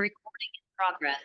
Recording in progress.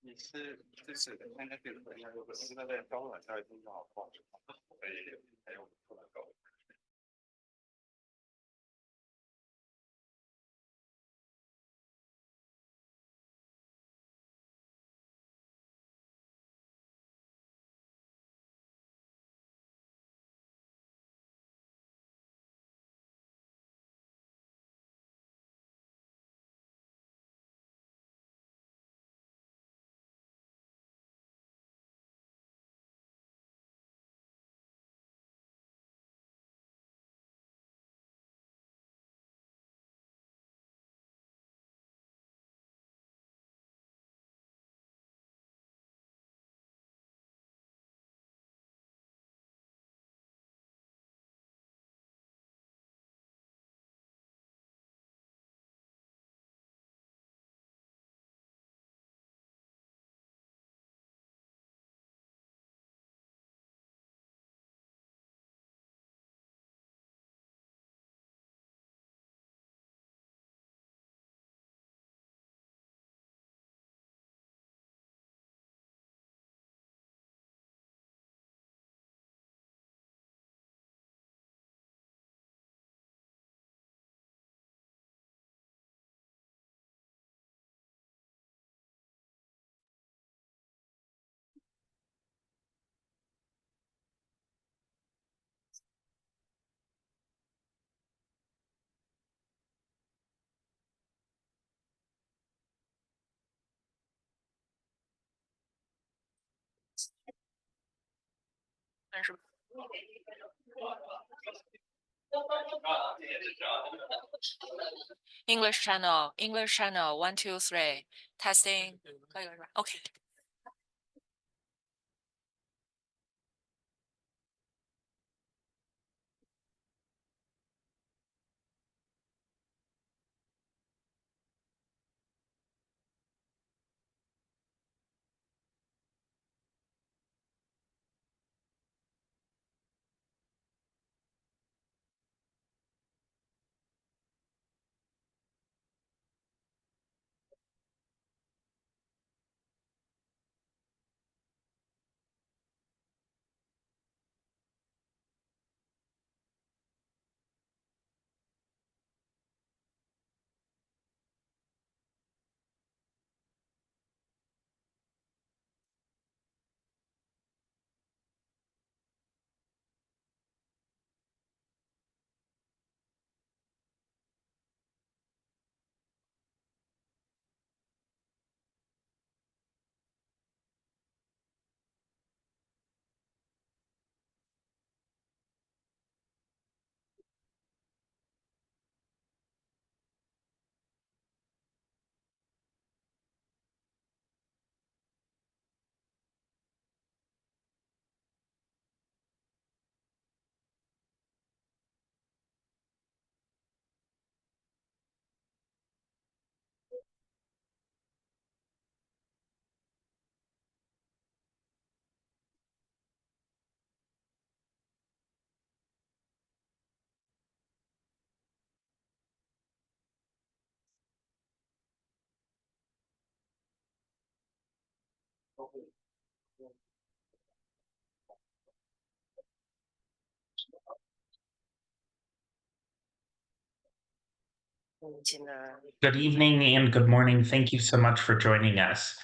你是就是看那个朋友，我是那个高冷稍微听到好，所以还有不能够。English channel, English channel, 1, 2, 3, testing， 可以了是吧 ？OK。Good evening and good morning. Thank you so much for joining us.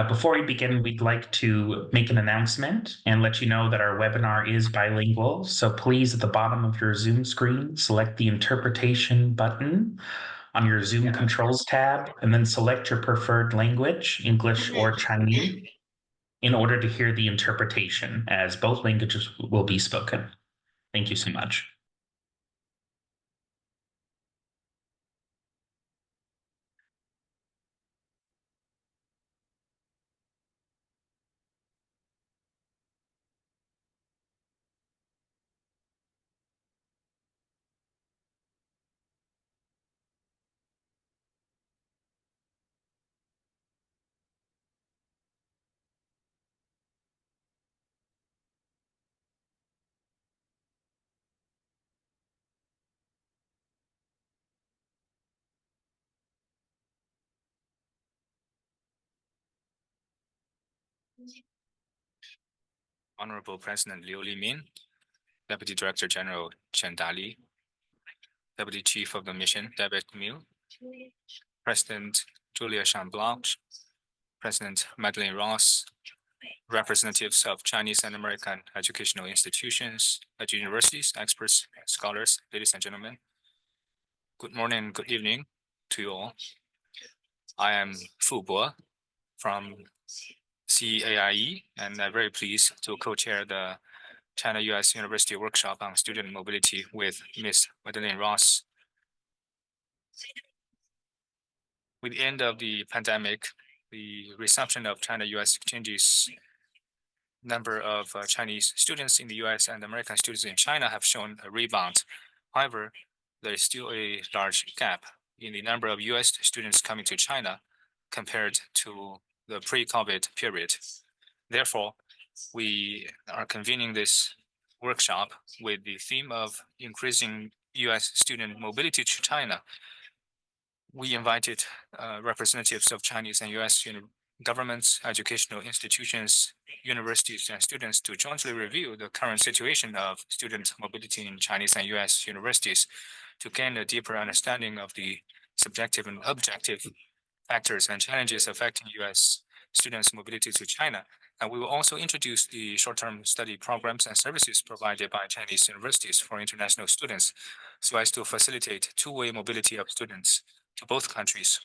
Before we begin, we'd like to make an announcement and let you know that our webinar is bilingual. So please, at the bottom of your Zoom screen, select the interpretation button on your Zoom controls tab, and then select your preferred language, English or Chinese, in order to hear the interpretation, as both languages will be spoken. Thank you so much. Honorable President Liu Limin, Deputy Director General Chen Dali, Deputy Chief of the Mission David Mill, President Julia Shamblanche, President Madeleine Ross, representatives of Chinese and American educational institutions, universities, experts, scholars, ladies and gentlemen. Good morning, good evening to you all. I am Fu Bo from CAIE, and I'm very pleased to co-chair the China-US University Workshop on Student Mobility with Ms. Madeleine Ross. With the end of the pandemic, the resumption of China-US exchanges, number of Chinese students in the US and American students in China have shown a rebound. However, there is still a large gap in the number of US students coming to China compared to the pre-COVID period. Therefore, we are convening this workshop with the theme of increasing US student mobility to China. We invited representatives of Chinese and US governments, educational institutions, universities, and students to jointly review the current situation of student mobility in Chinese and US universities to gain a deeper understanding of the subjective and objective factors and challenges affecting US students' mobility to China. And we will also introduce the short-term study programs and services provided by Chinese universities for international students so as to facilitate two-way mobility of students to both countries.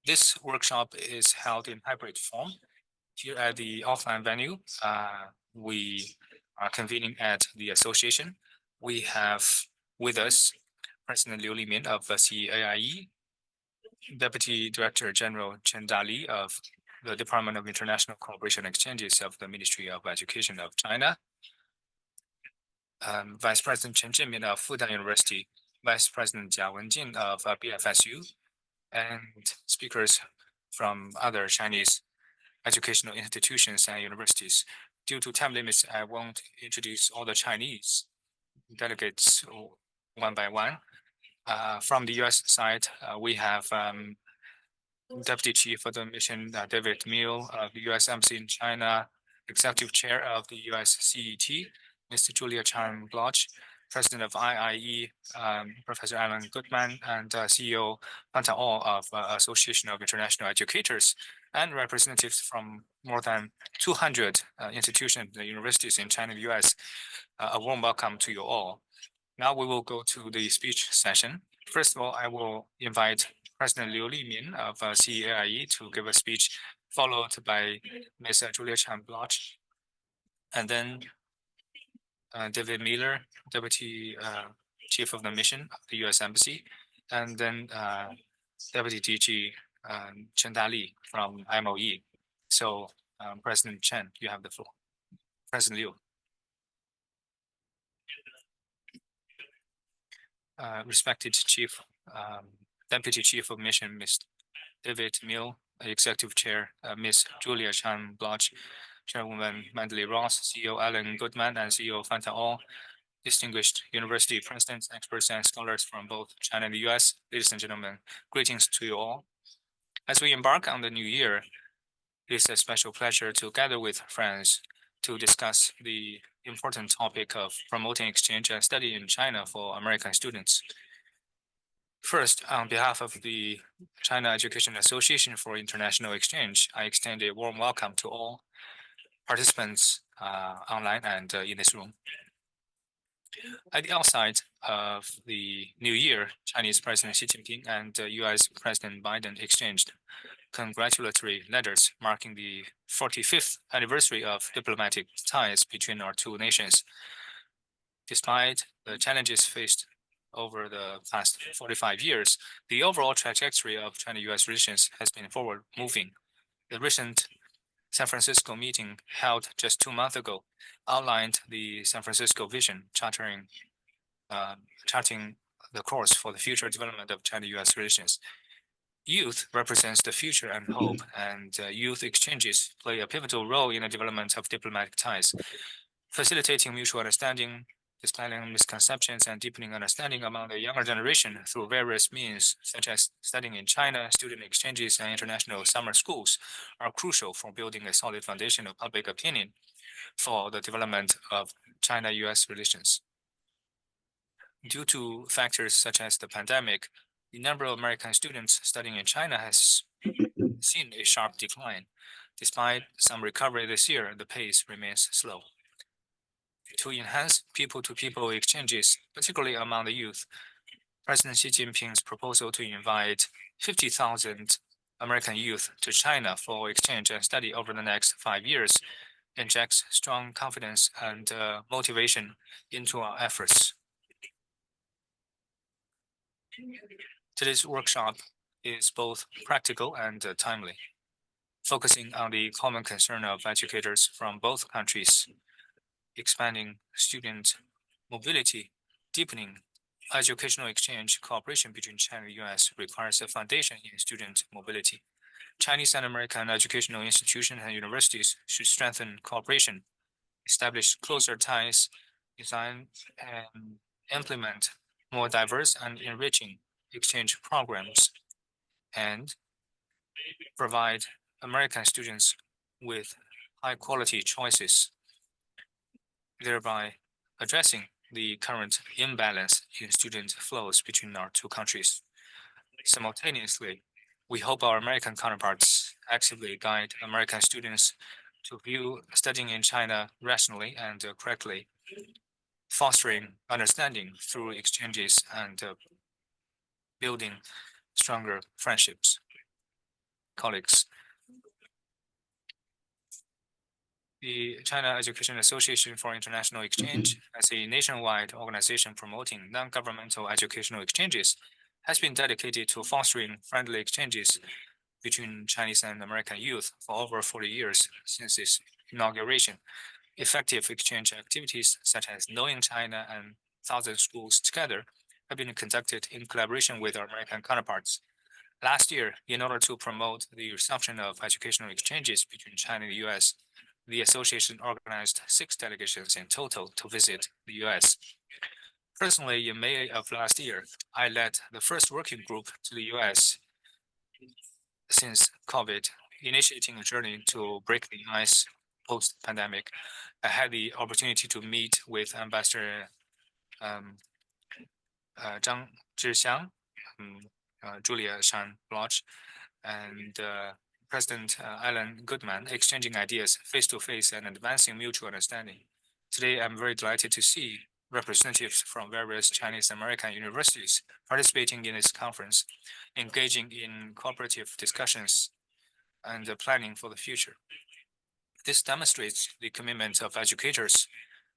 This workshop is held in hybrid form. Here at the offline venue, we are convening at the association. We have with us President Liu Limin of CAIE, Deputy Director General Chen Dali of the Department of International Cooperation Exchanges of the Ministry of Education of China, Vice President Chen Zhenmin of Fudan University, Vice President Jia Wenjin of BFSU, and speakers from other Chinese educational institutions and universities. Due to time limits, I won't introduce all the Chinese delegates one by one. From the US side, we have Deputy Chief of the Mission David Mill of the US Embassy in China, Executive Chair of the US CET, Mr. Julia Chan Bloch, President of IIE, Professor Alan Goodman, and CEO Panta All of Association of International Educators, and representatives from more than 200 institutions and universities in China and the US. A warm welcome to you all. Now we will go to the speech session. First of all, I will invite President Liu Limin of CAIE to give a speech, followed by Ms. Julia Chan Bloch, and then David Miller, Deputy Chief of the Mission of the US Embassy, and then Deputy DG Chen Dali from MOE. So President Chen, you have the floor. President Liu. Respected Chief, Deputy Chief of Mission, Ms. David Mill, Executive Chair, Ms. Julia Chan Bloch, Chairwoman Madeleine Ross, CEO Alan Goodman, and CEO Fanta All, distinguished university presidents, experts, and scholars from both China and the US, ladies and gentlemen, greetings to you all. As we embark on the new year, It is a special pleasure to gather with friends to discuss the important topic of promoting exchange and study in China for American students. First, on behalf of the China Education Association for International Exchange, I extend a warm welcome to all participants online and in this room. At the outset of the new year, Chinese President Xi Jinping and US President Biden exchanged congratulatory letters marking the 45th anniversary of diplomatic ties between our two nations. Despite the challenges faced over the past 45 years, the overall trajectory of China-US relations has been forward-moving. The recent San Francisco meeting held just 2 months ago outlined the San Francisco vision, charting the course for the future development of China-US relations. Youth represents the future and hope, and youth exchanges play a pivotal role in the development of diplomatic ties, facilitating mutual understanding, dispelling misconceptions, and deepening understanding among the younger generation through various means, such as studying in China, student exchanges, and international summer schools, are crucial for building a solid foundation of public opinion for the development of China-US relations. Due to factors such as the pandemic, the number of American students studying in China has seen a sharp decline. Despite some recovery this year, the pace remains slow. To enhance people-to-people exchanges, particularly among the youth, President Xi Jinping's proposal to invite 50,000 American youth to China for exchange and study over the next 5 years injects strong confidence and motivation into our efforts. Today's workshop is both practical and timely, focusing on the common concern of educators from both countries, expanding student mobility, deepening educational exchange cooperation between China and the US requires a foundation in student mobility. Chinese and American educational institutions and universities should strengthen cooperation, establish closer ties, design and implement more diverse and enriching exchange programs, and provide American students with high-quality choices, thereby addressing the current imbalance in student flows between our two countries. Simultaneously, we hope our American counterparts actively guide American students to view studying in China rationally and correctly, fostering understanding through exchanges and building stronger friendships. Colleagues, the China Education Association for International Exchange, as a nationwide organization promoting non-governmental educational exchanges, has been dedicated to fostering friendly exchanges between Chinese and American youth for over 40 years since its inauguration. Effective exchange activities such as Knowing China and Thousand Schools Together have been conducted in collaboration with our American counterparts. Last year, in order to promote the resumption of educational exchanges between China and the US, the association organized 6 delegations in total to visit the US. Personally, in May of last year, I led the first working group to the US since COVID, initiating a journey to break the ice post-pandemic. I had the opportunity to meet with Ambassador Zhang Zhixiang, Julia Shan-Bloch, and President Alan Goodman, exchanging ideas face-to-face and advancing mutual understanding. Today, I'm very delighted to see representatives from various Chinese American universities participating in this conference, engaging in cooperative discussions and planning for the future. This demonstrates the commitment of educators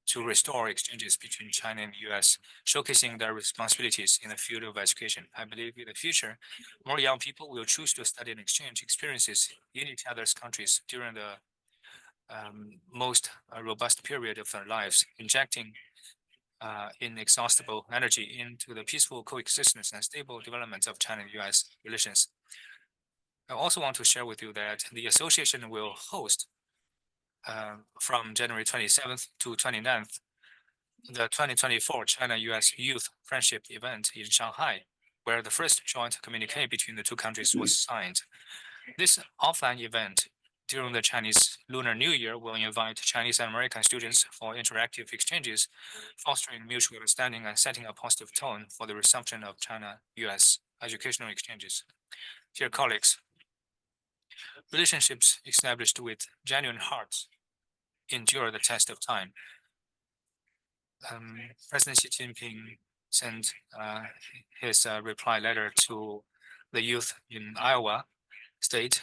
to restore exchanges between China and the US, showcasing their responsibilities in the field of education. I believe in the future, more young people will choose to study and exchange experiences in each other's countries during the most robust period of their lives, injecting inexhaustible energy into the peaceful coexistence and stable development of China and US relations. I also want to share with you that the association will host from January 27th to 29th, the 2024 China-US Youth Friendship event in Shanghai, where the first joint communique between the two countries was signed. This offline event during the Chinese Lunar New Year, we'll invite Chinese and American students for interactive exchanges, fostering mutual understanding and setting a positive tone for the resumption of China-US educational exchanges. Dear colleagues, relationships established with genuine hearts endure the test of time. President Xi Jinping sent his reply letter to the youth in Iowa State,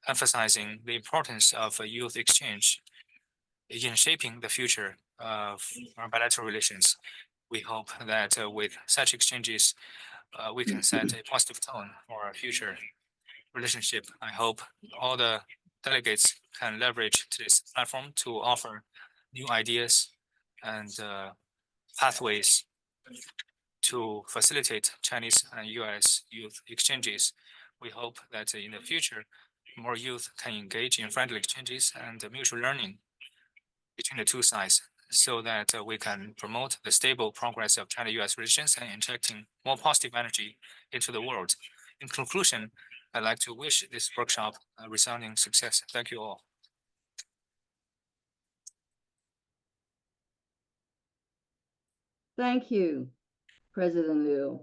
emphasizing the importance of a youth exchange in shaping the future of our bilateral relations. We hope that with such exchanges, we can set a positive tone for our future relationship. I hope all the delegates can leverage this platform to offer new ideas and pathways to facilitate Chinese and US youth exchanges. We hope that in the future, more youth can engage in friendly exchanges and mutual learning between the two sides so that we can promote the stable progress of China-US relations and injecting more positive energy into the world. In conclusion, I'd like to wish this workshop a resounding success. Thank you all. Thank you, President Liu.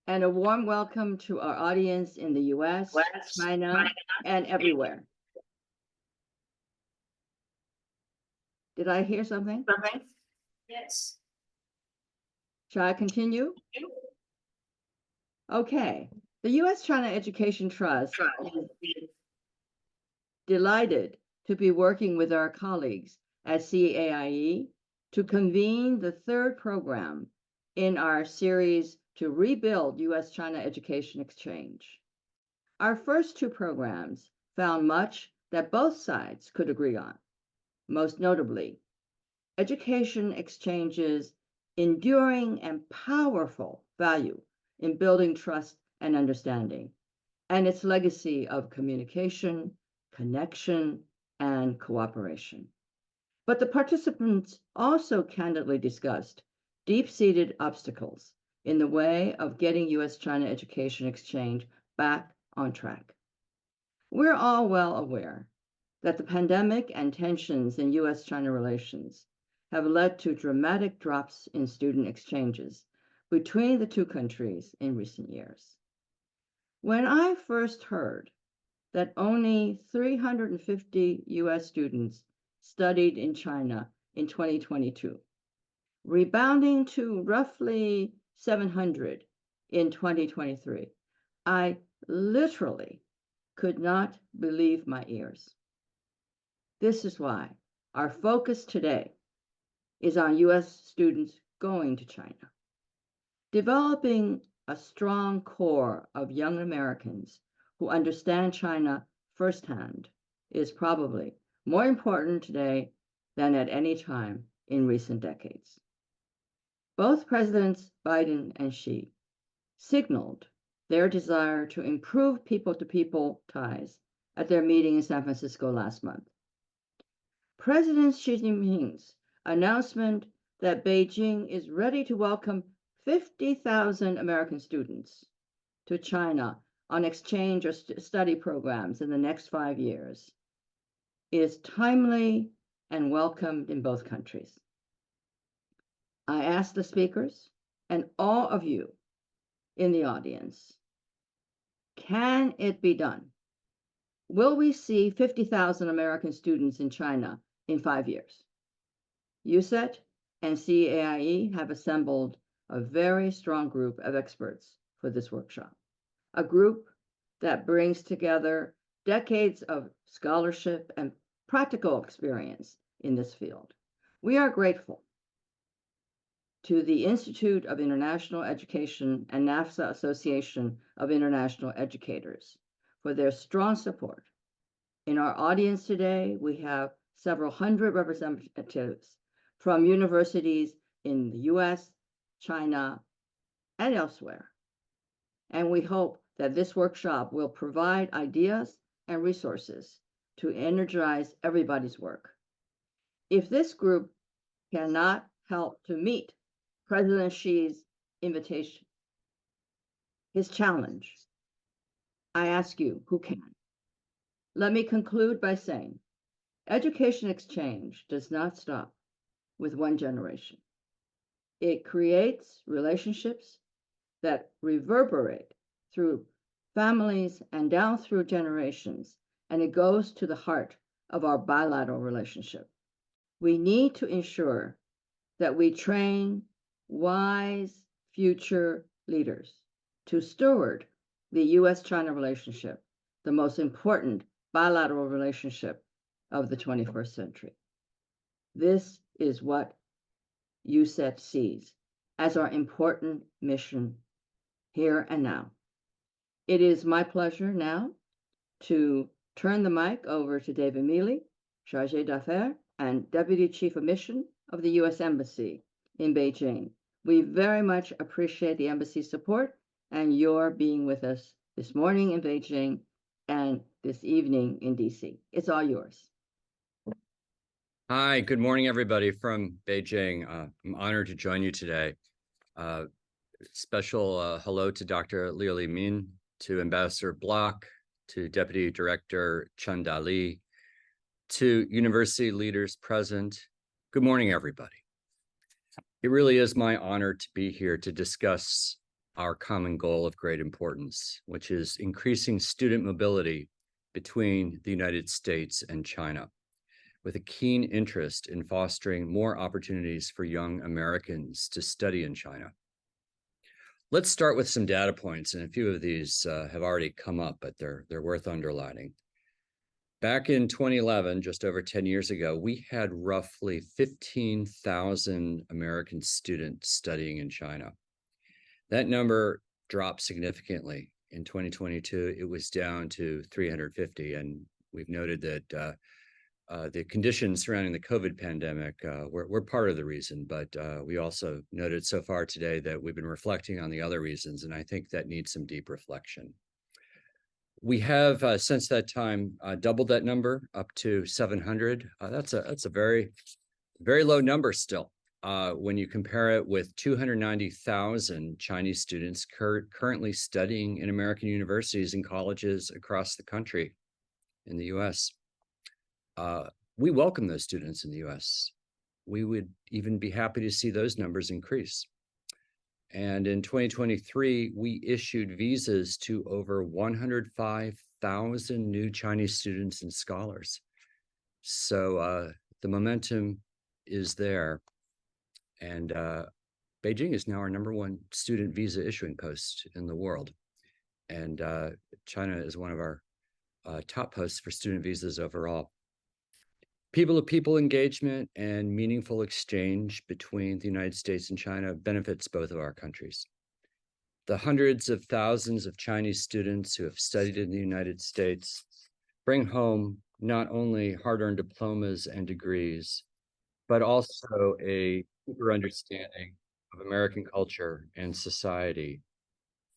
And a warm welcome to our audience in the US, China, and everywhere. Did I hear something? Yes. Shall I continue? Okay. The US-China Education Trust is delighted to be working with our colleagues at CAIE to convene the third program in our series to rebuild US-China education exchange. Our first two programs found much that both sides could agree on, most notably, education exchanges enduring and powerful value in building trust and understanding, and its legacy of communication, connection, and cooperation. But the participants also candidly discussed deep-seated obstacles in the way of getting US-China education exchange back on track. We're all well aware that the pandemic and tensions in US-China relations have led to dramatic drops in student exchanges between the two countries in recent years. When I first heard that only 350 US students studied in China in 2022, rebounding to roughly 700 in 2023, I literally could not believe my ears. This is why our focus today is on US students going to China. Developing a strong core of young Americans who understand China firsthand is probably more important today than at any time in recent decades. Both Presidents Biden and Xi signaled their desire to improve people-to-people ties at their meeting in San Francisco last month. President Xi Jinping's announcement that Beijing is ready to welcome 50,000 American students to China on exchange or study programs in the next 5 years is timely and welcomed in both countries. I ask the speakers and all of you in the audience, can it be done? Will we see 50,000 American students in China in 5 years? USET and CAIE have assembled a very strong group of experts for this workshop, a group that brings together decades of scholarship and practical experience in this field. We are grateful to the Institute of International Education and NAFSA Association of International Educators for their strong support. In our audience today, we have several hundred representatives from universities in the US, China, and elsewhere. And we hope that this workshop will provide ideas and resources to energize everybody's work. If this group cannot help to meet President Xi's invitation, his challenge, I ask you, who can? Let me conclude by saying, education exchange does not stop with one generation. It creates relationships that reverberate through families and down through generations, and it goes to the heart of our bilateral relationship. We need to ensure that we train wise future leaders to steward the US-China relationship, the most important bilateral relationship of the 21st century. This is what USET sees as our important mission here and now. It is my pleasure now to turn the mic over to David Mealy, Chargé d'Affaires and Deputy Chief of Mission of the U.S. Embassy in Beijing. We very much appreciate the Embassy's support and your being with us this morning in Beijing and this evening in D.C. It's all yours. Hi, good morning, everybody from Beijing. I'm honored to join you today. Special hello to Dr. Liu Li Min, to Ambassador Block, to Deputy Director Chen Dali, to university leaders present. Good morning, everybody. It really is my honor to be here to discuss our common goal of great importance, which is increasing student mobility between the United States and China, with a keen interest in fostering more opportunities for young Americans to study in China. Let's start with some data points, and a few of these have already come up, but they're worth underlining. Back in 2011, just over 10 years ago, we had roughly 15,000 American students studying in China. That number dropped significantly. In 2022, it was down to 350, and we've noted that the conditions surrounding the COVID pandemic were part of the reason, but we also noted so far today that we've been reflecting on the other reasons, and I think that needs some deep reflection. We have, since that time, doubled that number up to 700. That's a very, very low number still. When you compare it with 290,000 Chinese students currently studying in American universities and colleges across the country in the U.S. We welcome those students in the U.S. We would even be happy to see those numbers increase. And in 2023, we issued visas to over 105,000 new Chinese students and scholars. So the momentum is there. And Beijing is now our #1 student visa issuing post in the world. And China is one of our top posts for student visas overall. People-to-people engagement and meaningful exchange between the United States and China benefits both of our countries. The hundreds of thousands of Chinese students who have studied in the United States bring home not only hard-earned diplomas and degrees, but also a deeper understanding of American culture and society,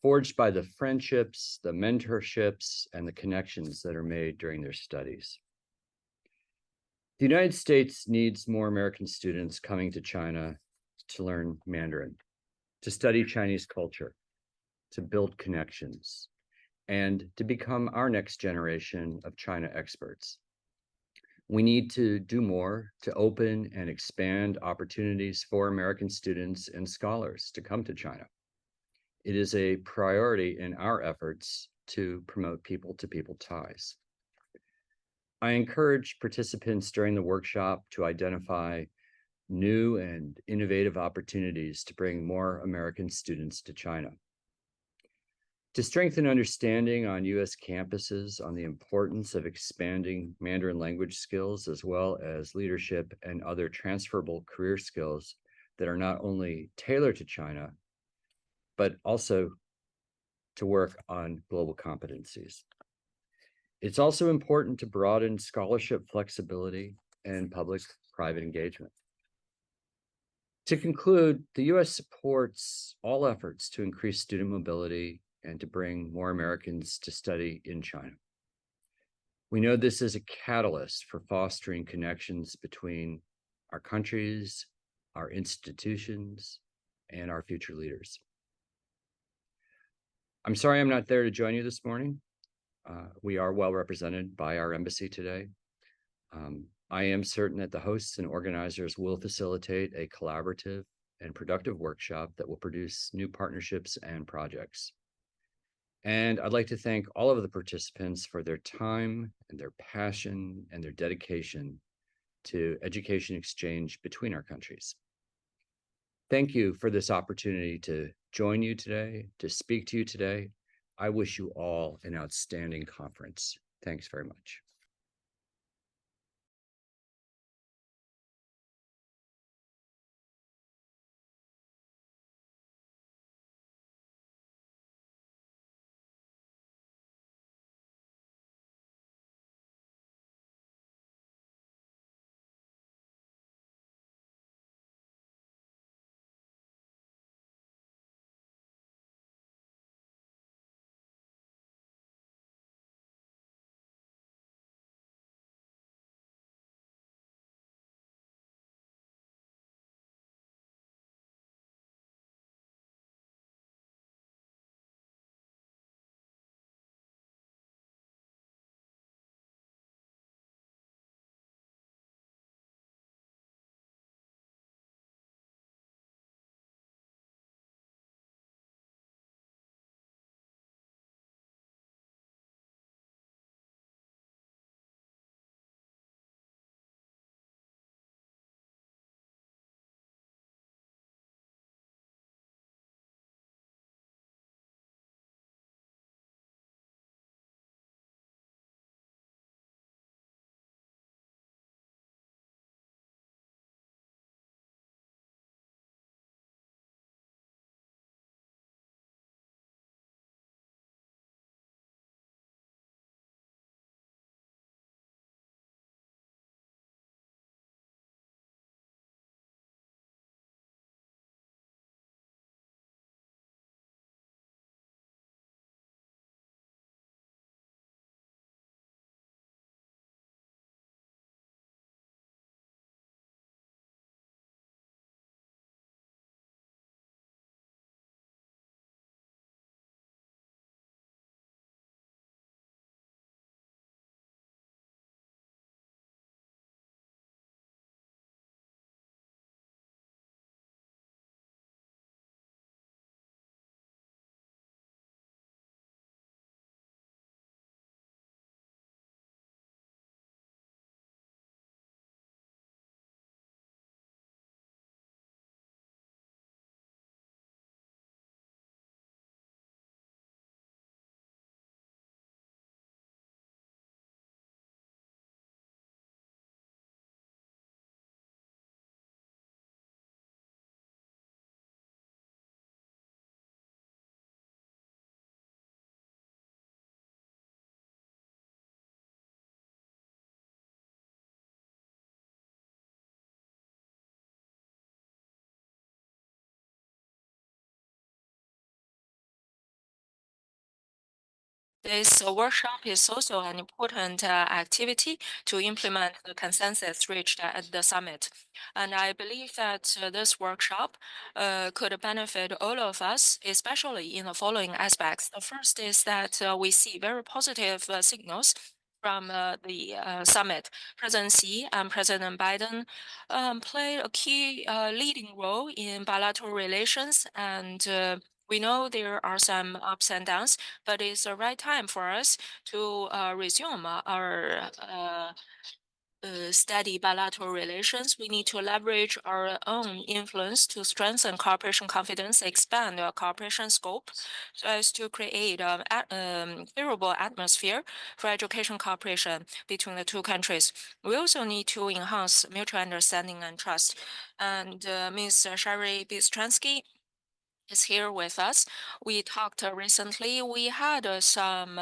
forged by the friendships, the mentorships, and the connections that are made during their studies. The United States needs more American students coming to China to learn Mandarin, to study Chinese culture, to build connections, and to become our next generation of China experts. We need to do more to open and expand opportunities for American students and scholars to come to China. It is a priority in our efforts to promote people-to-people ties. I encourage participants during the workshop to identify new and innovative opportunities to bring more American students to China. To strengthen understanding on U.S. campuses on the importance of expanding Mandarin language skills, as well as leadership and other transferable career skills that are not only tailored to China, but also to work on global competencies. It's also important to broaden scholarship flexibility and public-private engagement. To conclude, the U.S. supports all efforts to increase student mobility and to bring more Americans to study in China. We know this is a catalyst for fostering connections between our countries, our institutions, and our future leaders. I'm sorry I'm not there to join you this morning. We are well represented by our embassy today. I am certain that the hosts and organizers will facilitate a collaborative and productive workshop that will produce new partnerships and projects. And I'd like to thank all of the participants for their time and their passion and their dedication to education exchange between our countries. Thank you for this opportunity to join you today, to speak to you today. I wish you all an outstanding conference. Thanks very much. This workshop is also an important activity to implement the consensus reached at the summit. And I believe that this workshop could benefit all of us, especially in the following aspects. The first is that we see very positive signals from the summit. President Xi and President Biden played a key leading role in bilateral relations, and we know there are some ups and downs, but it's the right time for us to resume our steady bilateral relations. We need to leverage our own influence to strengthen cooperation confidence, expand our cooperation scope, so as to create a favorable atmosphere for education cooperation between the two countries. We also need to enhance mutual understanding and trust. And Ms. Sherry Bistransky is here with us. We talked recently. We had some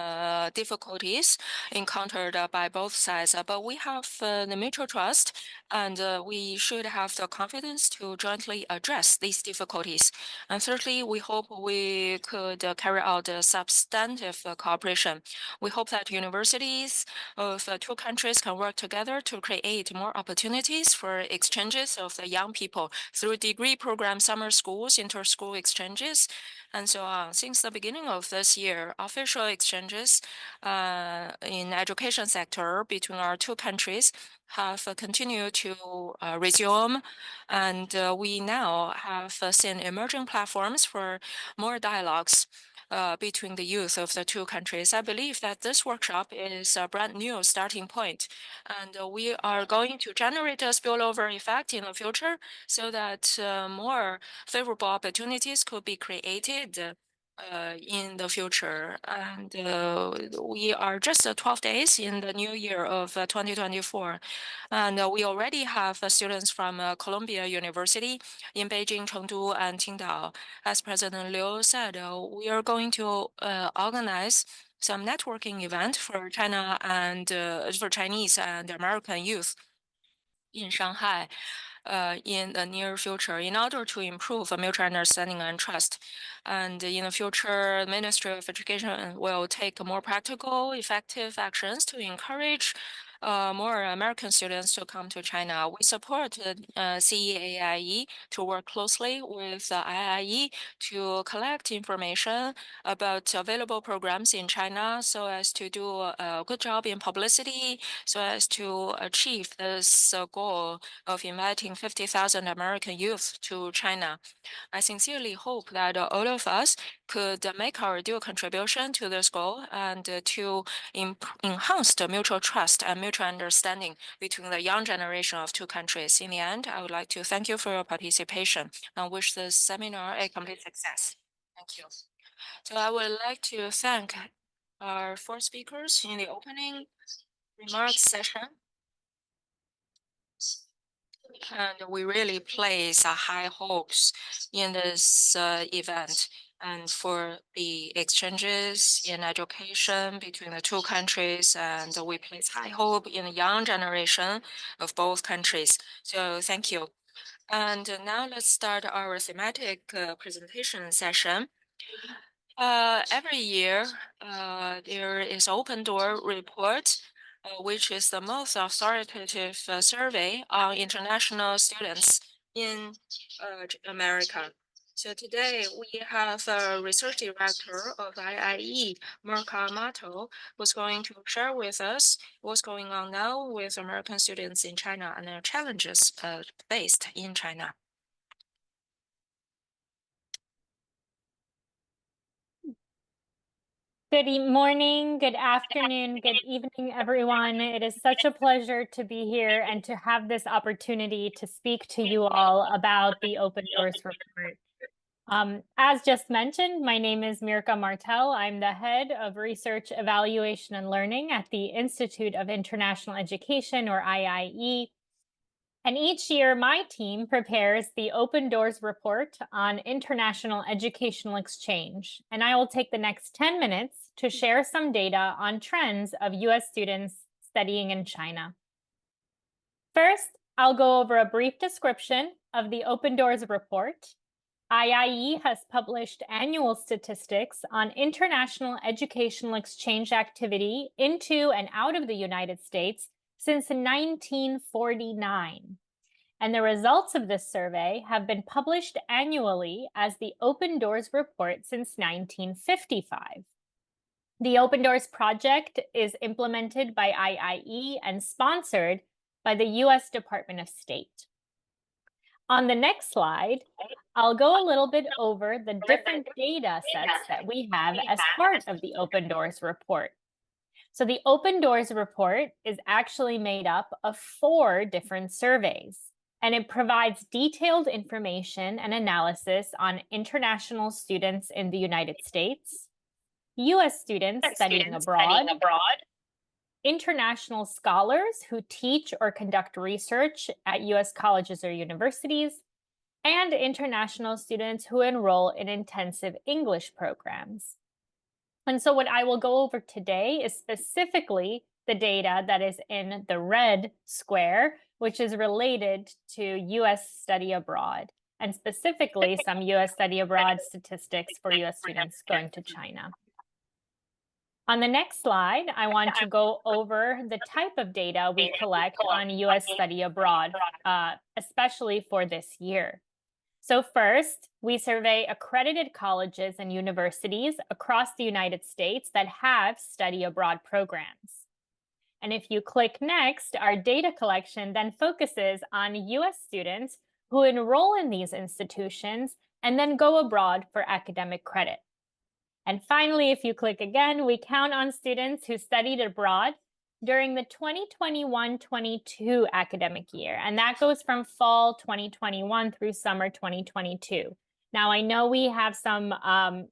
difficulties encountered by both sides, but we have the mutual trust, and we should have the confidence to jointly address these difficulties. And thirdly, we hope we could carry out substantive cooperation. We hope that universities of two countries can work together to create more opportunities for exchanges of the young people through degree programs, summer schools, inter-school exchanges, exchanges, and so on. Since the beginning of this year, official exchanges in education sector between our two countries have continued to resume, and we now have seen emerging platforms for more dialogues between the youth of the two countries. I believe that this workshop is a brand new starting point, and we are going to generate a spillover effect in the future so that more favorable opportunities could be created in the future. And we are just 12 days in the new year of 2024. And we already have students from Columbia University in Beijing, Chengdu, and Qingdao. As President Liu said, we are going to organize some networking event for China and for Chinese and American youth in Shanghai in the near future in order to improve mutual understanding and trust. And in the future, the Ministry of Education will take more practical, effective actions to encourage more American students to come to China. We support CEAIE to work closely with IIE to collect information about available programs in China so as to do a good job in publicity, so as to achieve this goal of inviting 50,000 American youth to China. I sincerely hope that all of us could make our due contribution to this goal and to enhance the mutual trust and mutual understanding between the young generation of two countries. In the end, I would like to thank you for your participation and wish this seminar a complete success. Thank you. So I would like to thank our four speakers in the opening remarks session. And we really place high hopes in this event and for the exchanges in education between the two countries. And we place high hope in the young generation of both countries. So thank you. And now let's start our thematic presentation session. Every year, there is Open Door report, which is the most authoritative survey on international students in America. So today we have a research director of IIE, Mirka Amato, who's going to share with us what's going on now with American students in China and their challenges faced in China. Good morning, good afternoon, good evening, everyone. It is such a pleasure to be here and to have this opportunity to speak to you all about the Open Doors report. As just mentioned, my name is Mirka Martel. I'm the head of Research, Evaluation, and Learning at the Institute of International Education, or IIE. And each year, my team prepares the Open Doors report on international educational exchange. And I will take the next 10 minutes to share some data on trends of US students studying in China. First, I'll go over a brief description of the Open Doors report. IIE has published annual statistics on international educational exchange activity into and out of the United States since 1949. And the results of this survey have been published annually as the Open Doors report since 1955. The Open Doors project is implemented by IIE and sponsored by the US Department of State. On the next slide, I'll go a little bit over the different data sets that we have as part of the Open Doors report. So the Open Doors report is actually made up of 4 different surveys, and it provides detailed information and analysis on international students in the United States, US students studying abroad, international scholars who teach or conduct research at US colleges or universities, and international students who enroll in intensive English programs. And so what I will go over today is specifically the data that is in the red square, which is related to US study abroad, and specifically some US study abroad statistics for US students going to China. On the next slide, I want to go over the type of data we collect on US study abroad, especially for this year. So first, we survey accredited colleges and universities across the United States that have study abroad programs. And if you click next, our data collection then focuses on US students who enroll in these institutions and then go abroad for academic credit. And finally, if you click again, we count on students who studied abroad during the 2021-22 academic year, and that goes from fall 2021 through summer 2022. Now, I know we have some,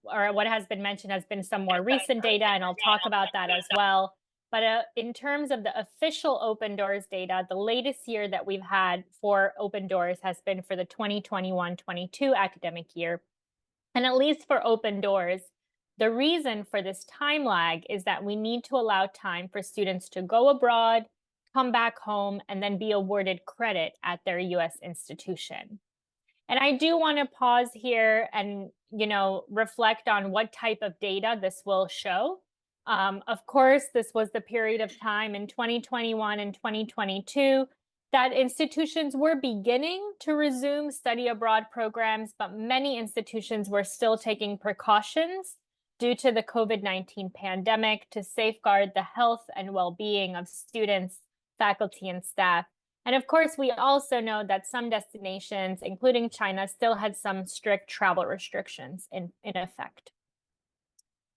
or what has been mentioned has been some more recent data, and I'll talk about that as well. But in terms of the official Open Doors data, the latest year that we've had for Open Doors has been for the 2021-22 academic year. And at least for Open Doors, the reason for this time lag is that we need to allow time for students to go abroad, come back home, and then be awarded credit at their US institution. And I do want to pause here and, reflect on what type of data this will show. Of course, this was the period of time in 2021 and 2022 that institutions were beginning to resume study abroad programs, but many institutions were still taking precautions due to the COVID-19 pandemic to safeguard the health and well-being of students, faculty, and staff. And of course, we also know that some destinations, including China, still had some strict travel restrictions in effect.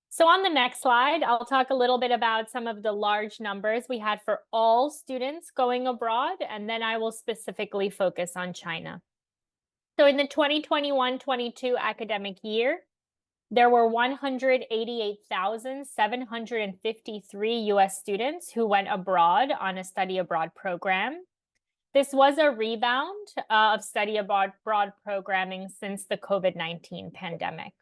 So on the next slide, I'll talk a little bit about some of the large numbers we had for all students going abroad, and then I will specifically focus on China. So in the 2021-22 academic year, there were 188,753 US students who went abroad on a study abroad program. This was a rebound of study abroad programming since the COVID-19 pandemic.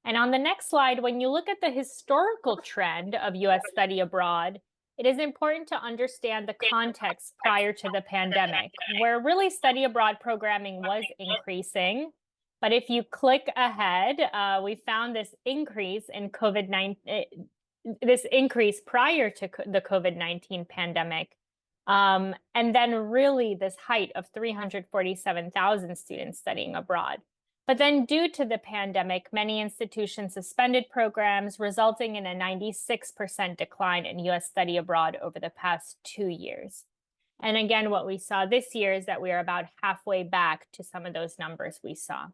And on the next slide, when you look at the historical trend of US study abroad, it is important to understand the context prior to the pandemic, where really study abroad programming was increasing. But if you click ahead, we found this increase in this increase prior to the COVID-19 pandemic. And then really this height of 347,000 students studying abroad. But then due to the pandemic, many institutions suspended programs, resulting in a 96% decline in US study abroad over the past 2 years. And again, what we saw this year is that we are about halfway back to some of those numbers we saw.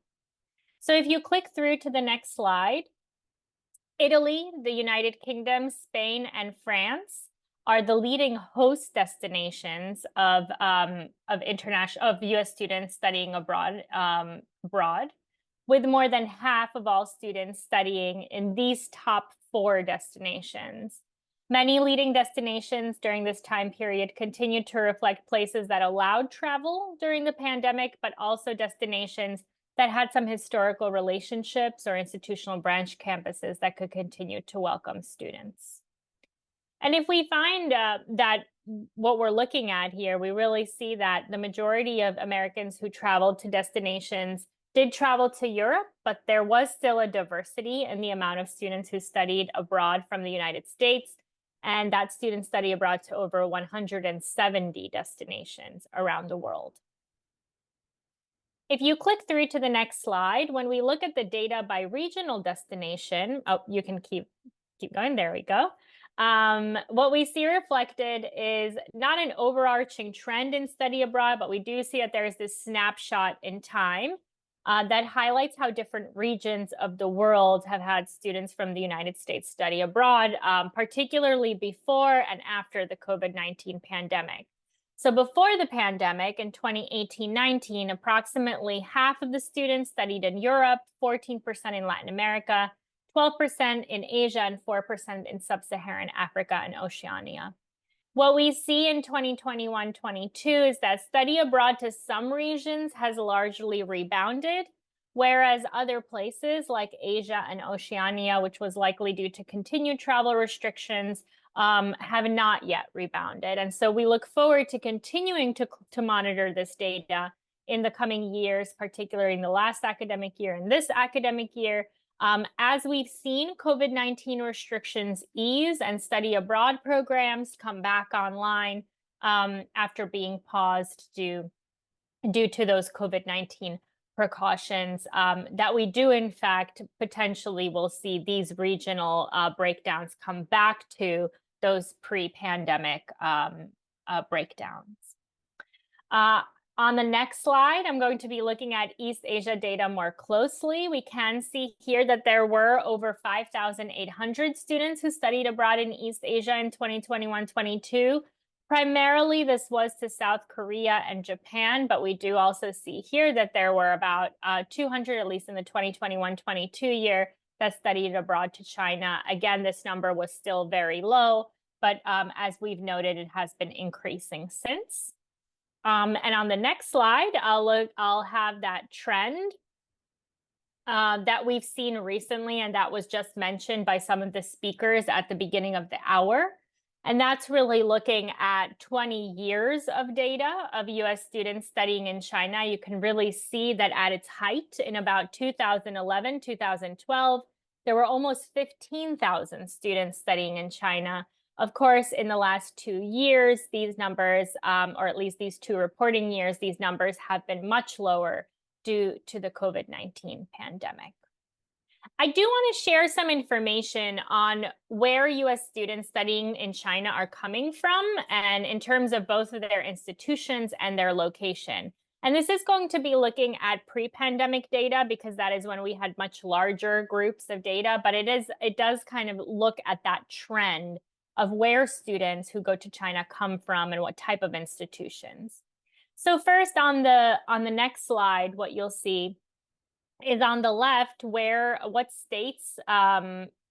So if you click through to the next slide, Italy, the United Kingdom, Spain, and France are the leading host destinations of US students studying abroad, with more than half of all students studying in these top 4 destinations. Many leading destinations during this time period continued to reflect places that allowed travel during the pandemic, but also destinations that had some historical relationships or institutional branch campuses that could continue to welcome students. And if we find that what we're looking at here, we really see that the majority of Americans who traveled to destinations did travel to Europe, but there was still a diversity in the amount of students who studied abroad from the United States, and that students study abroad to over 170 destinations around the world. If you click through to the next slide, when we look at the data by regional destination, you can keep going, there we go. What we see reflected is not an overarching trend in study abroad, but we do see that there is this snapshot in time that highlights how different regions of the world have had students from the United States study abroad, particularly before and after the COVID-19 pandemic. So before the pandemic in 2018-19, approximately half of the students studied in Europe, 14% in Latin America, 12% in Asia, and 4% in Sub-Saharan Africa and Oceania. What we see in 2021-22 is that study abroad to some regions has largely rebounded, whereas other places like Asia and Oceania, which was likely due to continued travel restrictions, have not yet rebounded. And so we look forward to continuing to monitor this data in the coming years, particularly in the last academic year and this academic year, as we've seen COVID-19 restrictions ease and study abroad programs come back online after being paused due to those COVID-19 precautions, that we do, in fact, potentially will see these regional breakdowns come back to those pre-pandemic breakdowns. On the next slide, I'm going to be looking at East Asia data more closely. We can see here that there were over 5,800 students who studied abroad in East Asia in 2021-22. Primarily, this was to South Korea and Japan, but we do also see here that there were about 200, at least in the 2021-22 year, that studied abroad to China. Again, this number was still very low, but as we've noted, it has been increasing since. And on the next slide, I'll have that trend that we've seen recently, and that was just mentioned by some of the speakers at the beginning of the hour. And that's really looking at 20 years of data of US students studying in China. You can really see that at its height in about 2011, 2012, there were almost 15,000 students studying in China. Of course, in the last 2 years, these numbers, or at least these 2 reporting years, these numbers have been much lower due to the COVID-19 pandemic. I do want to share some information on where US students studying in China are coming from, and in terms of both of their institutions and their location. And this is going to be looking at pre-pandemic data, because that is when we had much larger groups of data, but it does kind of look at that trend of where students who go to China come from and what type of institutions. So first, on the next slide, what you'll see is on the left what states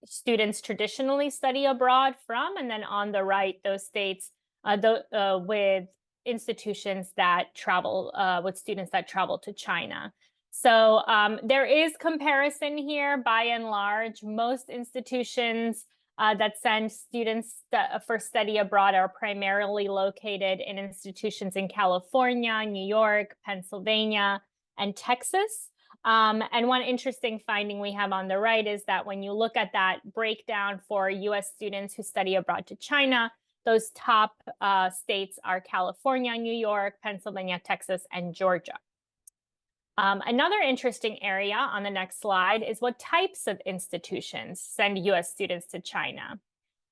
students traditionally study abroad from, and then on the right, those states with institutions that travel, with students that travel to China. So there is comparison here. By and large, most institutions that send students for study abroad are primarily located in institutions in California, New York, Pennsylvania, and Texas. And one interesting finding we have on the right is that when you look at that breakdown for US students who study abroad to China, those top states are California, New York, Pennsylvania, Texas, and Georgia. Another interesting area on the next slide is what types of institutions send US students to China.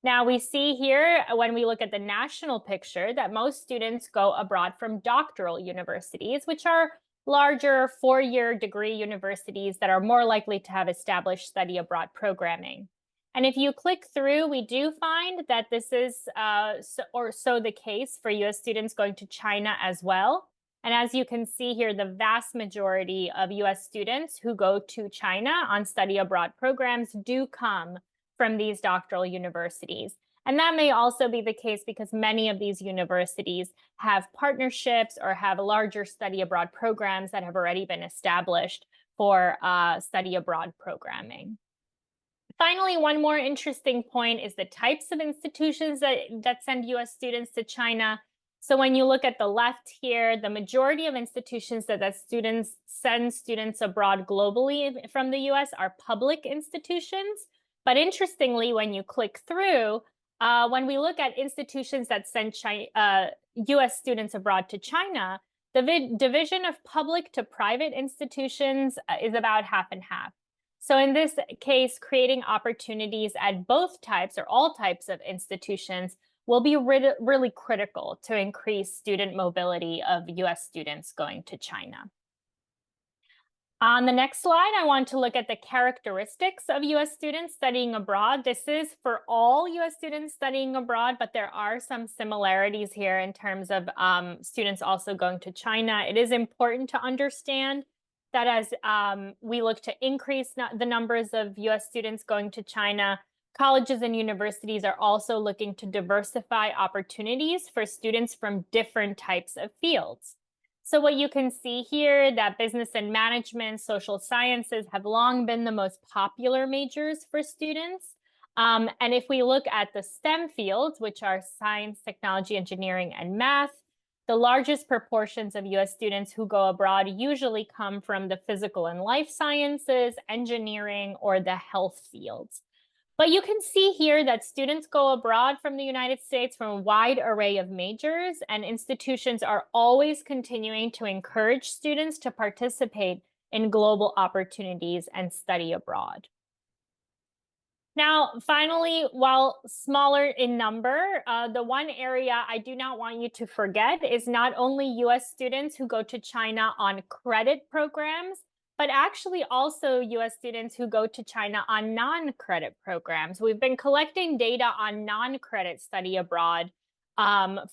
Now we see here, when we look at the national picture, that most students go abroad from doctoral universities, which are larger 4-year degree universities that are more likely to have established study abroad programming. And if you click through, we do find that this is so the case for US students going to China as well. And as you can see here, the vast majority of US students who go to China on study abroad programs do come from these doctoral universities. And that may also be the case because many of these universities have partnerships or have larger study abroad programs that have already been established for study abroad programming. Finally, one more interesting point is the types of institutions that send US students to China. So when you look at the left here, the majority of institutions that send students abroad globally from the US are public institutions. But interestingly, when you click through, when we look at institutions that send US students abroad to China, the division of public to private institutions is about half and half. So in this case, creating opportunities at both types or all types of institutions will be really critical to increase student mobility of US students going to China. On the next slide, I want to look at the characteristics of US students studying abroad. This is for all US students studying abroad, but there are some similarities here in terms of students also going to China. It is important to understand that as we look to increase the numbers of US students going to China, colleges and universities are also looking to diversify opportunities for students from different types of fields. So what you can see here, that business and management, social sciences have long been the most popular majors for students. And if we look at the STEM fields, which are science, technology, engineering, and math, the largest proportions of US students who go abroad usually come from the physical and life sciences, engineering, or the health fields. But you can see here that students go abroad from the United States from a wide array of majors, and institutions are always continuing to encourage students to participate in global opportunities and study abroad. Now, finally, while smaller in number, the one area I do not want you to forget is not only US students who go to China on credit programs, but actually also US students who go to China on non-credit programs. We've been collecting data on non-credit study abroad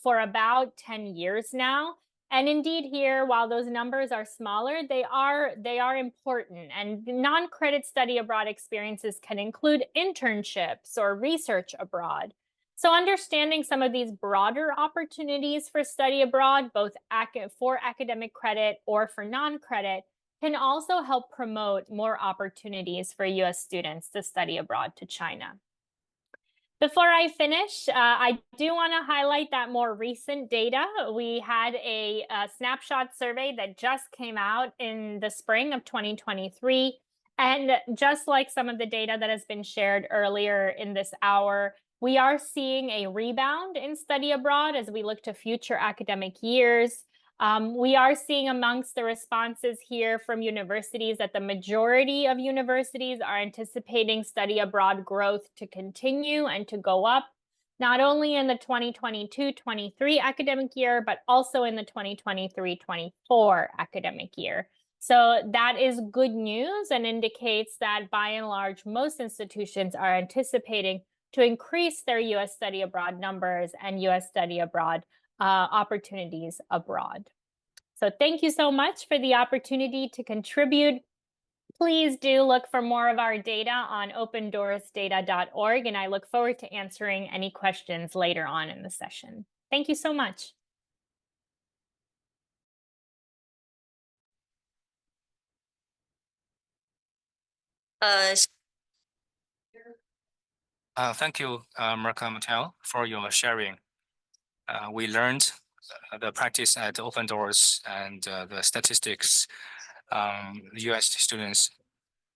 for about 10 years now. And indeed here, while those numbers are smaller, they are important. And non-credit study abroad experiences can include internships or research abroad. So understanding some of these broader opportunities for study abroad, both for academic credit or for non-credit, can also help promote more opportunities for US students to study abroad to China. Before I finish, I do want to highlight that more recent data. We had a snapshot survey that just came out in the spring of 2023. And just like some of the data that has been shared earlier in this hour, we are seeing a rebound in study abroad as we look to future academic years. We are seeing amongst the responses here from universities that the majority of universities are anticipating study abroad growth to continue and to go up, not only in the 2022-23 academic year, but also in the 2023-24 academic year. So that is good news and indicates that by and large, most institutions are anticipating to increase their US study abroad numbers and US study abroad opportunities abroad. So thank you so much for the opportunity to contribute. Please do look for more of our data on opendoorsdata.org, and I look forward to answering any questions later on in the session. Thank you so much. Thank you, Marka Mattel, for your sharing. We learned the practice at Open Doors and the statistics US students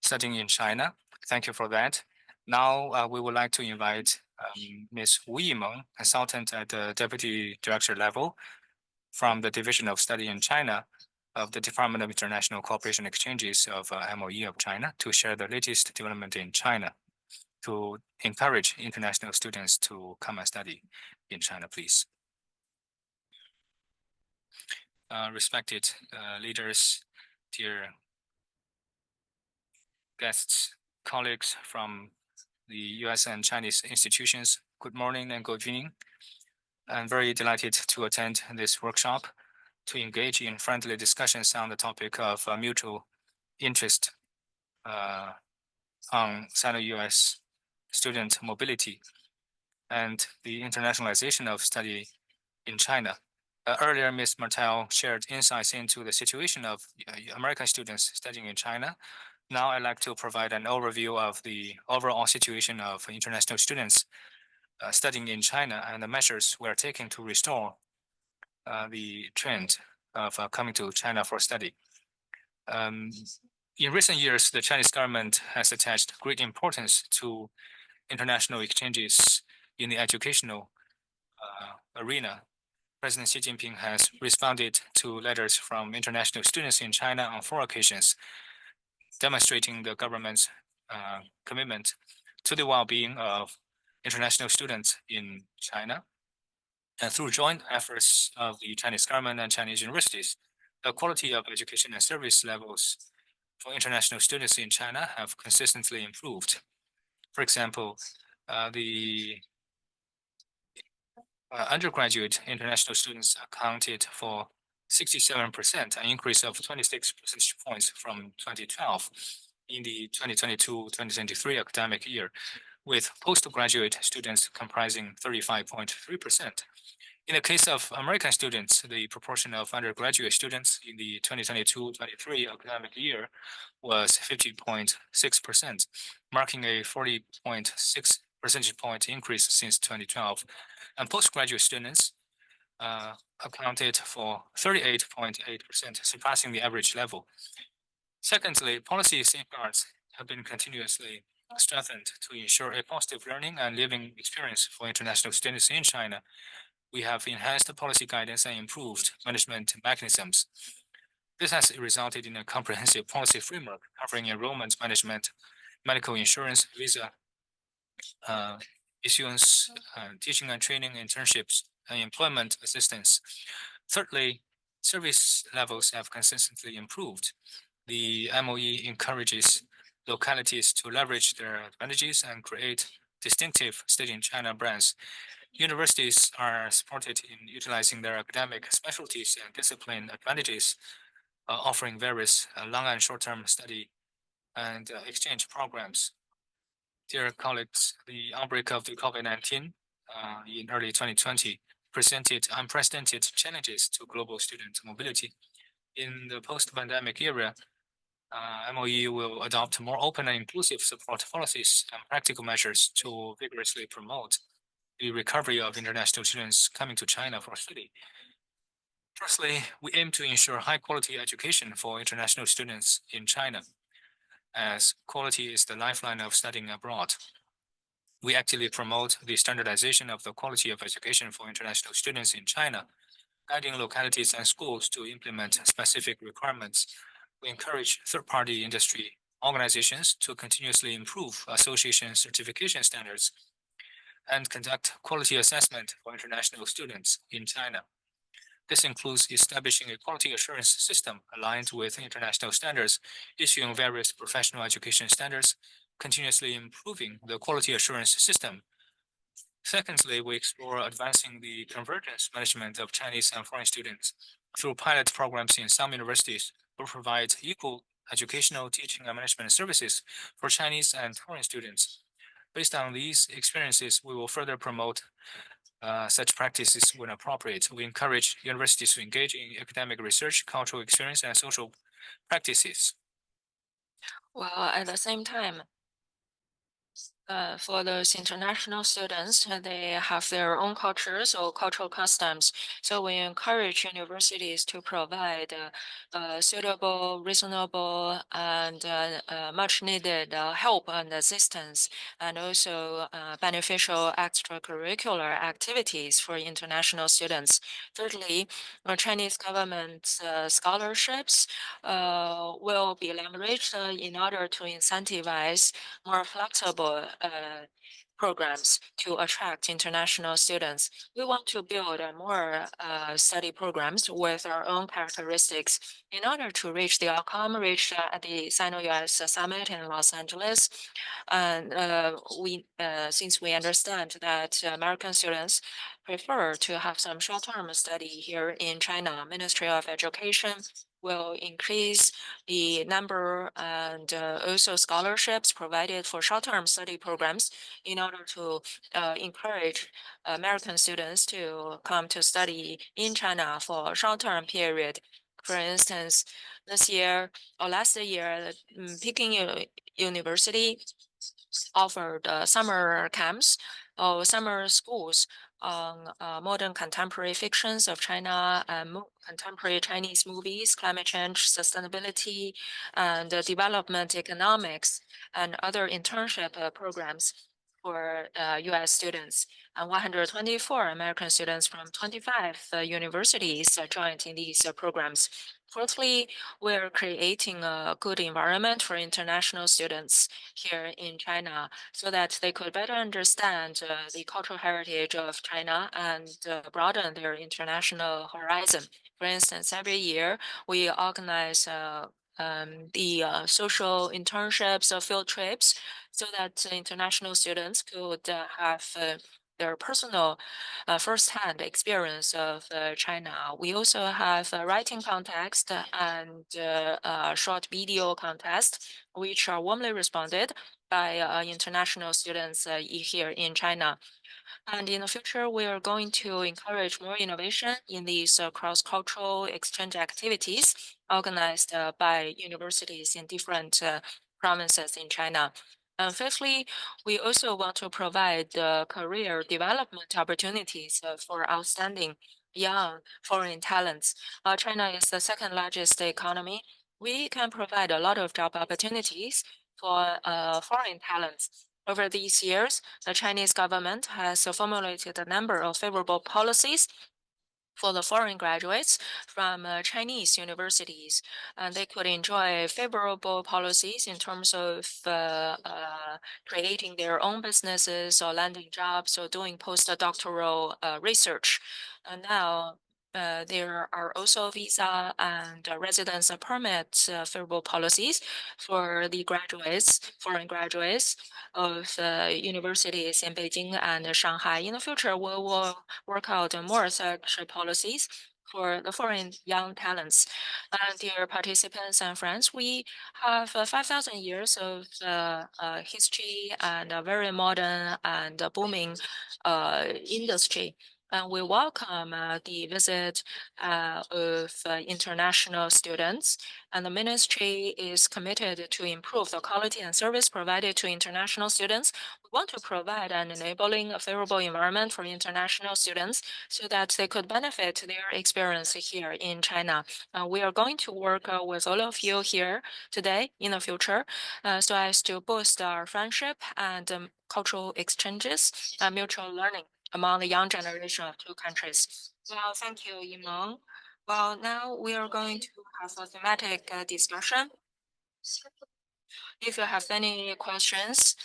studying in China. Thank you for that. Now we would like to invite Ms. Wu Yimeng, consultant at the deputy director level from the Division of Study in China of the Department of International Cooperation Exchanges of MOE of China, to share the latest development in China, to encourage international students to come and study in China, please. Respected leaders, dear guests, colleagues from the US and Chinese institutions, good morning and good evening. I'm very delighted to attend this workshop to engage in friendly discussions on the topic of mutual interest on Sino-US student mobility and the internationalization of study in China. Earlier, Ms. Martel shared insights into the situation of American students studying in China. Now I'd like to provide an overview of the overall situation of international students studying in China and the measures we're taking to restore the trend of coming to China for study. In recent years, the Chinese government has attached great importance to international exchanges in the educational arena. President Xi Jinping has responded to letters from international students in China on 4 occasions, demonstrating the government's commitment to the well-being of international students in China. And through joint efforts of the Chinese government and Chinese universities, the quality of education and service levels for international students in China have consistently improved. For example, the undergraduate international students accounted for 67%, an increase of 26 percentage points from 2012 in the 2022-2023 academic year, with postgraduate students comprising 35.3%. In the case of American students, the proportion of undergraduate students in the 2022-23 academic year was 50.6%, marking a 40.6 percentage point increase since 2012. And postgraduate students accounted for 38.8%, surpassing the average level. Secondly, policy safeguards have been continuously strengthened to ensure a positive learning and living experience for international students in China. We have enhanced the policy guidance and improved management mechanisms. This has resulted in a comprehensive policy framework covering enrollment management, medical insurance, visa issuance, teaching and training, internships, and employment assistance. Thirdly, service levels have consistently improved. The MOE encourages localities to leverage their advantages and create distinctive state in China brands. Universities are supported in utilizing their academic specialties and discipline advantages, offering various long and short-term study and exchange programs. Dear colleagues, the outbreak of the COVID-19 in early 2020 presented unprecedented challenges to global student mobility. In the post-pandemic era, MOE will adopt more open and inclusive support policies and practical measures to vigorously promote the recovery of international students coming to China for study. Firstly, we aim to ensure high-quality education for international students in China, as quality is the lifeline of studying abroad. We actively promote the standardization of the quality of education for international students in China, guiding localities and schools to implement specific requirements. We encourage third-party industry organizations to continuously improve association certification standards and conduct quality assessment for international students in China. This includes establishing a quality assurance system aligned with international standards, issuing various professional education standards, continuously improving the quality assurance system. Secondly, we explore advancing the convergence management of Chinese and foreign students. Through pilot programs in some universities, we provide equal educational, teaching, and management services for Chinese and foreign students. Based on these experiences, we will further promote such practices when appropriate. We encourage universities to engage in academic research, cultural experience, and social practices. Well, at the same time, for those international students, they have their own cultures or cultural customs. So we encourage universities to provide suitable, reasonable, and much needed help and assistance, and also beneficial extracurricular activities for international students. Thirdly, Chinese government scholarships will be leveraged in order to incentivize more flexible programs to attract international students. We want to build more study programs with our own characteristics in order to reach the outcome reached at the Sino-US Summit in Los Angeles. And since we understand that American students prefer to have some short-term study here in China, Ministry of Education will increase the number and also scholarships provided for short-term study programs in order to encourage American students to come to study in China for a short-term period. For instance, this year or last year, Peking University offered summer camps or summer schools on modern contemporary fictions of China and contemporary Chinese movies, climate change, sustainability, and development economics, and other internship programs for US students. And 124 American students from 25 universities joined in these programs. Fourthly, we're creating a good environment for international students here in China so that they could better understand the cultural heritage of China and broaden their international horizon. For instance, every year we organize the social internships or field trips so that international students could have their personal first-hand experience of China. We also have a writing contest and a short video contest, which are warmly responded by international students here in China. And in the future, we are going to encourage more innovation in these cross-cultural exchange activities organized by universities in different provinces in China. And fifthly, we also want to provide career development opportunities for outstanding young foreign talents. China is the second largest economy. We can provide a lot of job opportunities for foreign talents. Over these years, the Chinese government has formulated a number of favorable policies for the foreign graduates from Chinese universities, and they could enjoy favorable policies in terms of creating their own businesses or landing jobs or doing postdoctoral research. And now there are also visa and residence permit favorable policies for the foreign graduates of universities in Beijing and Shanghai. In the future, we will work out more such policies for the foreign young talents. Dear participants and friends, we have 5,000 years of history and a very modern and booming industry. And we welcome the visit of international students. And the ministry is committed to improve the quality and service provided to international students. We want to provide an enabling, favorable environment for international students so that they could benefit their experience here in China. We are going to work with all of you here today in the future so as to boost our friendship and cultural exchanges and mutual learning among the young generation of two countries. Well, thank you, Yimeng. Well, now we are going to have a thematic discussion. If you have any questions,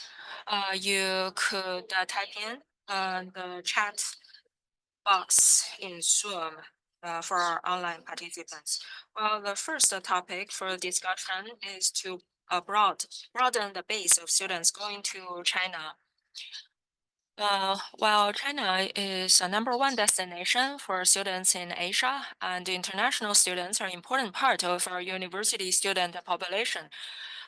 you could type in the chat box in Zoom for our online participants. Well, the first topic for discussion is to broaden the base of students going to China. While China is a #1 destination for students in Asia, and international students are an important part of our university student population.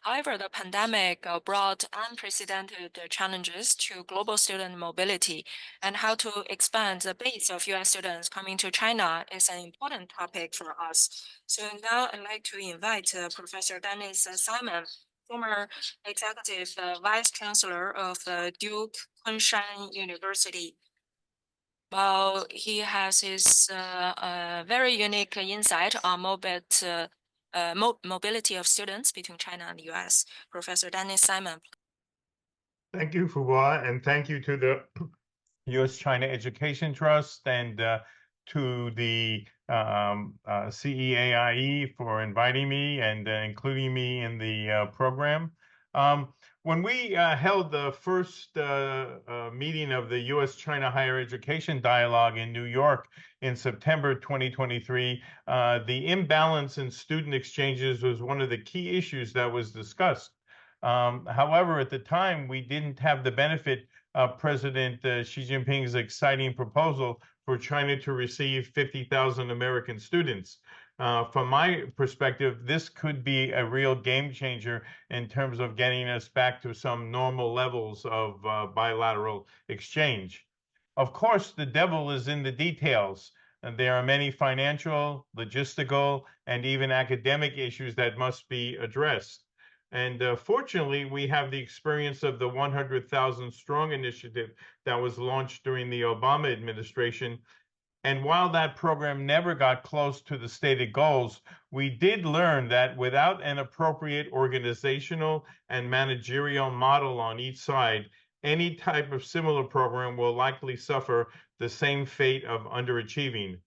However, the pandemic brought unprecedented challenges to global student mobility, and how to expand the base of US students coming to China is an important topic for us. So now I'd like to invite Professor Dennis Simon, former executive vice chancellor of Duke Kunshan University. Well, he has his very unique insight on mobility of students between China and the US. Professor Dennis Simon. Thank you, Fuwa, and thank you to the U.S.-China Education Trust and to the CEAIE for inviting me and including me in the program. When we held the first meeting of the U.S.-China Higher Education Dialogue in New York in September 2023, the imbalance in student exchanges was one of the key issues that was discussed. However, at the time, we didn't have the benefit of President Xi Jinping's exciting proposal for China to receive 50,000 American students. From my perspective, this could be a real game changer in terms of getting us back to some normal levels of bilateral exchange. Of course, the devil is in the details. And there are many financial, logistical, and even academic issues that must be addressed. And fortunately, we have the experience of the 100,000 Strong initiative that was launched during the Obama administration. And while that program never got close to the stated goals, we did learn that without an appropriate organizational and managerial model on each side, any type of similar program will likely suffer the same fate of underachieving.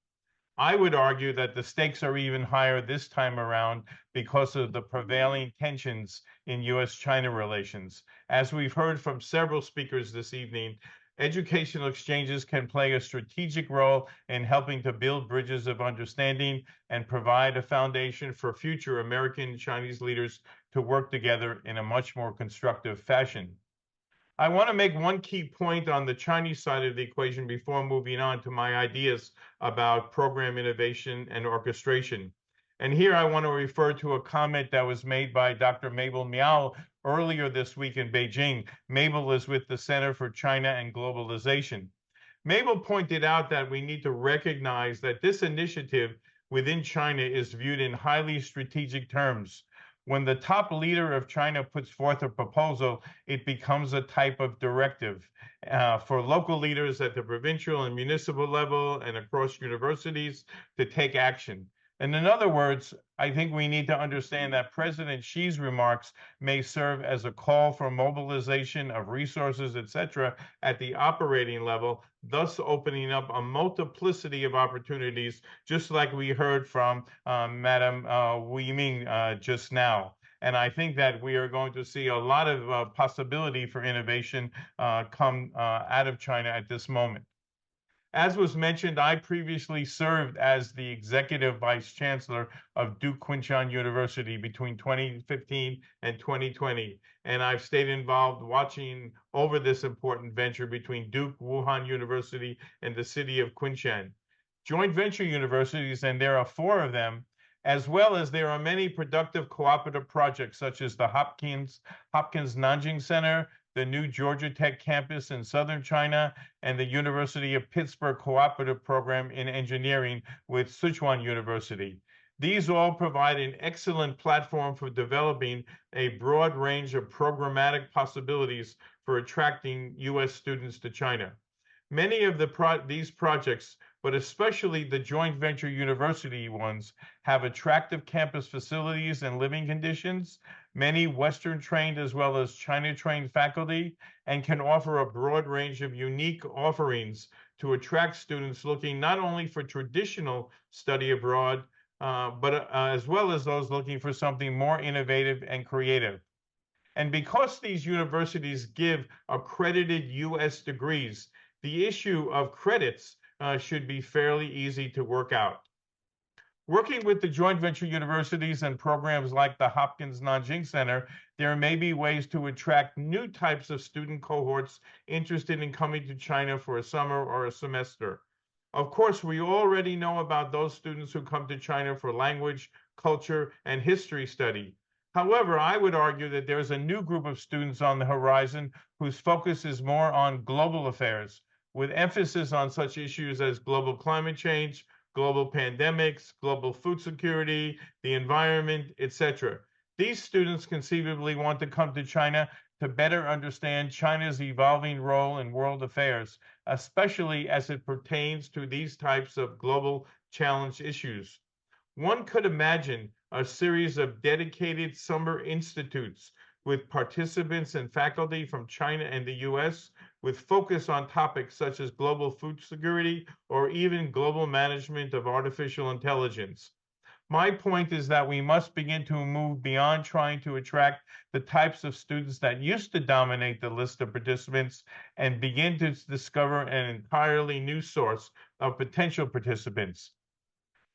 I would argue that the stakes are even higher this time around because of the prevailing tensions in US-China relations. As we've heard from several speakers this evening, educational exchanges can play a strategic role in helping to build bridges of understanding and provide a foundation for future American and Chinese leaders to work together in a much more constructive fashion. I want to make one key point on the Chinese side of the equation before moving on to my ideas about program innovation and orchestration. And here I want to refer to a comment that was made by Dr. Mabel Miao earlier this week in Beijing. Mabel is with the Center for China and Globalization. Mabel pointed out that we need to recognize that this initiative within China is viewed in highly strategic terms. When the top leader of China puts forth a proposal, it becomes a type of directive for local leaders at the provincial and municipal level and across universities to take action. And in other words, I think we need to understand that President Xi's remarks may serve as a call for mobilization of resources, etc., at the operating level, thus opening up a multiplicity of opportunities, just like we heard from Madam Wu Yiming just now. And I think that we are going to see a lot of possibility for innovation come out of China at this moment. As was mentioned, I previously served as the executive vice chancellor of Duke Kunshan University between 2015 and 2020. And I've stayed involved watching over this important venture between Duke, Wuhan University, and the city of Kunshan. Joint venture universities, and there are 4 of them, as well as there are many productive cooperative projects such as the Hopkins Nanjing Center, the new Georgia Tech campus in southern China, and the University of Pittsburgh Cooperative Program in Engineering with Sichuan University. These all provide an excellent platform for developing a broad range of programmatic possibilities for attracting U.S. students to China. Many of these projects, but especially the joint venture university ones, have attractive campus facilities and living conditions, many Western trained as well as China trained faculty, and can offer a broad range of unique offerings to attract students looking not only for traditional study abroad, but as well as those looking for something more innovative and creative. And because these universities give accredited U.S. degrees, the issue of credits should be fairly easy to work out. Working with the joint venture universities and programs like the Hopkins Nanjing Center, there may be ways to attract new types of student cohorts interested in coming to China for a summer or a semester. Of course, we already know about those students who come to China for language, culture, and history study. However, I would argue that there's a new group of students on the horizon whose focus is more on global affairs, with emphasis on such issues as global climate change, global pandemics, global food security, the environment, etc. These students conceivably want to come to China to better understand China's evolving role in world affairs, especially as it pertains to these types of global challenge issues. One could imagine a series of dedicated summer institutes with participants and faculty from China and the US, with focus on topics such as global food security or even global management of artificial intelligence. My point is that we must begin to move beyond trying to attract the types of students that used to dominate the list of participants and begin to discover an entirely new source of potential participants.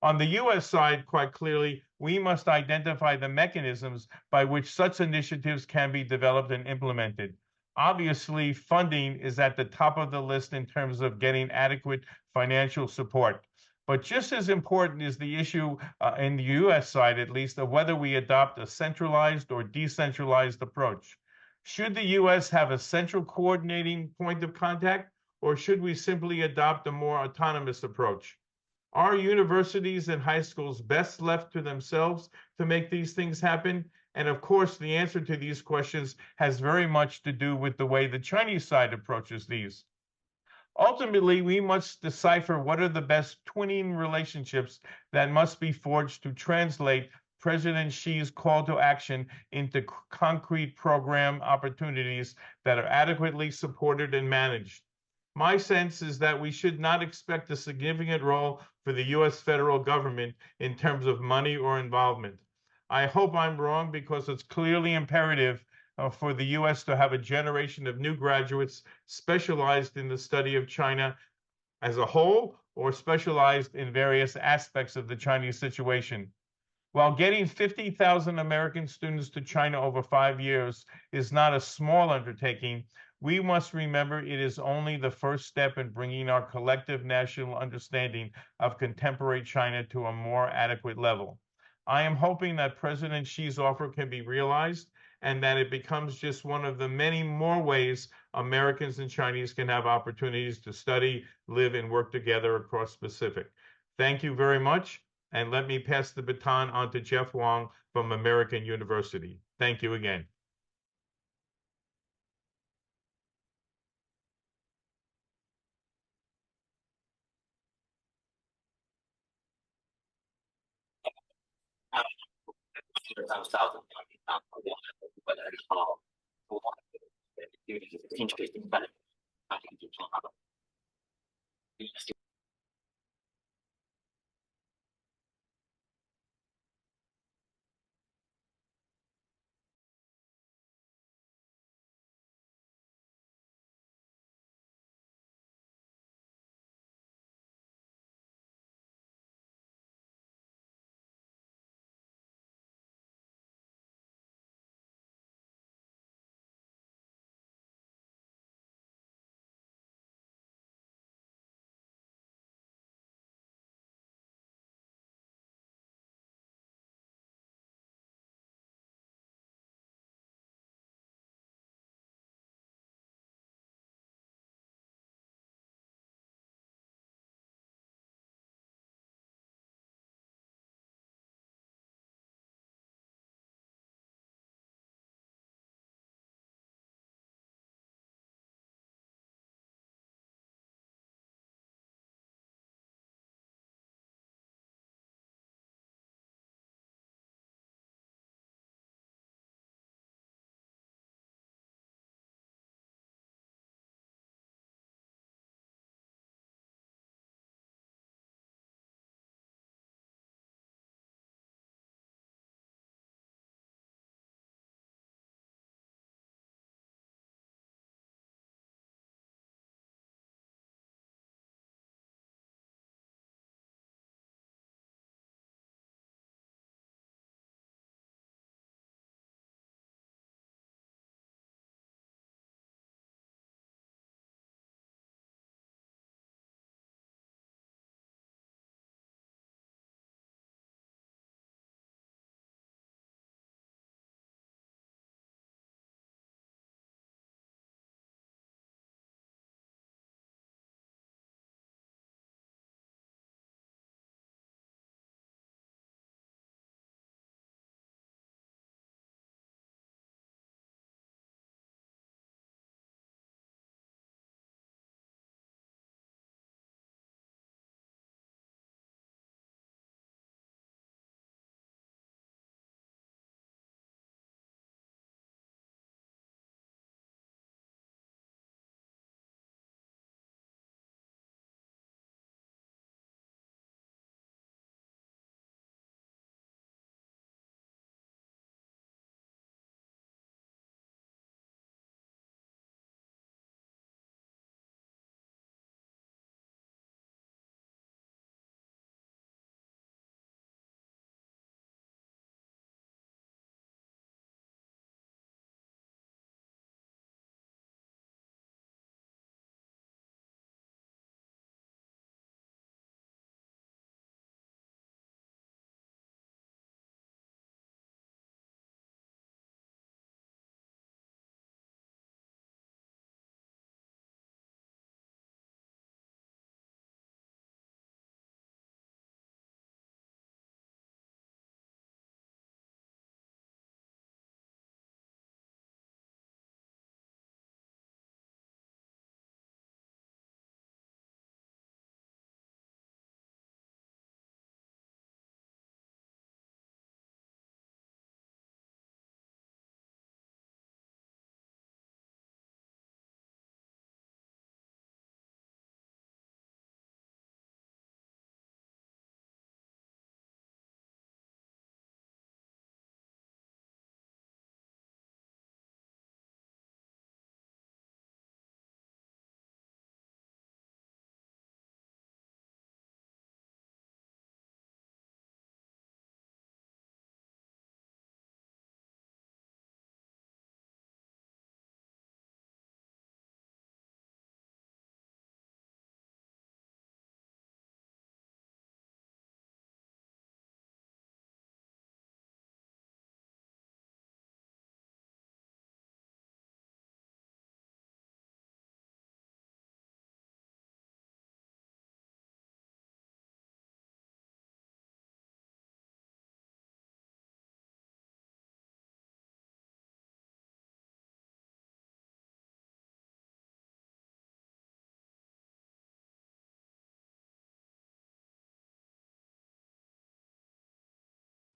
On the US side, quite clearly, we must identify the mechanisms by which such initiatives can be developed and implemented. Obviously, funding is at the top of the list in terms of getting adequate financial support. But just as important is the issue in the US side, at least, of whether we adopt a centralized or decentralized approach. Should the US have a central coordinating point of contact, or should we simply adopt a more autonomous approach? Are universities and high schools best left to themselves to make these things happen? And of course, the answer to these questions has very much to do with the way the Chinese side approaches these. Ultimately, we must decipher what are the best twinning relationships that must be forged to translate President Xi's call to action into concrete program opportunities that are adequately supported and managed. My sense is that we should not expect a significant role for the US federal government in terms of money or involvement. I hope I'm wrong, because it's clearly imperative for the US to have a generation of new graduates specialized in the study of China as a whole or specialized in various aspects of the Chinese situation. While getting 50,000 American students to China over 5 years is not a small undertaking, we must remember it is only the first step in bringing our collective national understanding of contemporary China to a more adequate level. I am hoping that President Xi's offer can be realized and that it becomes just one of the many more ways Americans and Chinese can have opportunities to study, live, and work together across Pacific. Thank you very much. And let me pass the baton on to Jeff Wong from American University. Thank you again.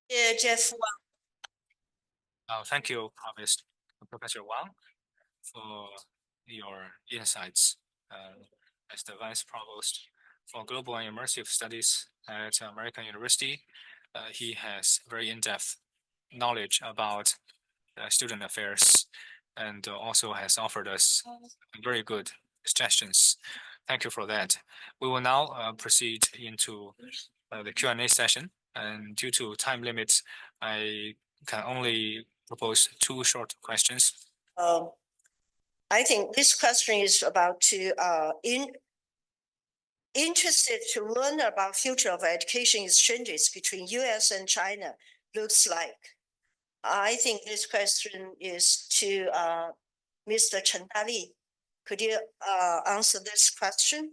Jeff. Thank you, Professor Wang, for your insights as the Vice Provost for Global and Immersive Studies at American University. He has very in-depth knowledge about student affairs and also has offered us very good suggestions. Thank you for that. We will now proceed into the Q&A session. And due to time limits, I can only propose 2 short questions. I think this question is about to interested to learn about future of education exchanges between US and China looks like. I think this question is to Mr. Chen Dali. Could you answer this question?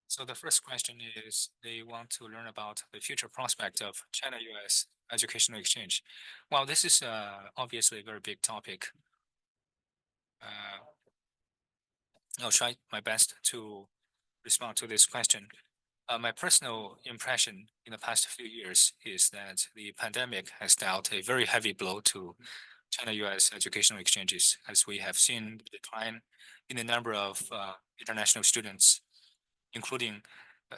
So the first question is they want to learn about the future prospect of China-US educational exchange. Well, this is obviously a very big topic. I'll try my best to respond to this question. My personal impression in the past few years is that the pandemic has dealt a very heavy blow to China-US educational exchanges, as we have seen the decline in the number of international students, including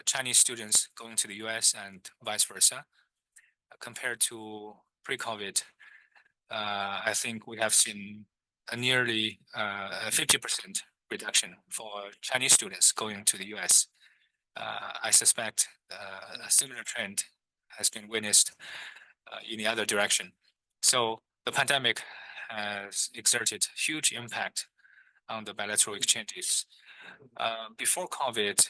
Chinese students going to the US and vice versa. Compared to pre-COVID, I think we have seen a nearly 50% reduction for Chinese students going to the US. I suspect a similar trend has been witnessed in the other direction. So the pandemic has exerted huge impact on the bilateral exchanges. Before COVID,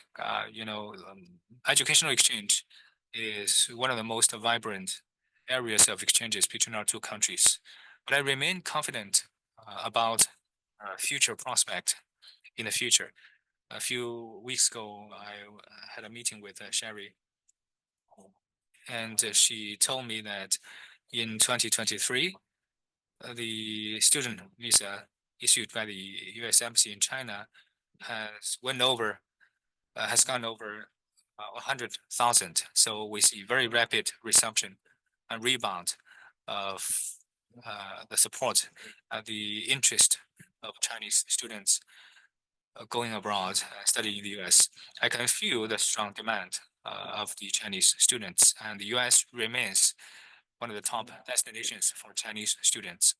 educational exchange is one of the most vibrant areas of exchanges between our 2 countries. But I remain confident about future prospect in the future. A few weeks ago, I had a meeting with Sherry, and she told me that in 2023, the student visa issued by the US Embassy in China has gone over 100,000. So we see very rapid resumption and rebound of the support, the interest of Chinese students going abroad, studying in the US. I can feel the strong demand of the Chinese students, and the US remains one of the top destinations for Chinese students.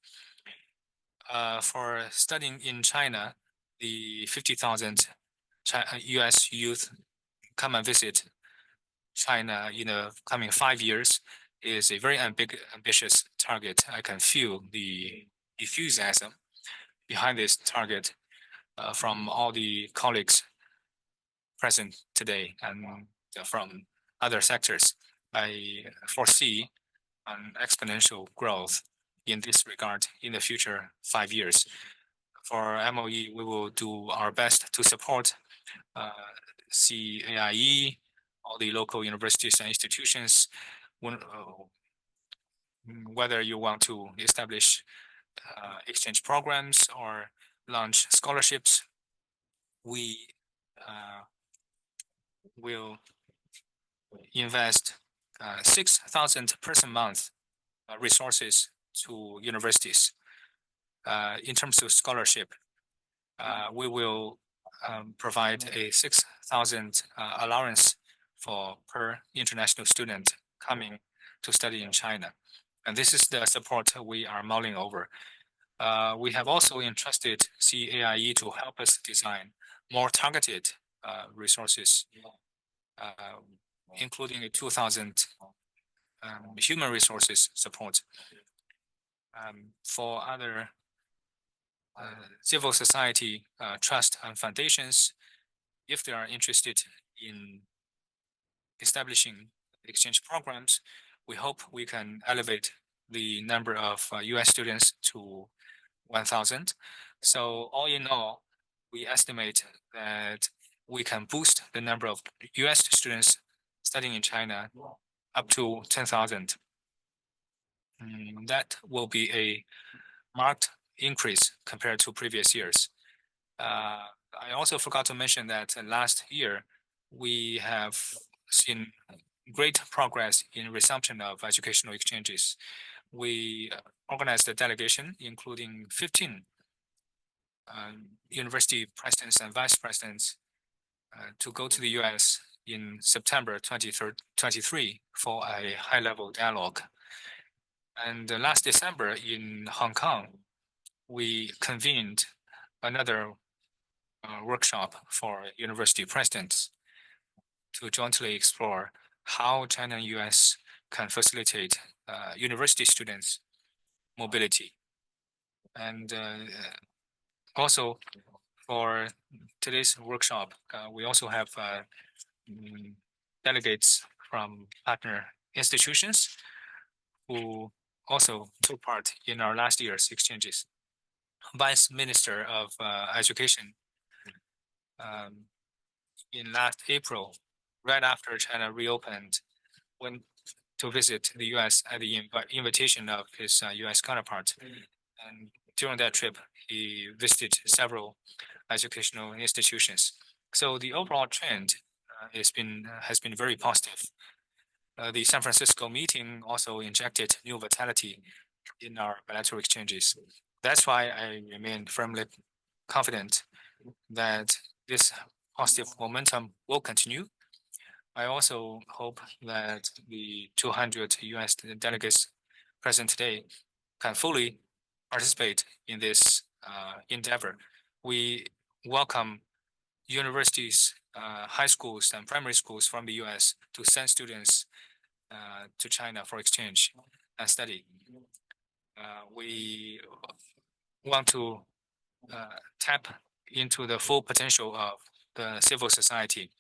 For studying in China, the 50,000 US youth come and visit China in the coming 5 years is a very ambitious target. I can feel the enthusiasm behind this target from all the colleagues present today and from other sectors. I foresee an exponential growth in this regard in the future 5 years. For MOE, we will do our best to support CAIE, all the local universities and institutions, whether you want to establish exchange programs or launch scholarships. We will invest 6,000 person month resources to universities. In terms of scholarship, we will provide a 6,000 allowance for per international student coming to study in China. And this is the support we are mulling over. We have also entrusted CAIE to help us design more targeted resources, including a 2,000 human resources support for other civil society trust and foundations. If they are interested in establishing exchange programs, we hope we can elevate the number of US students to 1,000. So all in all, we estimate that we can boost the number of US students studying in China up to 10,000. That will be a marked increase compared to previous years. I also forgot to mention that last year we have seen great progress in resumption of educational exchanges. We organized a delegation including 15 university presidents and vice presidents to go to the US in September 2023 for a high-level dialogue. And last December in Hong Kong, we convened another workshop for university presidents to jointly explore how China and US can facilitate university students' mobility. And also for today's workshop, we also have delegates from partner institutions who also took part in our last year's exchanges. Vice Minister of Education in last April, right after China reopened, went to visit the US at the invitation of his US counterpart. And during that trip, he visited several educational institutions. So the overall trend has been very positive. The San Francisco meeting also injected new vitality in our bilateral exchanges. That's why I remain firmly confident that this positive momentum will continue. I also hope that the 200 US delegates present today can fully participate in this endeavor. We welcome universities, high schools, and primary schools from the US to send students to China for exchange and study. We want to tap into the full potential of the civil society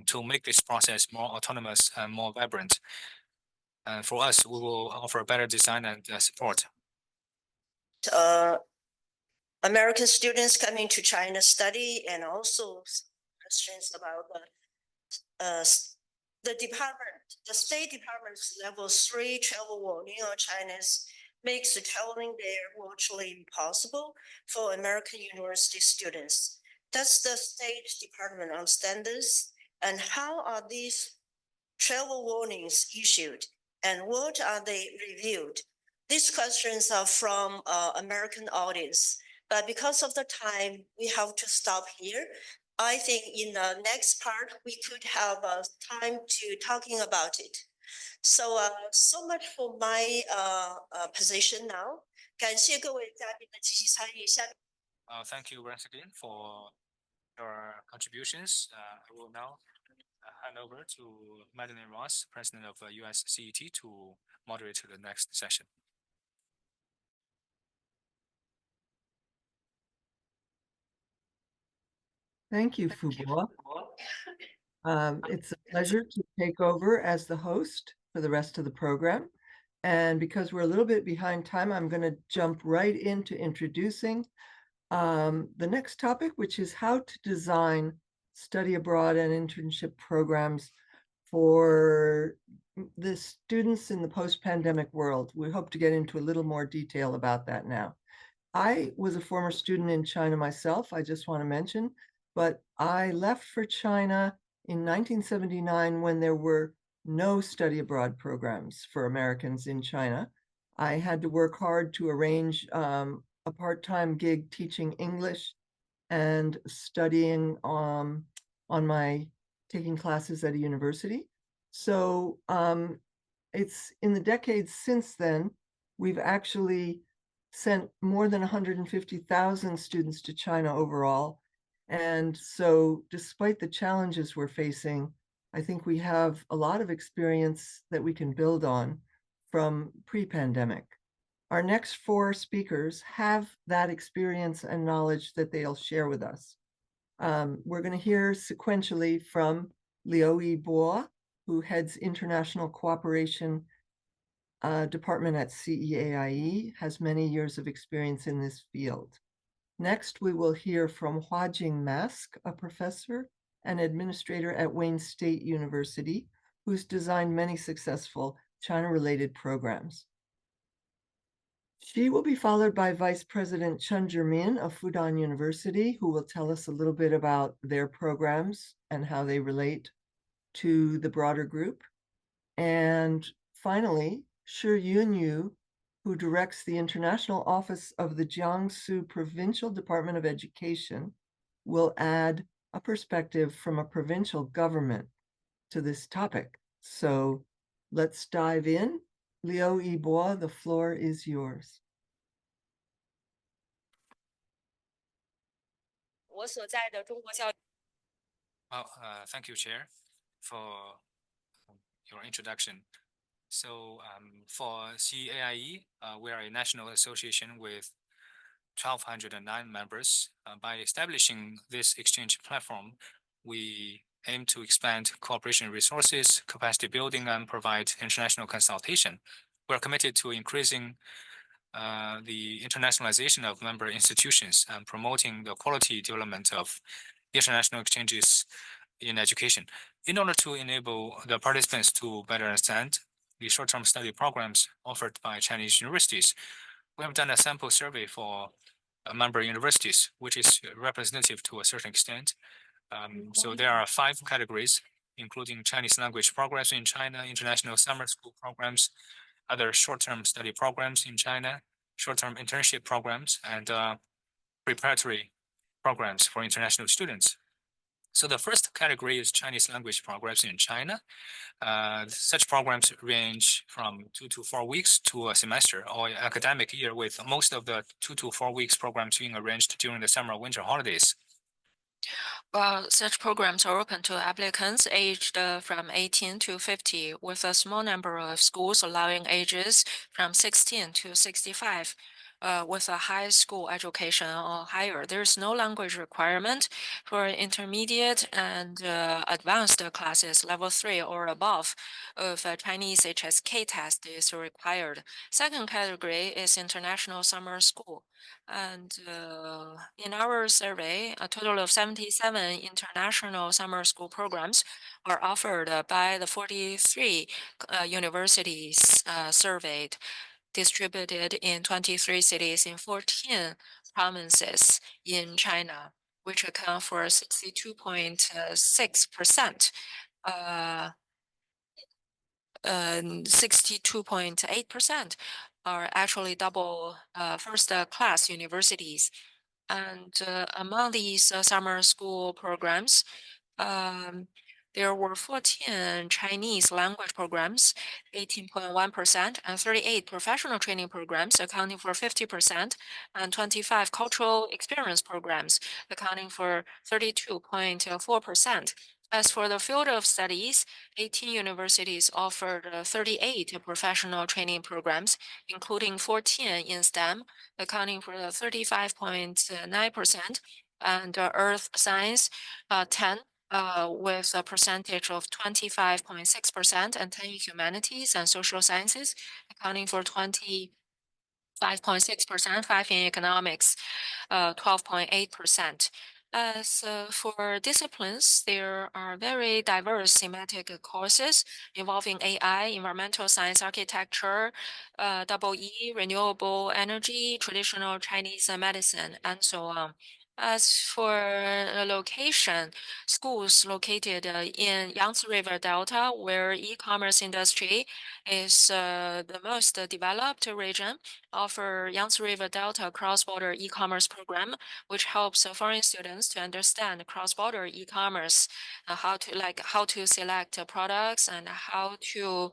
to make this process more autonomous and more vibrant. And for us, we will offer better design and support. American students coming to China study, and also questions about the State Department's level 3 travel warning on China's makes traveling there virtually impossible for American university students. Does the State Department understand this? And how are these travel warnings issued? And what are they reviewed? These questions are from American audience, but because of the time, we have to stop here. I think in the next part, we could have time to talking about it. So, so much for my position now. 感谢各位嘉宾的积极参与。Thank you once again for your contributions. I will now hand over to Madeline Ross, President of US CET, to moderate the next session. Thank you, Fubo. It's a pleasure to take over as the host for the rest of the program. And because we're a little bit behind time, I'm going to jump right into introducing the next topic, which is how to design study abroad and internship programs for the students in the post-pandemic world. We hope to get into a little more detail about that now. I was a former student in China myself, I just want to mention, but I left for China in 1979 when there were no study abroad programs for Americans in China. I had to work hard to arrange a part-time gig teaching English and studying taking classes at a university. So it's in the decades since then, we've actually sent more than 150,000 students to China overall. And so despite the challenges we're facing, I think we have a lot of experience that we can build on from pre-pandemic. Our next 4 speakers have that experience and knowledge that they'll share with us. We're going to hear sequentially from Liu Bo, who heads International Cooperation Department at CEAIE, has many years of experience in this field. Next, we will hear from Huajing Mask, a professor and administrator at Wayne State University, who's designed many successful China-related programs. She will be followed by Vice President Chen Zhimin of Fudan University, who will tell us a little bit about their programs and how they relate to the broader group. And finally, Shi Yunyu, who directs the International Office of the Jiangsu Provincial Department of Education, will add a perspective from a provincial government to this topic. So let's dive in. Liu Yibo, the floor is yours. Thank you, Chair, for your introduction. So for CAIE, we are a national association with 1,209 members. By establishing this exchange platform, we aim to expand cooperation resources, capacity building, and provide international consultation. We're committed to increasing the internationalization of member institutions and promoting the quality development of international exchanges in education. In order to enable the participants to better understand the short-term study programs offered by Chinese universities, we have done a sample survey for member universities, which is representative to a certain extent. So there are 5 categories, including Chinese language programs in China, international summer school programs, other short-term study programs in China, short-term internship programs, and preparatory programs for international students. So the first category is Chinese language programs in China. Such programs range from 2 to 4 weeks to a semester or academic year, with most of the 2 to 4 weeks programs being arranged during the summer or winter holidays. Well, such programs are open to applicants aged from 18 to 50, with a small number of schools allowing ages from 16 to 65. With a high school education or higher, there is no language requirement for intermediate and advanced classes. Level 3 or above of Chinese HSK test is required. Second category is international summer school. And in our survey, a total of 77 international summer school programs are offered by the 43 universities surveyed, distributed in 23 cities in 14 provinces in China, which account for 62.6%. 62.8% are actually double first class universities. And among these summer school programs, there were 14 Chinese language programs, 18.1%, and 38 professional training programs, accounting for 50%, and 25 cultural experience programs, accounting for 32.4%. As for the field of studies, 18 universities offered 38 professional training programs, including 14 in STEM, accounting for 35.9%, and earth science, 10, with a percentage of 25.6%, and 10 in humanities and social sciences, accounting for 25.6%, 5 in economics, 12.8%. As for disciplines, there are very diverse thematic courses involving AI, environmental science, architecture, EE, renewable energy, traditional Chinese medicine, and so on. As for location, schools located in Yangtze River Delta, where e-commerce industry is the most developed region, offer Yangtze River Delta cross-border e-commerce program, which helps foreign students to understand cross-border e-commerce, how to select products and how to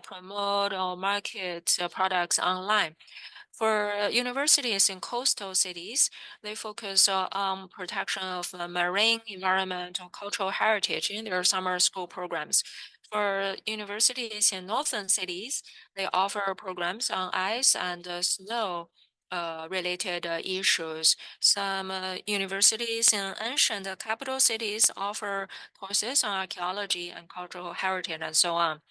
promote or market products online. For universities in coastal cities, they focus on protection of marine, environmental, cultural heritage in their summer school programs. For universities in northern cities, they offer programs on ice and snow related issues. Some universities in ancient capital cities offer courses on archaeology and cultural heritage and so on.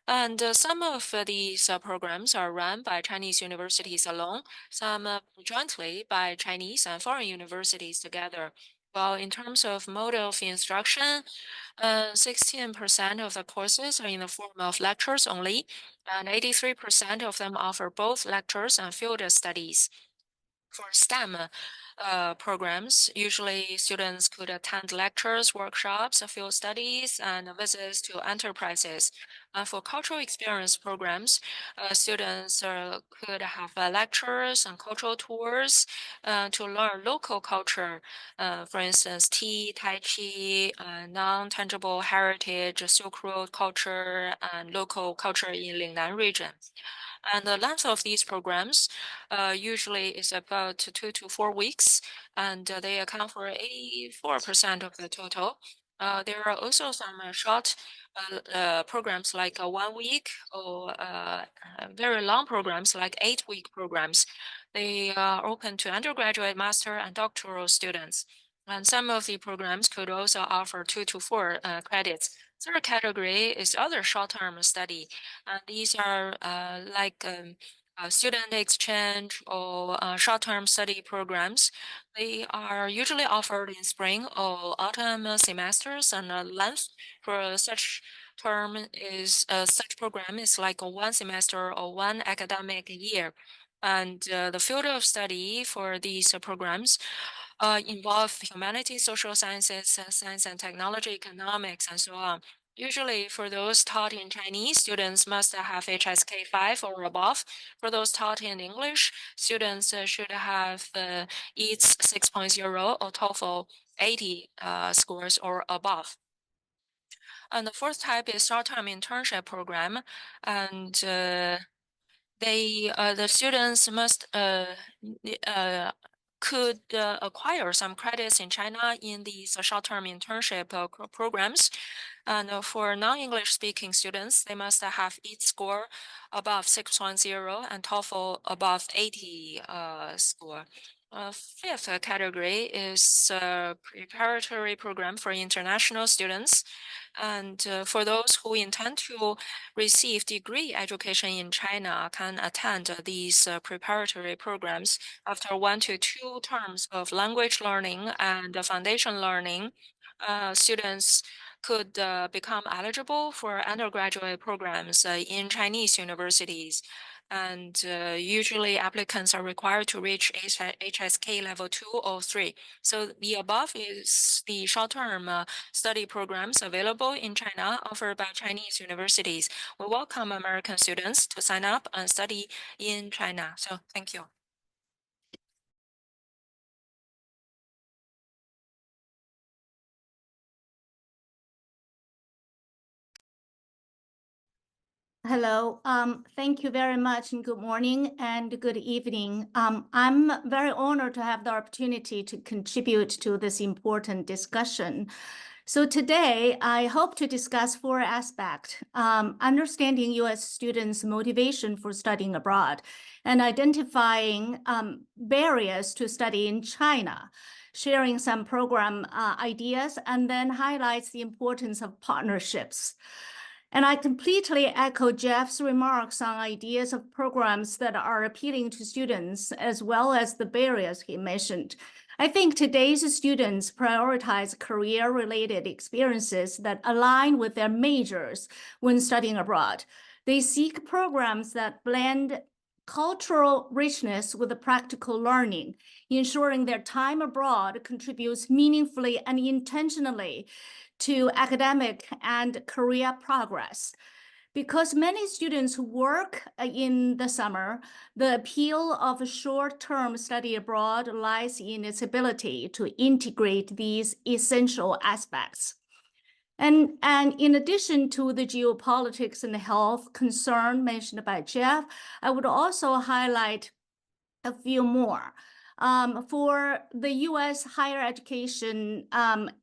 And some of these programs are run by Chinese universities alone, some jointly by Chinese and foreign universities together. Well, in terms of mode of instruction, 16% of the courses are in the form of lectures only, and 83% of them offer both lectures and field studies. For STEM programs, usually students could attend lectures, workshops, field studies, and visits to enterprises. For cultural experience programs, students could have lectures and cultural tours to learn local culture. For instance, tea, Tai Chi, non-tangible heritage, Silk Road culture, and local culture in Lingnan region. And the length of these programs usually is about 2 to 4 weeks, and they account for 84% of the total. There are also some short programs like 1 week or very long programs like 8-week programs. They are open to undergraduate, master, and doctoral students. And some of the programs could also offer 2 to 4 credits. Third category is other short-term study. These are like student exchange or short-term study programs. They are usually offered in spring or autumn semesters, and length for such such program is like 1 semester or 1 academic year. And the field of study for these programs involve humanities, social sciences, science and technology, economics, and so on. Usually for those taught in Chinese, students must have HSK 5 or above. For those taught in English, students should have EATS 6.0 or TOEFL 80 scores or above. And the fourth type is short-term internship program, and the students must could acquire some credits in China in these short-term internship programs. And for non-English speaking students, they must have EATS score above 6.0 and TOEFL above 80 score. Fifth category is preparatory program for international students. And for those who intend to receive degree education in China can attend these preparatory programs after 1 to 2 terms of language learning and foundation learning. Students could become eligible for undergraduate programs in Chinese universities. And usually applicants are required to reach HSK level 2 or 3. So the above is the short-term study programs available in China offered by Chinese universities. We welcome American students to sign up and study in China. So thank you. Hello, thank you very much, and good morning and good evening. I'm very honored to have the opportunity to contribute to this important discussion. So today, I hope to discuss 4 aspects: understanding U.S. students' motivation for studying abroad, and identifying barriers to study in China, sharing some program ideas, and then highlights the importance of partnerships. And I completely echo Jeff's remarks on ideas of programs that are appealing to students, as well as the barriers he mentioned. I think today's students prioritize career-related experiences that align with their majors when studying abroad. They seek programs that blend cultural richness with the practical learning, ensuring their time abroad contributes meaningfully and intentionally to academic and career progress. Because many students work in the summer, the appeal of short-term study abroad lies in its ability to integrate these essential aspects. And in addition to the geopolitics and health concern mentioned by Jeff, I would also highlight a few more. For the U.S. higher education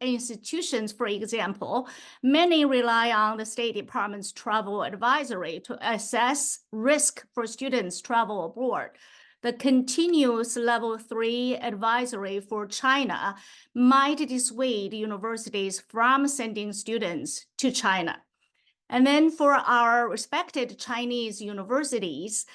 institutions, for example, many rely on the State Department's travel advisory to assess risk for students travel abroad. The continuous level 3 advisory for China might dissuade universities from sending students to China. And then for our respected Chinese universities,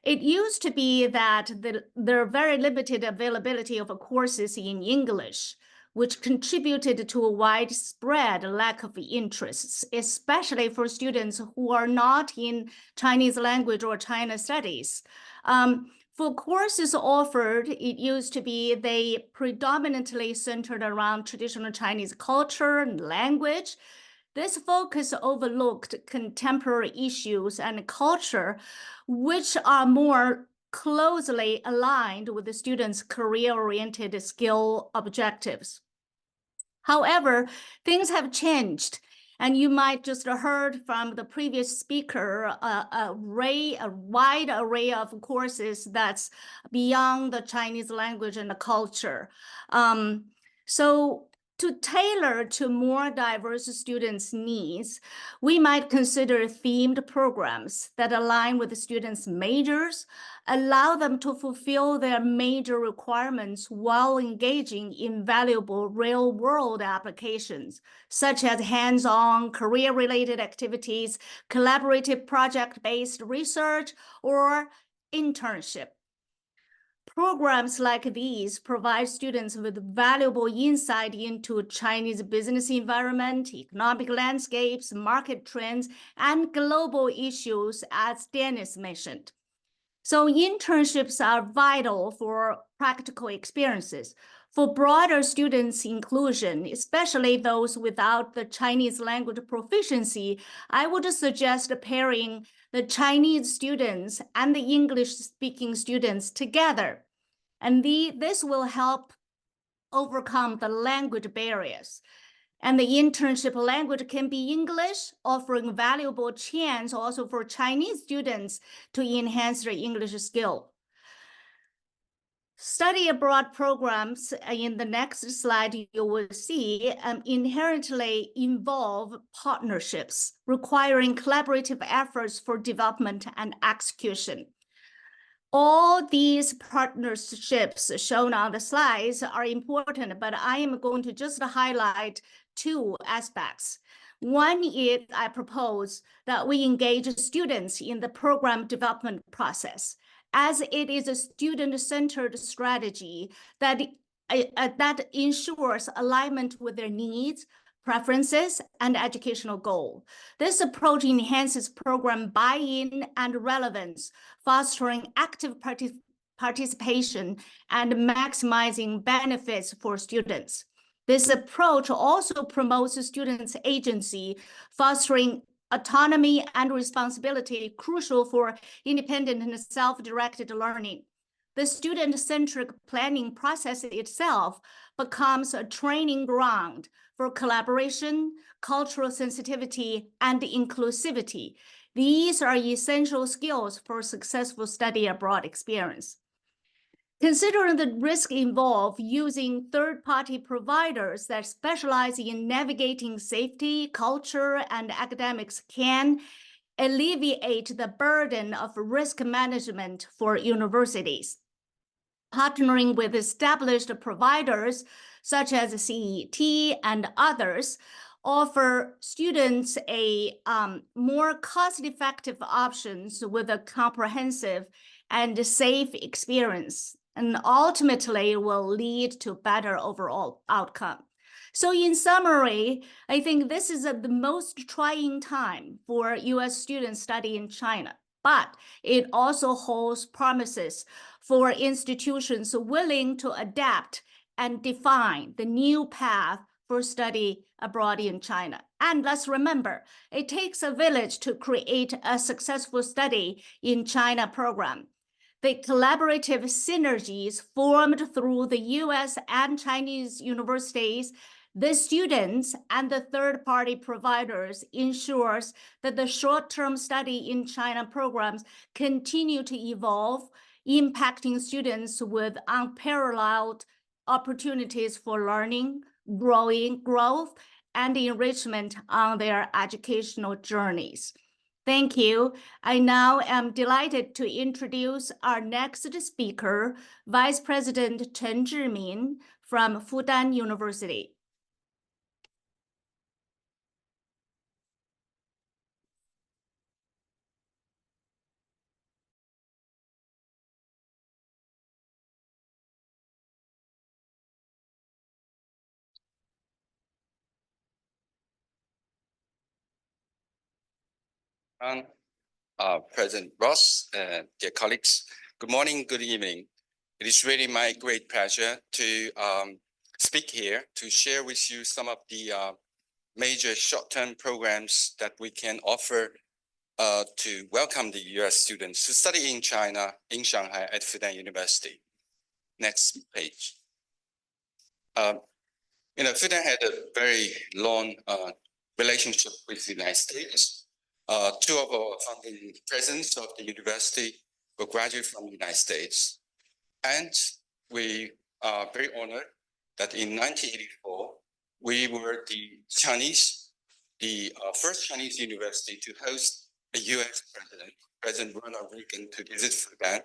it used to be that there are very limited availability of courses in English. which contributed to a widespread lack of interests, especially for students who are not in Chinese language or China studies. For courses offered, it used to be they predominantly centered around traditional Chinese culture and language. This focus overlooked contemporary issues and culture, which are more closely aligned with the students' career-oriented skill objectives. However, things have changed, and you might just have heard from the previous speaker a wide array of courses that's beyond the Chinese language and the culture. So to tailor to more diverse students' needs, we might consider themed programs that align with the students' majors, allow them to fulfill their major requirements while engaging in valuable real-world applications, such as hands-on career-related activities, collaborative project-based research, or internship. Programs like these provide students with valuable insight into Chinese business environment, economic landscapes, market trends, and global issues, as Dennis mentioned. So internships are vital for practical experiences. For broader students' inclusion, especially those without the Chinese language proficiency, I would suggest pairing the Chinese students and the English-speaking students together. And this will help overcome the language barriers. And the internship language can be English, offering valuable chance also for Chinese students to enhance their English skill. Study abroad programs in the next slide you will see inherently involve partnerships, requiring collaborative efforts for development and execution. All these partnerships shown on the slides are important, but I am going to just highlight two aspects. One is I propose that we engage students in the program development process, as it is a student-centered strategy that ensures alignment with their needs, preferences, and educational goal. This approach enhances program buy-in and relevance, fostering active participation and maximizing benefits for students. This approach also promotes students' agency, fostering autonomy and responsibility crucial for independent and self-directed learning. The student-centric planning process itself becomes a training ground for collaboration, cultural sensitivity, and inclusivity. These are essential skills for successful study abroad experience. Considering the risk involved, using third-party providers that specialize in navigating safety, culture, and academics can alleviate the burden of risk management for universities. Partnering with established providers such as CET and others offer students a more cost-effective options with a comprehensive and safe experience, and ultimately will lead to better overall outcome. So in summary, I think this is the most trying time for US students studying in China, but it also holds promises for institutions willing to adapt and define the new path for study abroad in China. And let's remember, it takes a village to create a successful study in China program. The collaborative synergies formed through the US and Chinese universities, the students, and the third-party providers ensures that the short-term study in China programs continue to evolve, impacting students with unparalleled opportunities for learning, growth, and enrichment on their educational journeys. Thank you. I now am delighted to introduce our next speaker, Vice President Chen Zhimin from Fudan University. Han, President Ross, dear colleagues. Good morning, good evening. It is really my great pleasure to speak here to share with you some of the major short-term programs that we can offer to welcome the US students to study in China, in Shanghai at Fudan University. Next page. Fudan had a very long relationship with the United States. Two of our founding presidents of the university were graduates from the United States. And we are very honored that in 1984, we were the first Chinese university to host a US president, President Ronald Reagan, to visit Fudan,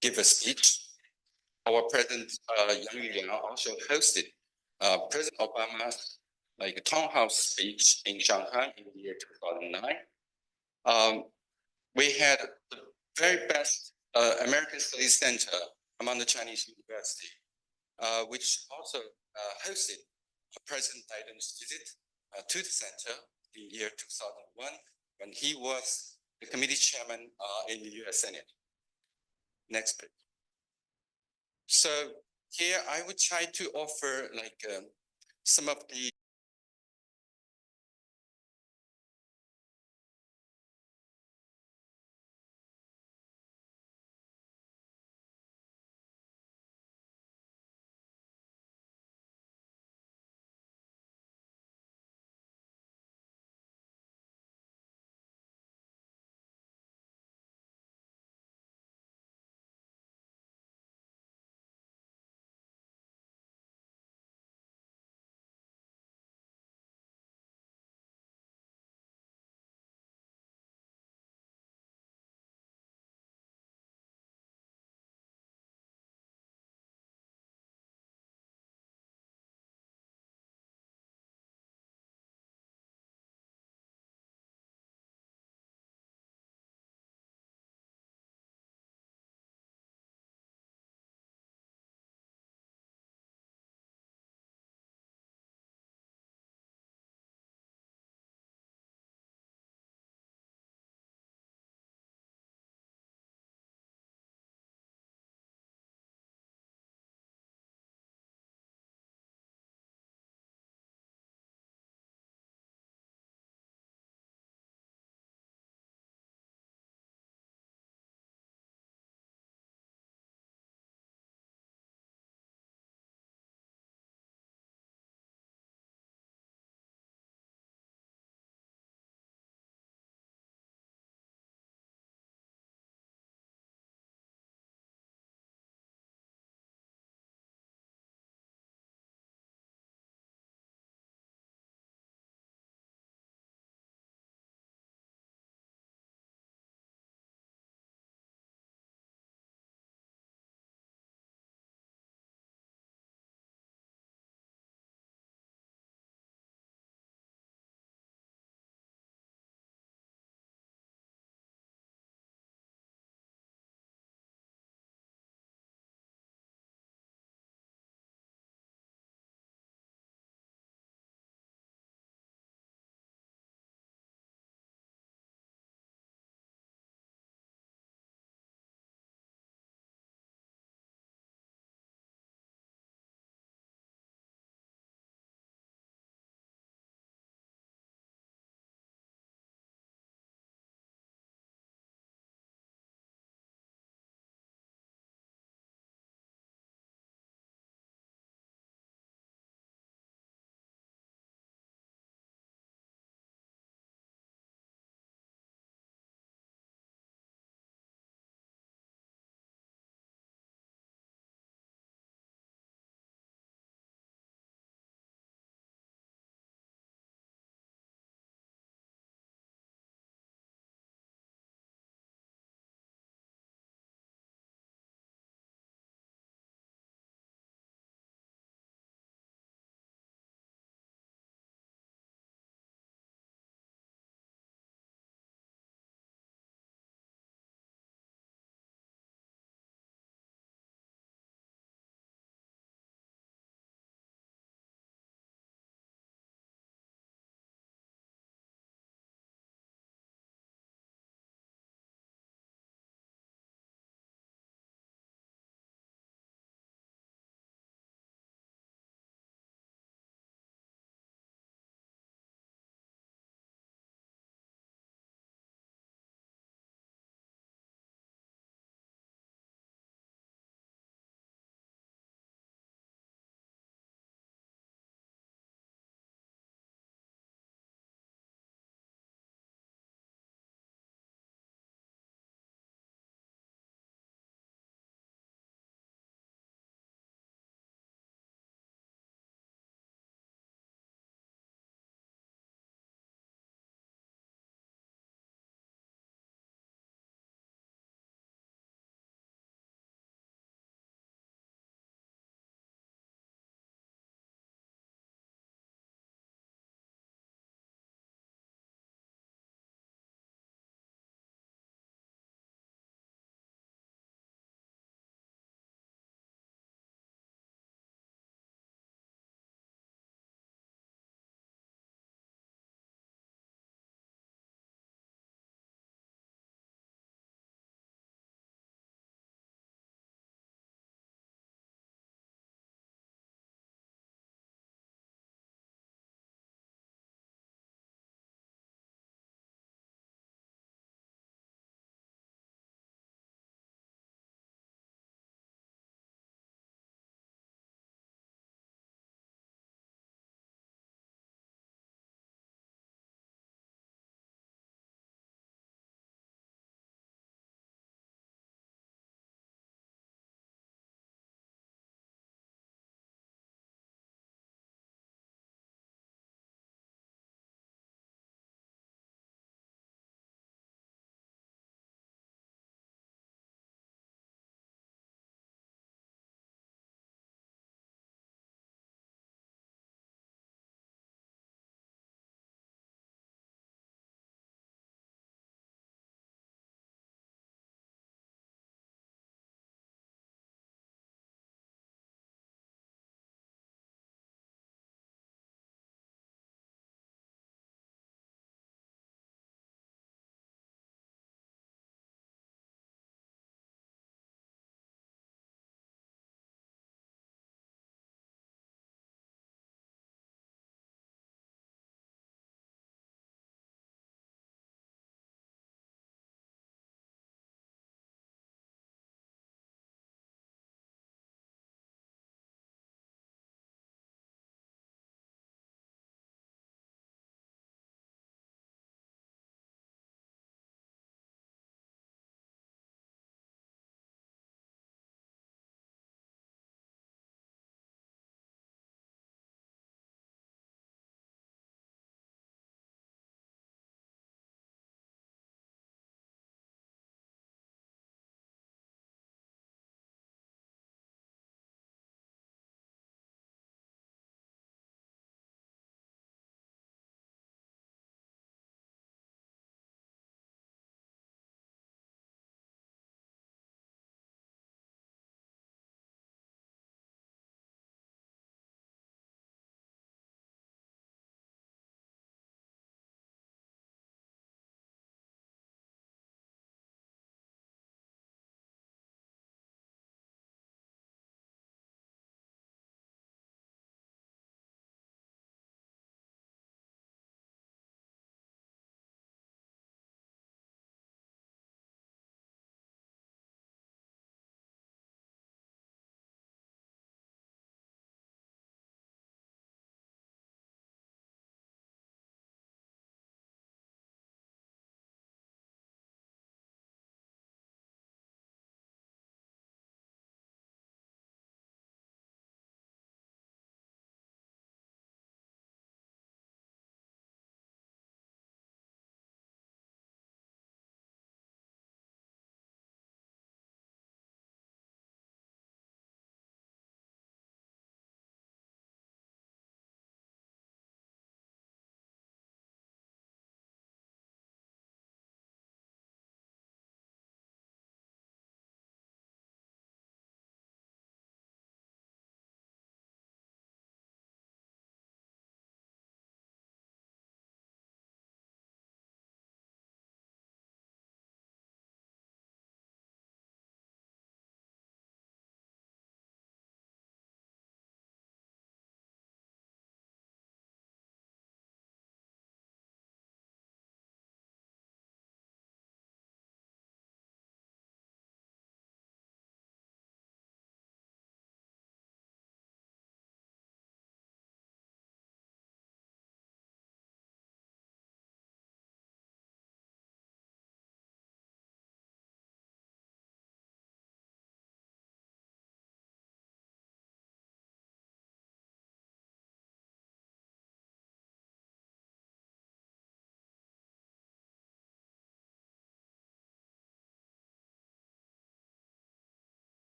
give a speech. Our president, Yang Liang, also hosted President Obama's town hall speech in Shanghai in the year 2009. We had the very best American Studies Center among the Chinese university, which also hosted President Biden's visit to the center in the year 2001 when he was the committee chairman in the US Senate. Next page. So here I would try to offer some of the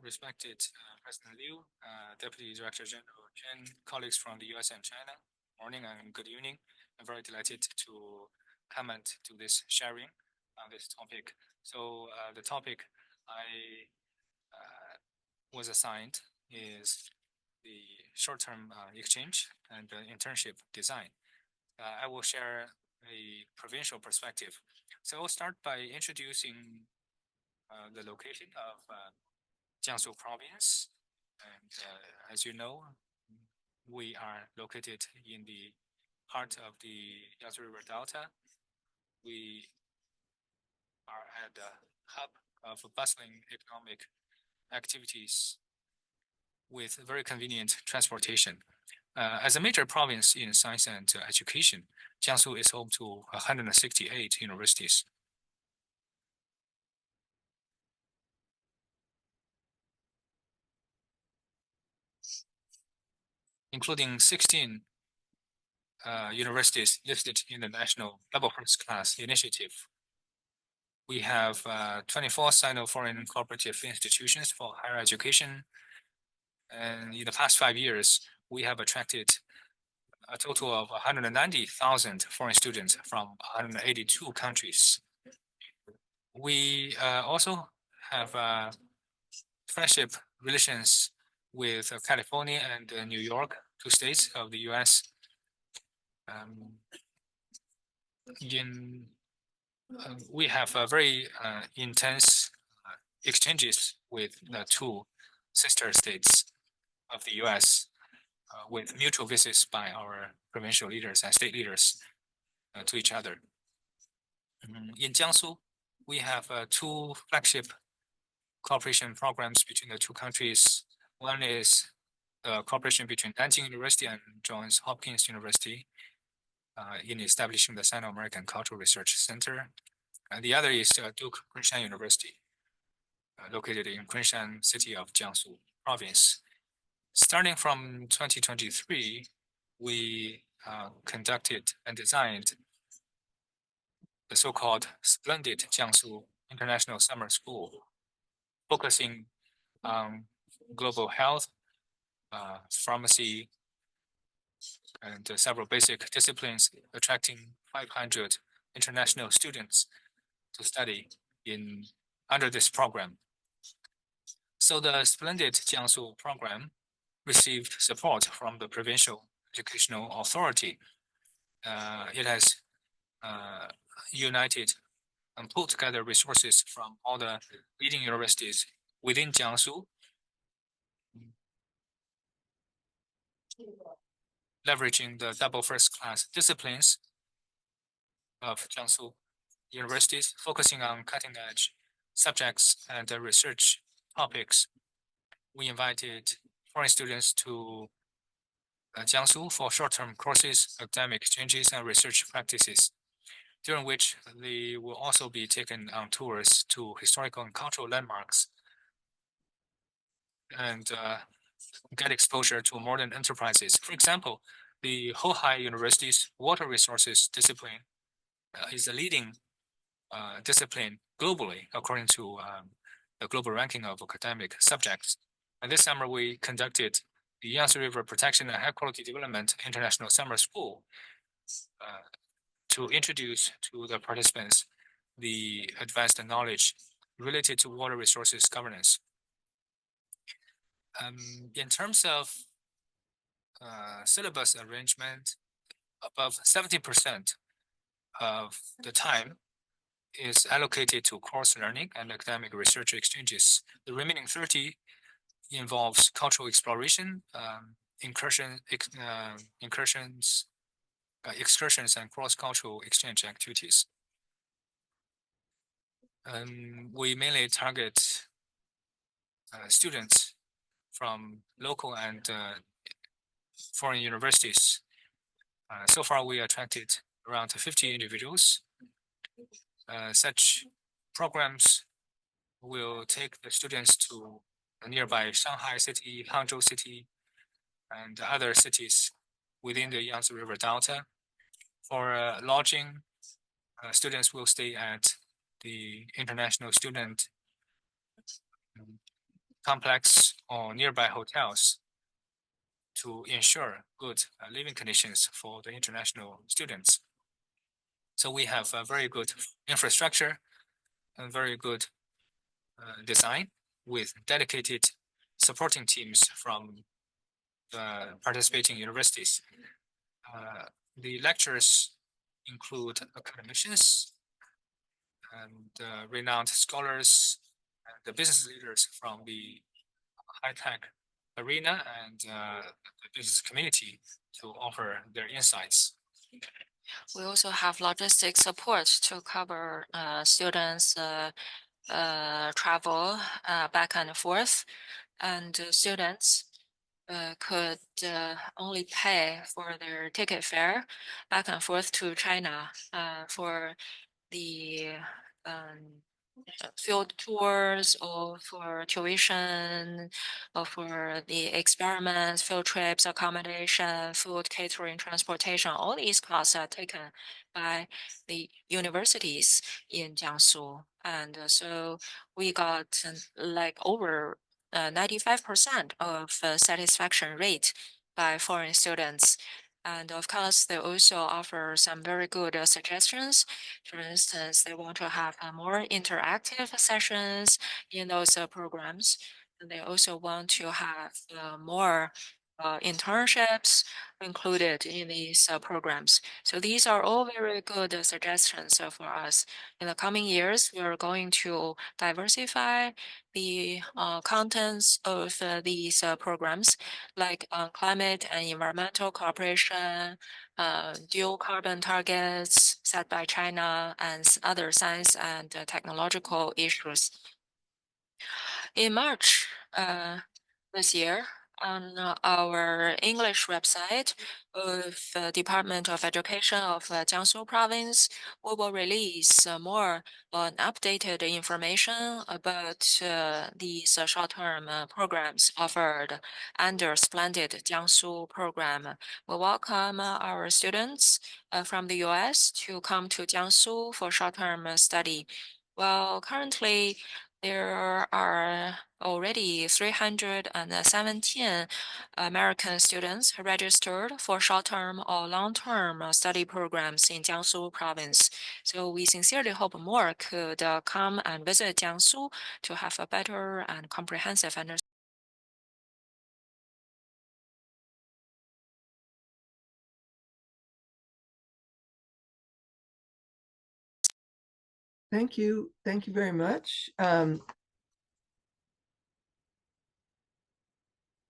Respected President Liu, Deputy Director General Chen, colleagues from the US and China, morning and good evening. I'm very delighted to comment to this sharing on this topic. So the topic I was assigned is the short-term exchange and internship design. I will share a provincial perspective. So I'll start by introducing the location of Jiangsu province. And as you know, we are located in the heart of the Yangtze River Delta. We are at the hub of bustling economic activities with very convenient transportation. As a major province in science and education, Jiangsu is home to 168 universities. Including 16 universities listed in the National Double First Class Initiative. We have 24 Sino-foreign cooperative institutions for higher education. And in the past 5 years, we have attracted a total of 190,000 foreign students from 182 countries. We also have friendship relations with California and New York, 2 states of the US. We have very intense exchanges with the 2 sister states of the US with mutual visits by our provincial leaders and state leaders to each other. In Jiangsu, we have 2 flagship cooperation programs between the 2 countries. One is cooperation between Nanjing University and Johns Hopkins University in establishing the Sino-American Cultural Research Center. And the other is Duke Kunshan University, located in Kunshan city of Jiangsu province. Starting from 2023, we conducted and designed the so-called Splendid Jiangsu International Summer School, focusing on global health, pharmacy, and several basic disciplines, attracting 500 international students to study under this program. So the Splendid Jiangsu program received support from the provincial educational authority. It has united and pulled together resources from all the leading universities within Jiangsu, leveraging the double first class disciplines of Jiangsu universities, focusing on cutting edge subjects and research topics. We invited foreign students to Jiangsu for short-term courses, academic exchanges, and research practices, during which they will also be taken on tours to historical and cultural landmarks and get exposure to modern enterprises. For example, the Hohai University's water resources discipline is a leading discipline globally, according to the global ranking of academic subjects. And this summer, we conducted the Yangtze River Protection and High Quality Development International Summer School to introduce to the participants the advanced knowledge related to water resources governance. In terms of syllabus arrangement, above 70% of the time is allocated to course learning and academic research exchanges. The remaining 30 involves cultural exploration, excursions, and cross-cultural exchange activities. We mainly target students from local and foreign universities. So far, we attracted around 50 individuals. Such programs will take the students to the nearby Shanghai city, Hangzhou city, and other cities within the Yangtze River Delta. For lodging, students will stay at the International Student complex or nearby hotels to ensure good living conditions for the international students. So we have a very good infrastructure and very good design with dedicated supporting teams from the participating universities. The lectures include academicians and renowned scholars and the business leaders from the high-tech arena and the business community to offer their insights. We also have logistics support to cover students' travel back and forth, and students could only pay for their ticket fare back and forth to China for the field tours or for tuition or for the experiments, field trips, accommodation, food, catering, transportation. All these costs are taken by the universities in Jiangsu. And so we got like over 95% of satisfaction rate by foreign students. And of course, they also offer some very good suggestions. For instance, they want to have more interactive sessions in those programs. And they also want to have more internships included in these programs. So these are all very good suggestions for us. In the coming years, we are going to diversify the contents of these programs, like climate and environmental cooperation, dual carbon targets set by China, and other science and technological issues. In March this year, on our English website of the Department of Education of Jiangsu Province, we will release more updated information about these short-term programs offered under Splendid Jiangsu program. We welcome our students from the US to come to Jiangsu for short-term study. Well, currently, there are already 317 American students registered for short-term or long-term study programs in Jiangsu province. So we sincerely hope more could come and visit Jiangsu to have a better and comprehensive understanding. Thank you. Thank you very much.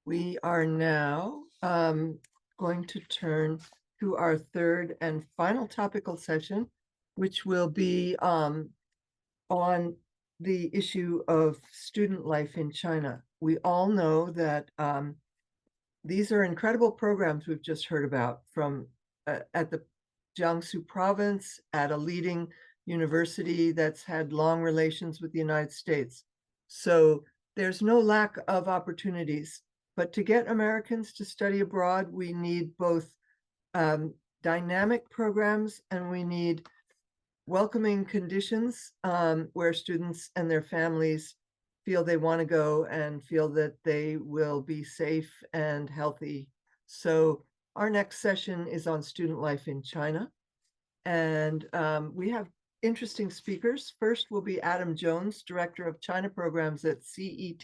We are now going to turn to our third and final topical session, which will be on the issue of student life in China. We all know that these are incredible programs we've just heard about from at the Jiangsu province, at a leading university that's had long relations with the United States. So there's no lack of opportunities. But to get Americans to study abroad, we need both dynamic programs and we need welcoming conditions where students and their families feel they want to go and feel that they will be safe and healthy. So our next session is on student life in China. And we have interesting speakers. First will be Adam Jones, Director of China Programs at CET,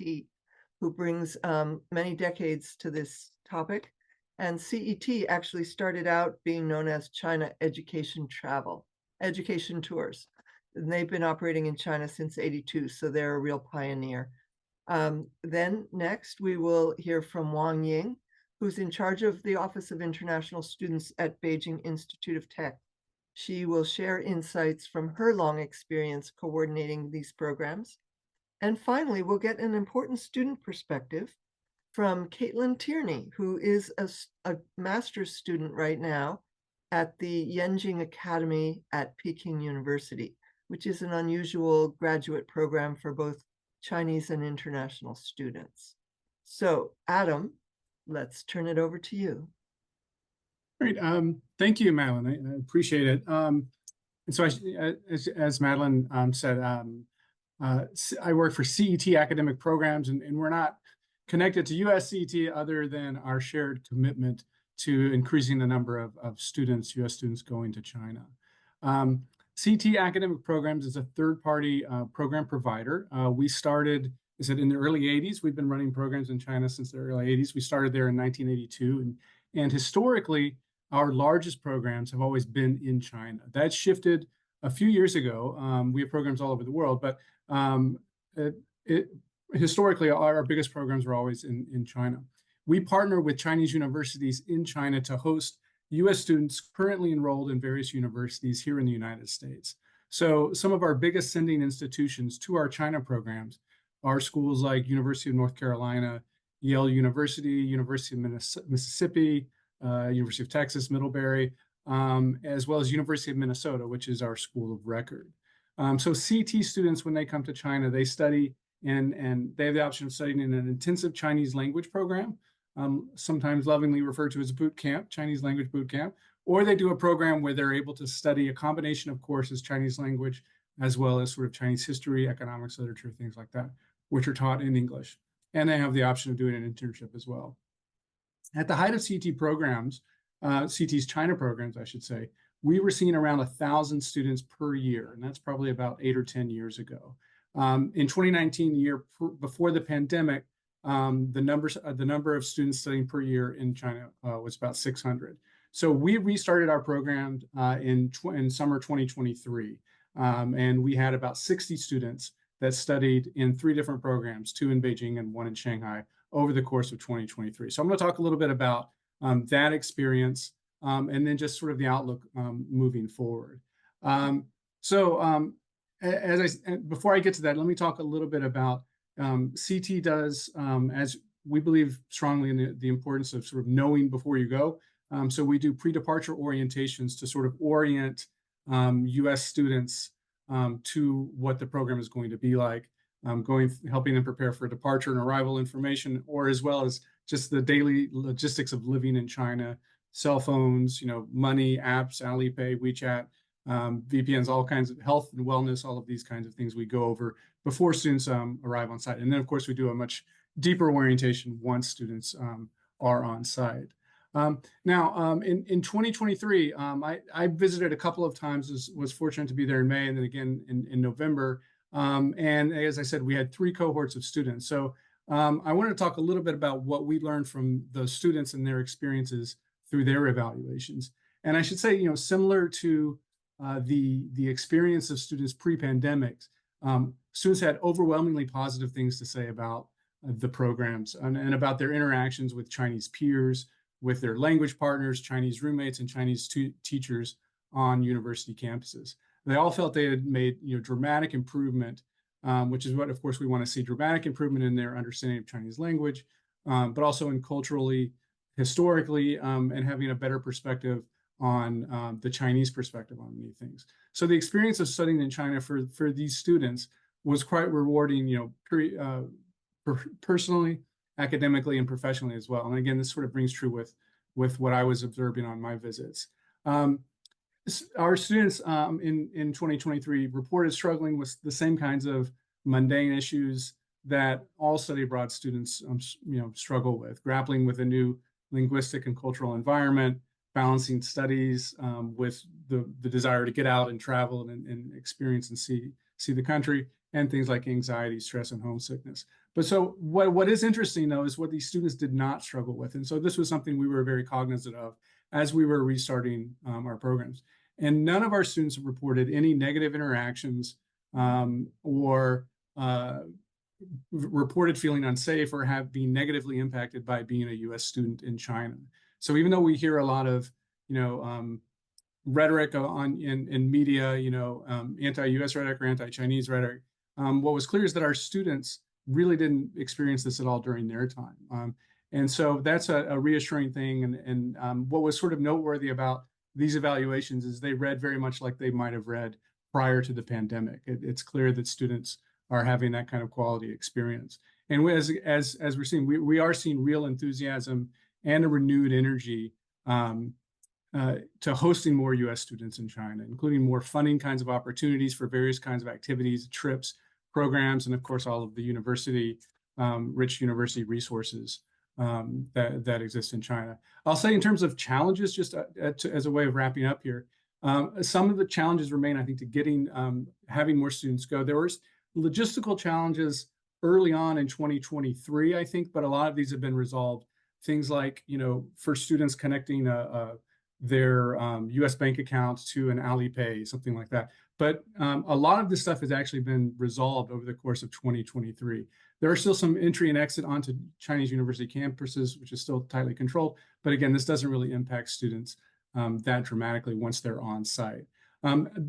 who brings many decades to this topic. And CET actually started out being known as China Education Tours. And they've been operating in China since '82, so they're a real pioneer. Then next, we will hear from Wang Ying, who's in charge of the Office of International Students at Beijing Institute of Tech. She will share insights from her long experience coordinating these programs. And finally, we'll get an important student perspective from Caitlin Tierney, who is a master's student right now at the Yenjing Academy at Peking University, which is an unusual graduate program for both Chinese and international students. So, Adam, let's turn it over to you. Great. Thank you, Madeline. I appreciate it. And so, as Madeline said, I work for CET Academic Programs, and we're not connected to US CET other than our shared commitment to increasing the number of students, US students going to China. CET Academic Programs is a third-party program provider. We started, is it in the early 80s? We've been running programs in China since the early 80s. We started there in 1982, and historically, our largest programs have always been in China. That shifted a few years ago. We have programs all over the world, but historically, our biggest programs were always in China. We partner with Chinese universities in China to host US students currently enrolled in various universities here in the United States. So some of our biggest sending institutions to our China programs are schools like University of North Carolina, Yale University, University of Mississippi, University of Texas, Middlebury, as well as University of Minnesota, which is our school of record. So CT students, when they come to China, they study and they have the option of studying in an intensive Chinese language program, sometimes lovingly referred to as a boot camp, Chinese language boot camp, or they do a program where they're able to study a combination of courses, Chinese language, as well as sort of Chinese history, economics, literature, things like that, which are taught in English. And they have the option of doing an internship as well. At the height of CT programs, CT's China programs, I should say, we were seeing around 1,000 students per year, and that's probably about 8 or 10 years ago. In 2019, the year before the pandemic, the number of students studying per year in China was about 600. So we restarted our program in summer 2023, and we had about 60 students that studied in 3 different programs, 2 in Beijing and 1 in Shanghai, over the course of 2023. So I'm going to talk a little bit about that experience and then just sort of the outlook moving forward. Before I get to that, let me talk a little bit about CT does, as we believe strongly in the importance of sort of knowing before you go. So we do pre-departure orientations to sort of orient US students to what the program is going to be like, helping them prepare for departure and arrival information, or as well as just the daily logistics of living in China, cell phones, money, apps, Alipay, WeChat, VPNs, all kinds of health and wellness, all of these kinds of things we go over before students arrive on site. And then, of course, we do a much deeper orientation once students are on site. Now, in 2023, I visited a couple of times, was fortunate to be there in May and then again in November. And as I said, we had 3 cohorts of students. So I wanted to talk a little bit about what we learned from the students and their experiences through their evaluations. And I should say, similar to the experience of students pre-pandemic, students had overwhelmingly positive things to say about the programs and about their interactions with Chinese peers, with their language partners, Chinese roommates, and Chinese teachers on university campuses. They all felt they had made dramatic improvement, which is what, of course, we want to see, dramatic improvement in their understanding of Chinese language, but also in culturally, historically, and having a better perspective on the Chinese perspective on many things. So the experience of studying in China for these students was quite rewarding, personally, academically, and professionally as well. And again, this sort of rings true with what I was observing on my visits. Our students in 2023 reported struggling with the same kinds of mundane issues that all study abroad students struggle with, grappling with a new linguistic and cultural environment, balancing studies with the desire to get out and travel and experience and see the country, and things like anxiety, stress, and homesickness. But so what is interesting, though, is what these students did not struggle with. And so this was something we were very cognizant of as we were restarting our programs. And none of our students reported any negative interactions or reported feeling unsafe or have been negatively impacted by being a US student in China. So even though we hear a lot of, rhetoric in media, anti-US rhetoric or anti-Chinese rhetoric, what was clear is that our students really didn't experience this at all during their time. And so that's a reassuring thing. And what was sort of noteworthy about these evaluations is they read very much like they might have read prior to the pandemic. It's clear that students are having that kind of quality experience. And as we're seeing, we are seeing real enthusiasm and a renewed energy to hosting more US students in China, including more funding kinds of opportunities for various kinds of activities, trips, programs, and of course, all of the university, rich university resources that exist in China. I'll say in terms of challenges, just as a way of wrapping up here, some of the challenges remain, I think, to getting having more students go. There were logistical challenges early on in 2023, I think, but a lot of these have been resolved. Things like, for students connecting their US bank accounts to an Alipay, something like that. But a lot of this stuff has actually been resolved over the course of 2023. There are still some entry and exit onto Chinese university campuses, which is still tightly controlled. But again, this doesn't really impact students that dramatically once they're on site.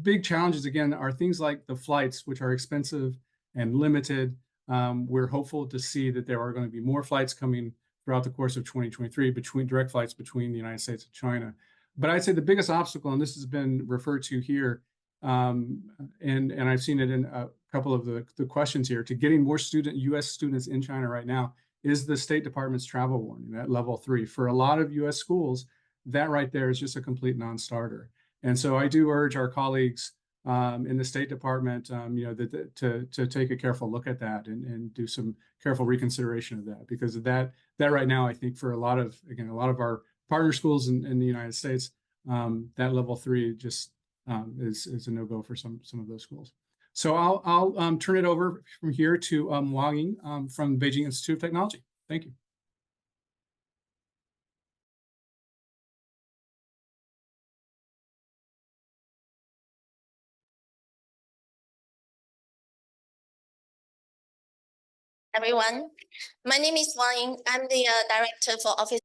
Big challenges, again, are things like the flights, which are expensive and limited. We're hopeful to see that there are going to be more flights coming throughout the course of 2023, between direct flights between the United States and China. But I'd say the biggest obstacle, and this has been referred to here, and I've seen it in a couple of the questions here, to getting more U.S. students in China right now is the State Department's travel warning, that level 3. For a lot of U.S. schools, that right there is just a complete non-starter. And so I do urge our colleagues in the State Department, to take a careful look at that and do some careful reconsideration of that, because that right now, I think for a lot of our partner schools in the United States, that level 3 just is a no-go for some of those schools. So I'll turn it over from here to Wang Ying from Beijing Institute of Technology. Thank you. Everyone, my name is Wang Ying. I'm the director for Office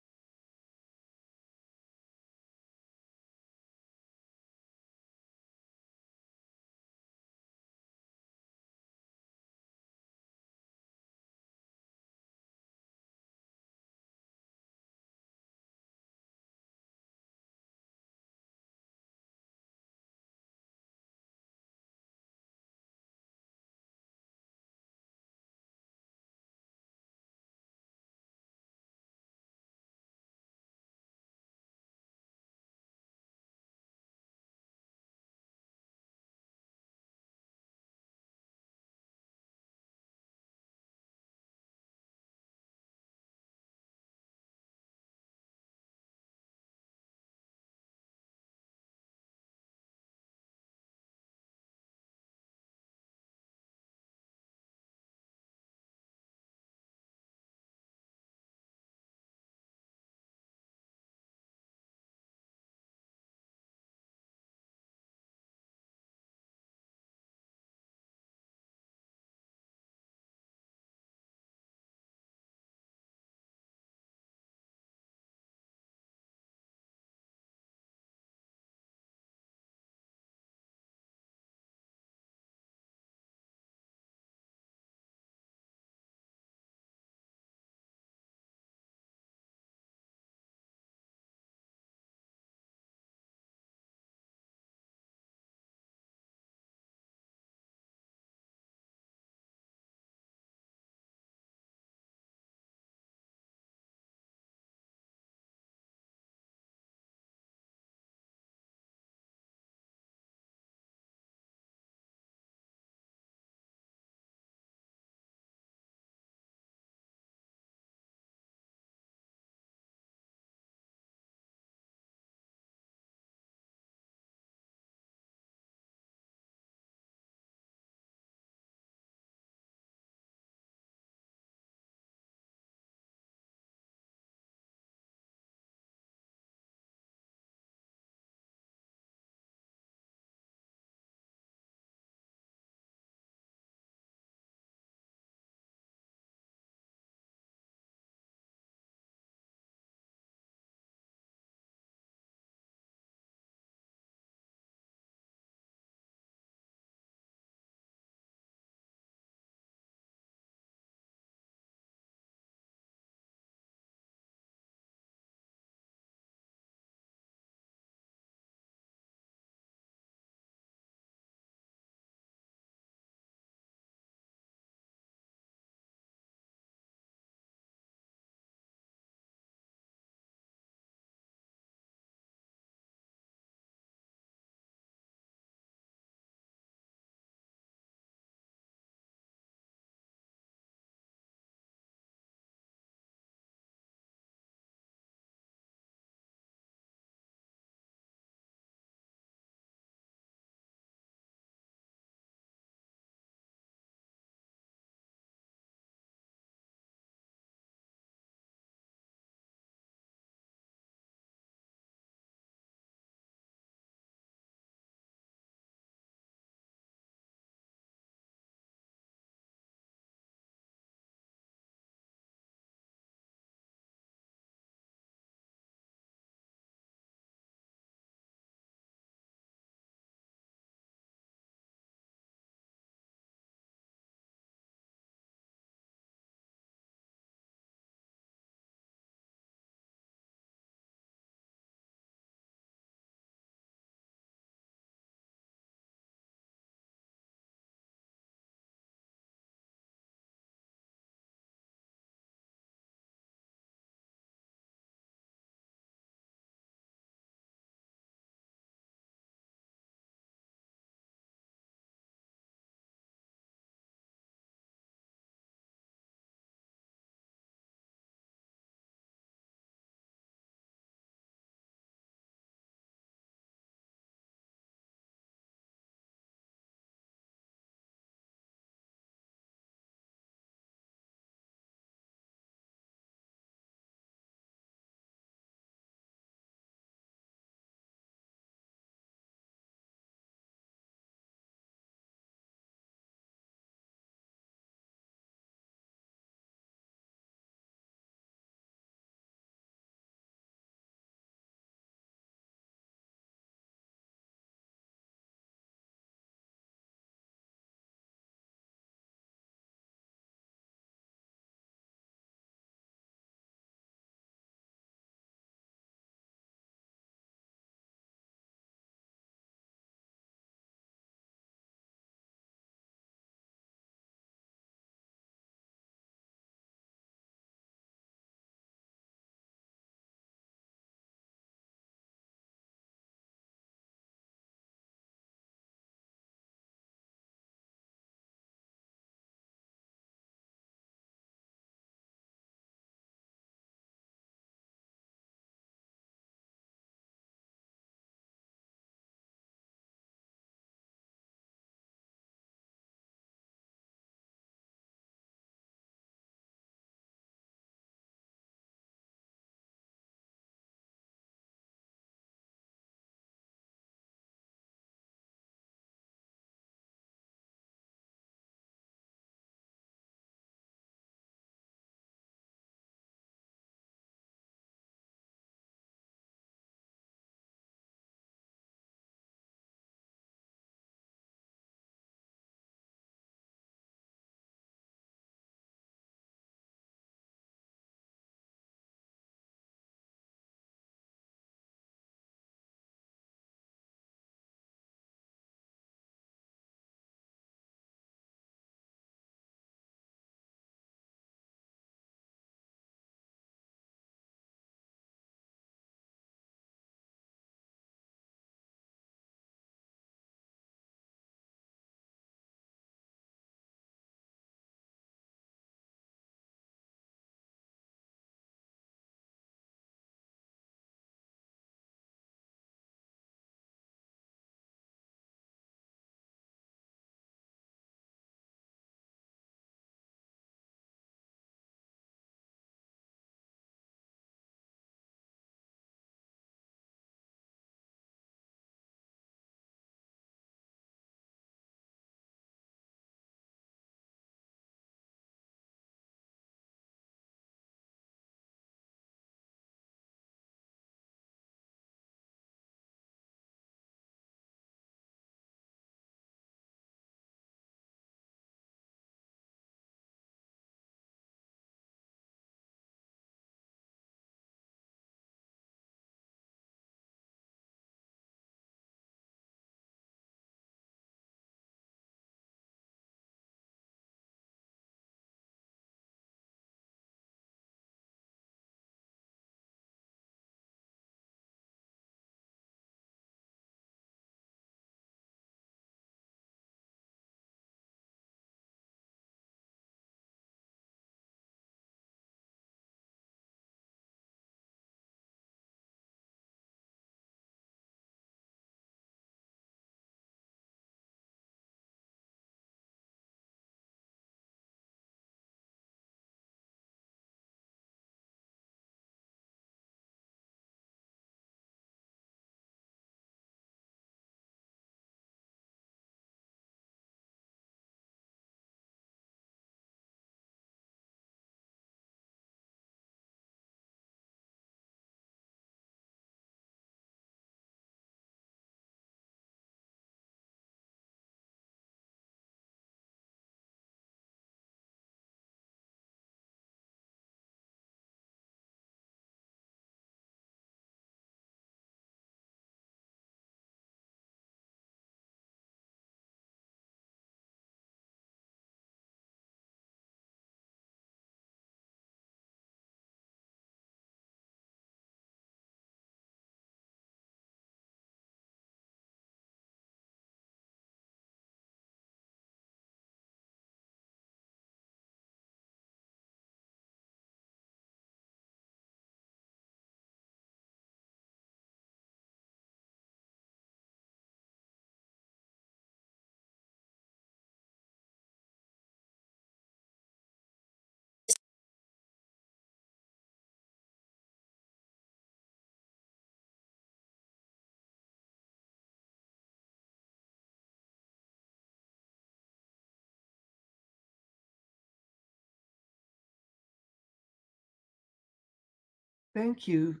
Thank you,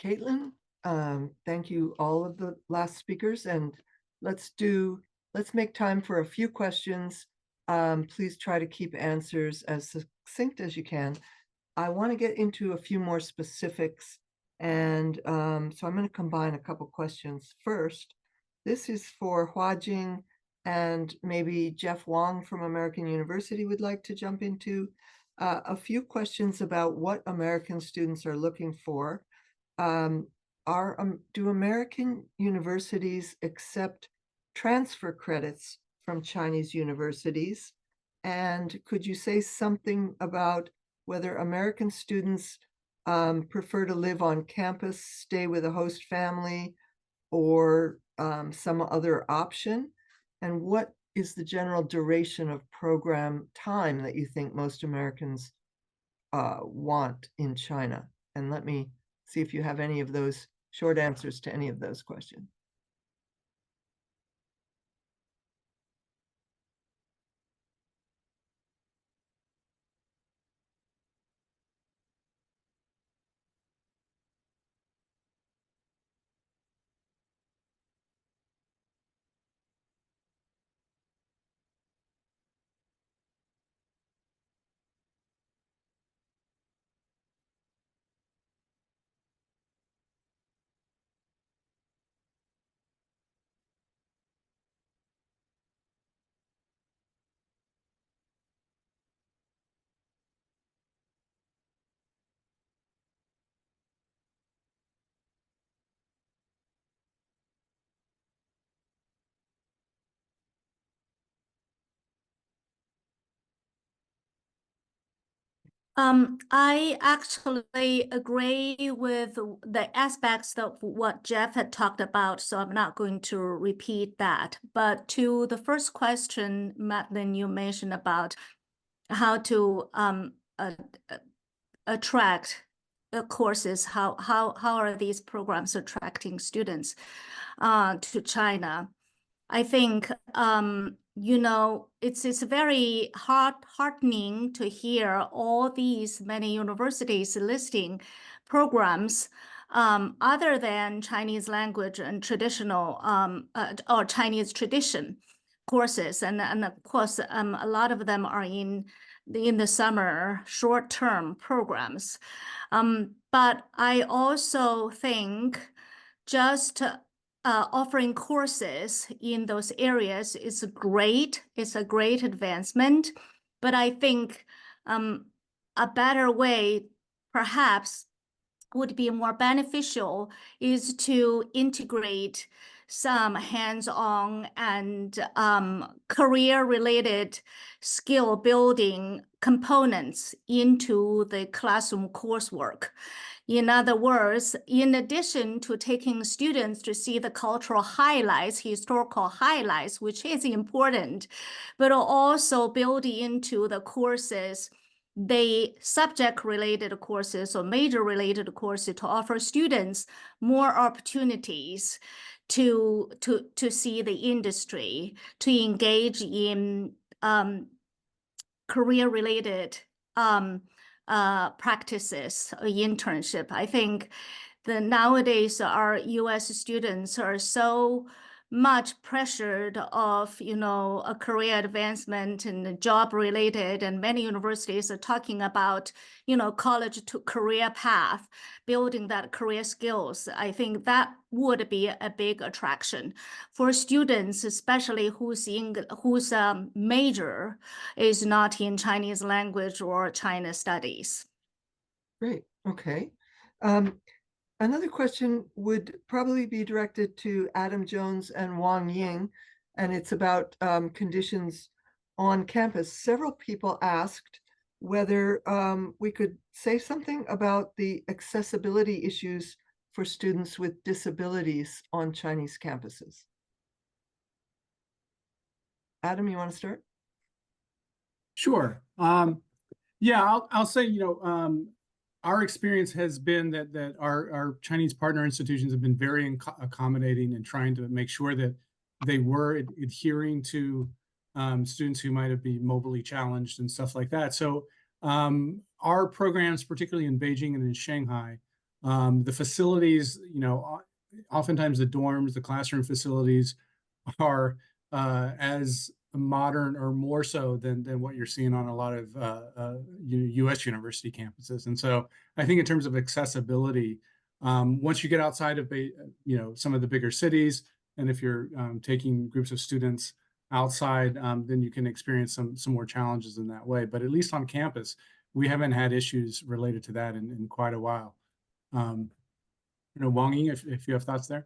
Caitlin. Thank you, all of the last speakers, and let's make time for a few questions. Please try to keep answers as succinct as you can. I want to get into a few more specifics, and so I'm going to combine a couple questions. First, this is for Huajing, and maybe Jeff Wong from American University would like to jump into a few questions about what American students are looking for. Do American universities accept transfer credits from Chinese universities? And could you say something about whether American students prefer to live on campus, stay with a host family, or some other option? And what is the general duration of program time that you think most Americans want in China? And let me see if you have any of those short answers to any of those questions. I actually agree with the aspects of what Jeff had talked about, so I'm not going to repeat that. But to the first question, Madeline, you mentioned about how to attract courses, how are these programs attracting students to China? I think it's very heartening to hear all these many universities listing programs other than Chinese language and traditional or Chinese tradition courses, and of course a lot of them are in the summer short-term programs. But I also think just offering courses in those areas is great. It's a great advancement. But I think a better way, perhaps, would be more beneficial is to integrate some hands-on and career-related skill building components into the classroom coursework. In other words, in addition to taking students to see the cultural highlights, historical highlights, which is important, but also building into the courses the subject-related courses or major-related courses to offer students more opportunities to see the industry, to engage in career-related practices, internship. I think that nowadays our U.S. students are so much pressured of, a career advancement and job related, and many universities are talking about, college to career path, building that career skills. I think that would be a big attraction for students, especially whose major is not in Chinese language or China studies. Great, okay. Another question would probably be directed to Adam Jones and Wang Ying, and it's about conditions on campus. Several people asked whether we could say something about the accessibility issues for students with disabilities on Chinese campuses. Adam, you want to start? Sure. Yeah, I'll say, our experience has been that our Chinese partner institutions have been very accommodating and trying to make sure that they were adhering to students who might have been mobilely challenged and stuff like that. So our programs, particularly in Beijing and in Shanghai, The facilities, oftentimes the dorms, the classroom facilities are as modern or more so than what you're seeing on a lot of U.S. university campuses. And so I think in terms of accessibility, once you get outside of some of the bigger cities, and if you're taking groups of students outside, then you can experience some more challenges in that way. But at least on campus, we haven't had issues related to that in quite a while. Wang Ying, if you have thoughts there.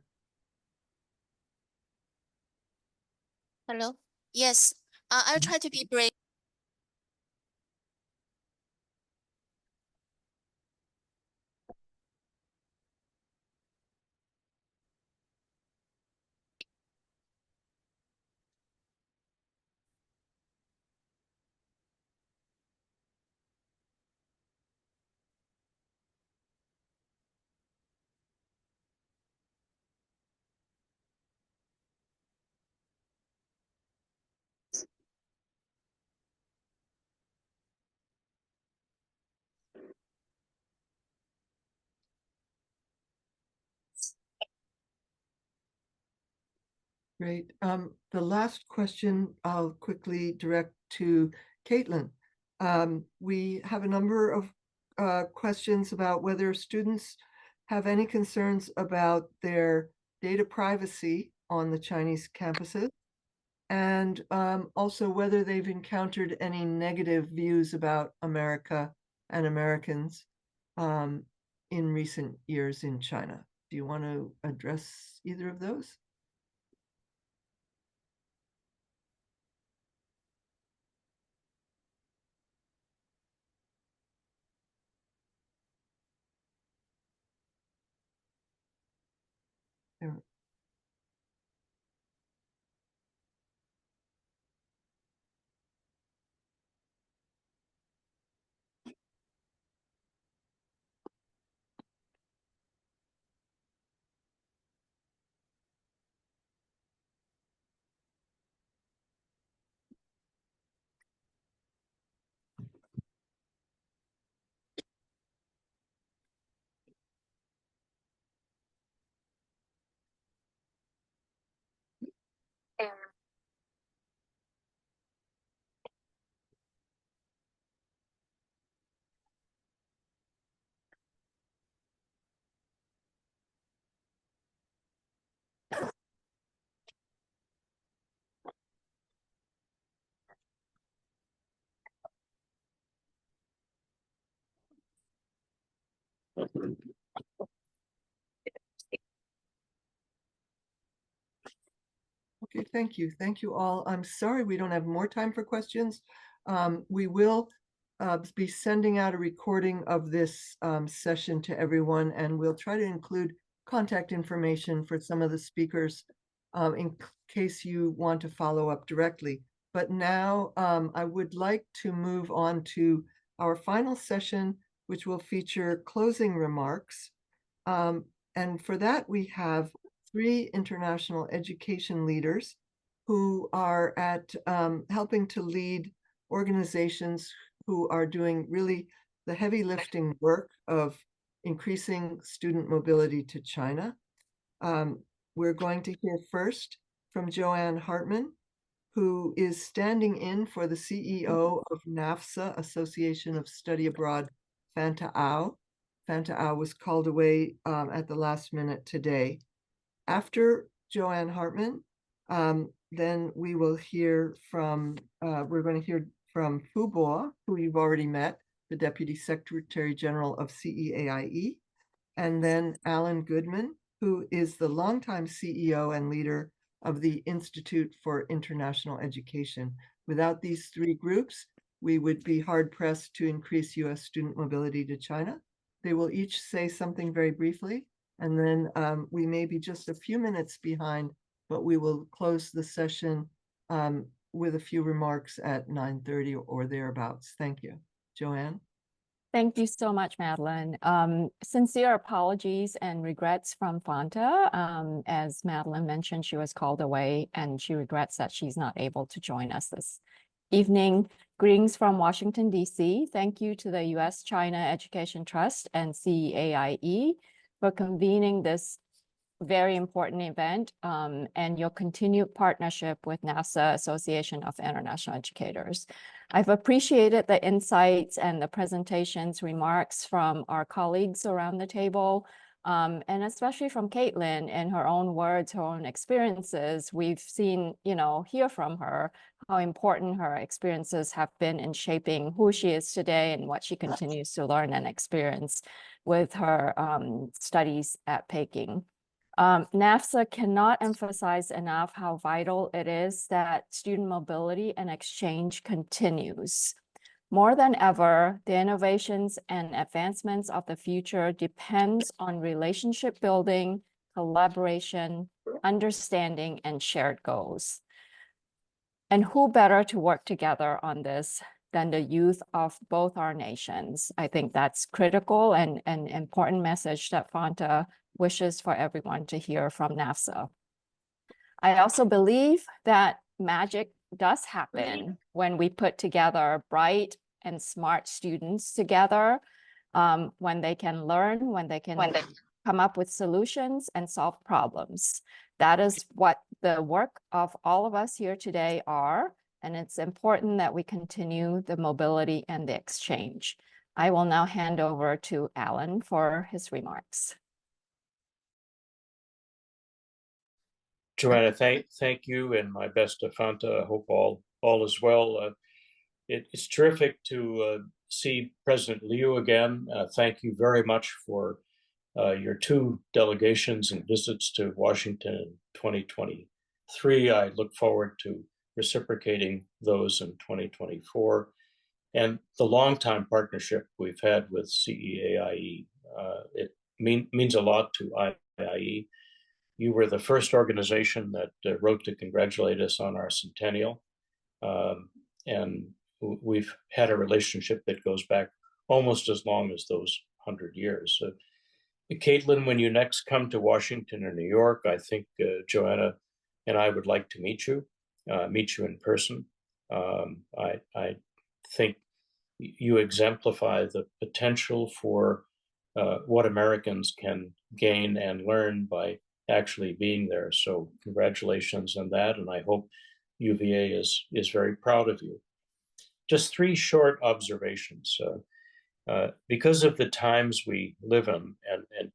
Hello. Yes, I'll try to be brief. Great. The last question I'll quickly direct to Caitlin. We have a number of questions about whether students have any concerns about their data privacy on the Chinese campuses, and also whether they've encountered any negative views about America and Americans in recent years in China. Do you want to address either of those? Okay, thank you. Thank you all. I'm sorry we don't have more time for questions. We will be sending out a recording of this session to everyone, and we'll try to include contact information for some of the speakers in case you want to follow up directly. But now I would like to move on to our final session, which will feature closing remarks. And for that, we have 3 international education leaders who are at helping to lead organizations who are doing really the heavy lifting work of increasing student mobility to China. We're going to hear first from Joanne Hartman, who is standing in for the CEO of NAFSA, Association of Study Abroad, Fanta Au. Fanta Au was called away at the last minute today. After Joanne Hartman, then we will hear from, we're going to hear from Fu Bo, who you've already met, the Deputy Secretary General of CEAIE, and then Alan Goodman, who is the longtime CEO and leader of the Institute for International Education. Without these 3 groups, we would be hard-pressed to increase U.S. student mobility to China. They will each say something very briefly, and then we may be just a few minutes behind, but we will close the session with a few remarks at 9:30 or thereabouts. Thank you. Joanne? Thank you so much, Madeline. Sincere apologies and regrets from Fanta. As Madeline mentioned, she was called away and she regrets that she's not able to join us this evening. Greetings from Washington, D.C. Thank you to the U.S.-China Education Trust and CEAIE for convening this very important event and your continued partnership with NAFSA Association of International Educators. I've appreciated the insights and the presentations, remarks from our colleagues around the table, and especially from Caitlin in her own words, her own experiences. We've seen, hear from her how important her experiences have been in shaping who she is today and what she continues to learn and experience with her studies at Peking. NAFSA cannot emphasize enough how vital it is that student mobility and exchange continues. More than ever, the innovations and advancements of the future depends on relationship building, collaboration, understanding, and shared goals. And who better to work together on this than the youth of both our nations? I think that's critical and an important message that Fanta wishes for everyone to hear from NAFSA. I also believe that magic does happen when we put together bright and smart students together, when they can learn, when they can come up with solutions and solve problems. That is what the work of all of us here today are, and it's important that we continue the mobility and the exchange. I will now hand over to Alan for his remarks. Joanna, thank you, and my best to Fanta. I hope all is well. It's terrific to see President Liu again. Thank you very much for your two delegations and visits to Washington in 2023. I look forward to reciprocating those in 2024. And the longtime partnership we've had with CEAIE, it means a lot to IIE. You were the first organization that wrote to congratulate us on our centennial. And we've had a relationship that goes back almost as long as those 100 years. Caitlin, when you next come to Washington or New York, I think Joanna and I would like to meet you in person. I think you exemplify the potential for what Americans can gain and learn by actually being there. So congratulations on that. And I hope UVA is very proud of you. Just three short observations. Because of the times we live in,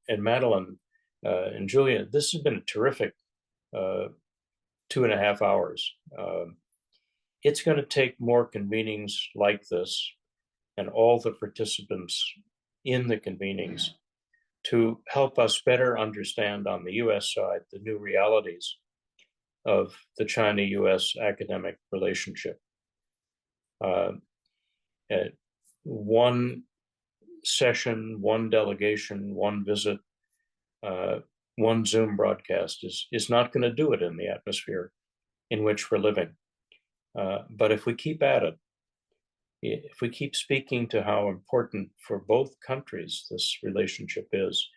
and Madeline and Julia, this has been a terrific 2.5 hours. It's going to take more convenings like this and all the participants in the convenings to help us better understand on the US side the new realities of the China-US academic relationship. One session, one delegation, one visit, one Zoom broadcast is not going to do it in the atmosphere in which we're living. But if we keep at it, if we keep speaking to how important for both countries this relationship is,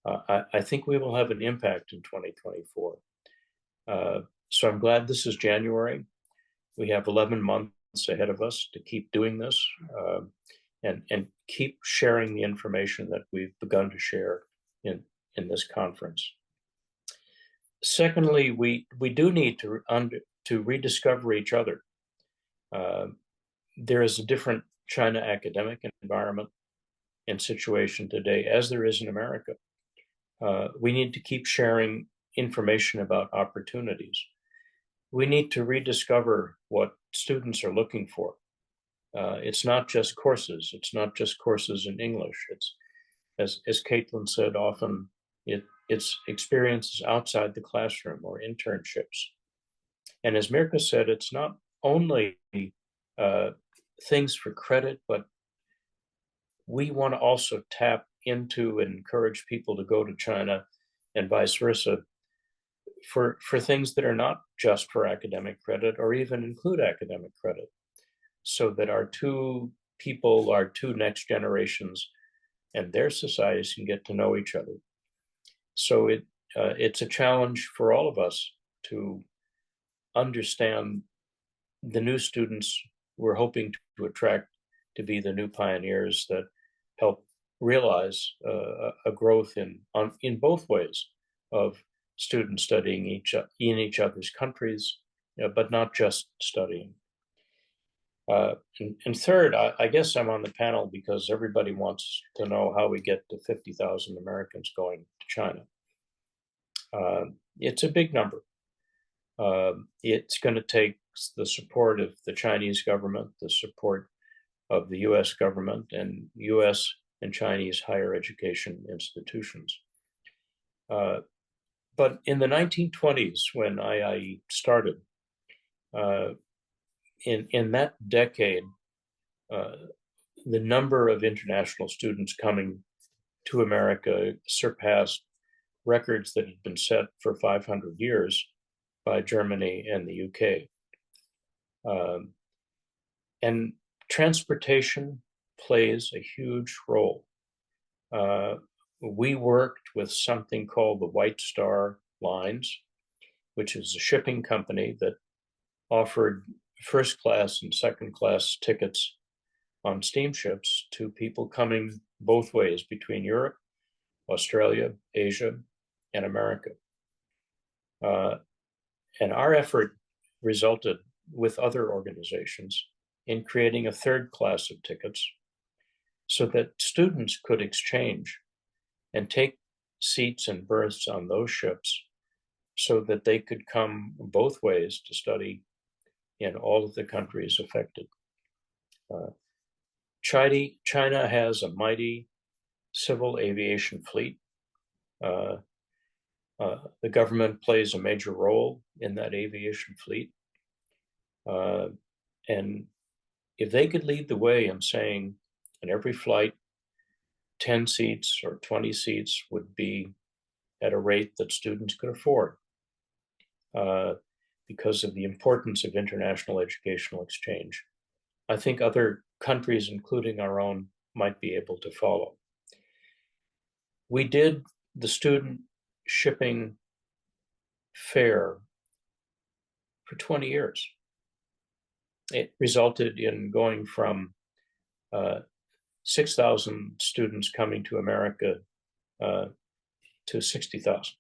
I think we will have an impact in 2024. So I'm glad this is January. We have 11 months ahead of us to keep doing this and keep sharing the information that we've begun to share in this conference. Secondly, we do need to rediscover each other. There is a different China academic environment and situation today, as there is in America. We need to keep sharing information about opportunities. We need to rediscover what students are looking for. It's not just courses. It's not just courses in English. It's, as Caitlin said, often it's experiences outside the classroom or internships. And as Mirka said, it's not only things for credit, but we want to also tap into and encourage people to go to China and vice versa for things that are not just for academic credit or even include academic credit, so that our two next generations and their societies can get to know each other. So it's a challenge for all of us to understand the new students we're hoping to attract to be the new pioneers that help realize a growth in both ways of students studying in each other's countries, but not just studying. And third, I guess I'm on the panel because everybody wants to know how we get to 50,000 Americans going to China. It's a big number. It's going to take the support of the Chinese government, the support of the US government, and US and Chinese higher education institutions. But in the 1920s, when IIE started, in that decade, the number of international students coming to America surpassed records that had been set for 500 years by Germany and the UK. And transportation plays a huge role. We worked with something called the White Star Lines, which is a shipping company that offered first class and second class tickets on steamships to people coming both ways between Europe, Australia, Asia, and America. And our effort resulted with other organizations in creating a third class of tickets so that students could exchange and take seats and berths on those ships so that they could come both ways to study in all of the countries affected. China has a mighty civil aviation fleet. The government plays a major role in that aviation fleet. And if they could lead the way in saying in every flight, 10 seats or 20 seats would be at a rate that students could afford because of the importance of international educational exchange, I think other countries, including our own, might be able to follow. We did the student shipping fair for 20 years. It resulted in going from 6,000 students coming to America to 60,000.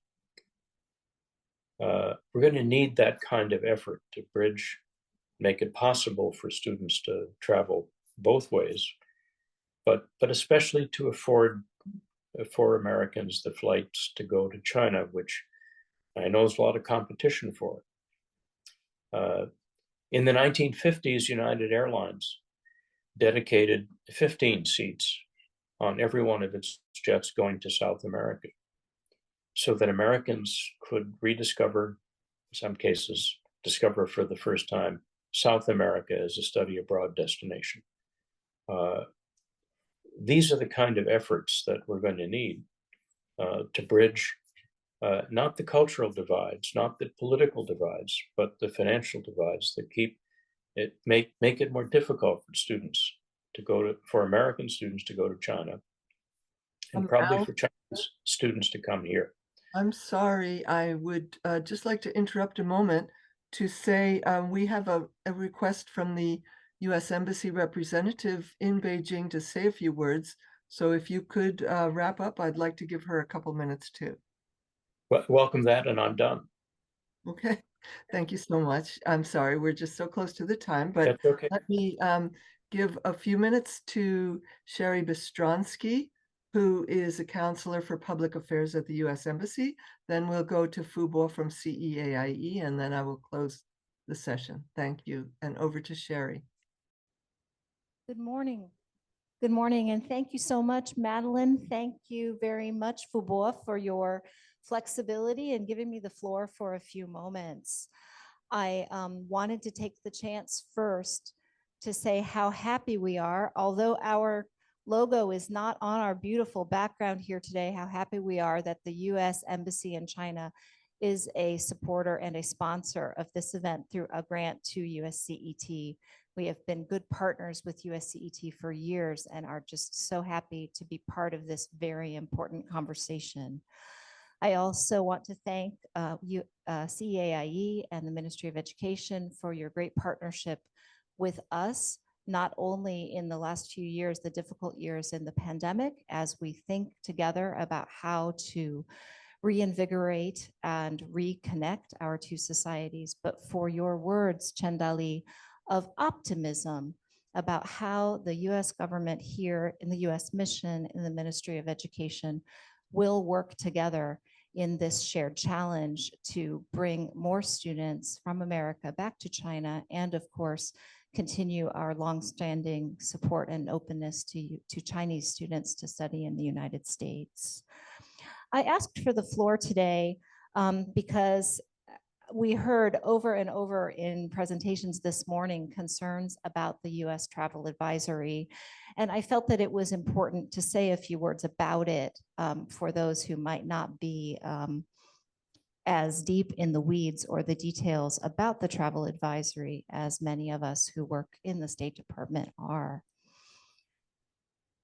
We're going to need that kind of effort to bridge, make it possible for students to travel both ways, but especially to afford for Americans the flights to go to China, which I know there's a lot of competition for. In the 1950s, United Airlines dedicated 15 seats on every one of its jets going to South America so that Americans could rediscover, in some cases, discover for the first time, South America as a study abroad destination. These are the kind of efforts that we're going to need to bridge not the cultural divides, not the political divides, but the financial divides that make it more difficult for students to for American students to go to China, and probably for Chinese students to come here. I'm sorry, I would just like to interrupt a moment to say we have a request from the U.S. Embassy representative in Beijing to say a few words. So if you could wrap up, I'd like to give her a couple minutes too. Well, welcome that, and I'm done. Okay, thank you so much. I'm sorry, we're just so close to the time, but that's okay. Let me give a few minutes to Sherry Bistronsky, who is a counselor for public affairs at the U.S. Embassy. Then we'll go to Fu Bo from CEAIE, and then I will close the session. Thank you, and over to Sherry. Good morning. Good morning, and thank you so much, Madeline. Thank you very much, Fu Bo, for your flexibility and giving me the floor for a few moments. I wanted to take the chance first to say how happy we are, although our logo is not on our beautiful background here today, how happy we are that the U.S. Embassy in China is a supporter and a sponsor of this event through a grant to USCET. We have been good partners with USCET for years and are just so happy to be part of this very important conversation. I also want to thank CEAIE and the Ministry of Education for your great partnership with us, not only in the last few years, the difficult years in the pandemic, as we think together about how to reinvigorate and reconnect our two societies, but for your words, Chendali, of optimism about how the US government here in the US mission in the Ministry of Education will work together in this shared challenge to bring more students from America back to China, and of course, continue our longstanding support and openness to Chinese students to study in the United States. I asked for the floor today because we heard over and over in presentations this morning concerns about the US travel advisory. And I felt that it was important to say a few words about it for those who might not be as deep in the weeds or the details about the travel advisory as many of us who work in the State Department are.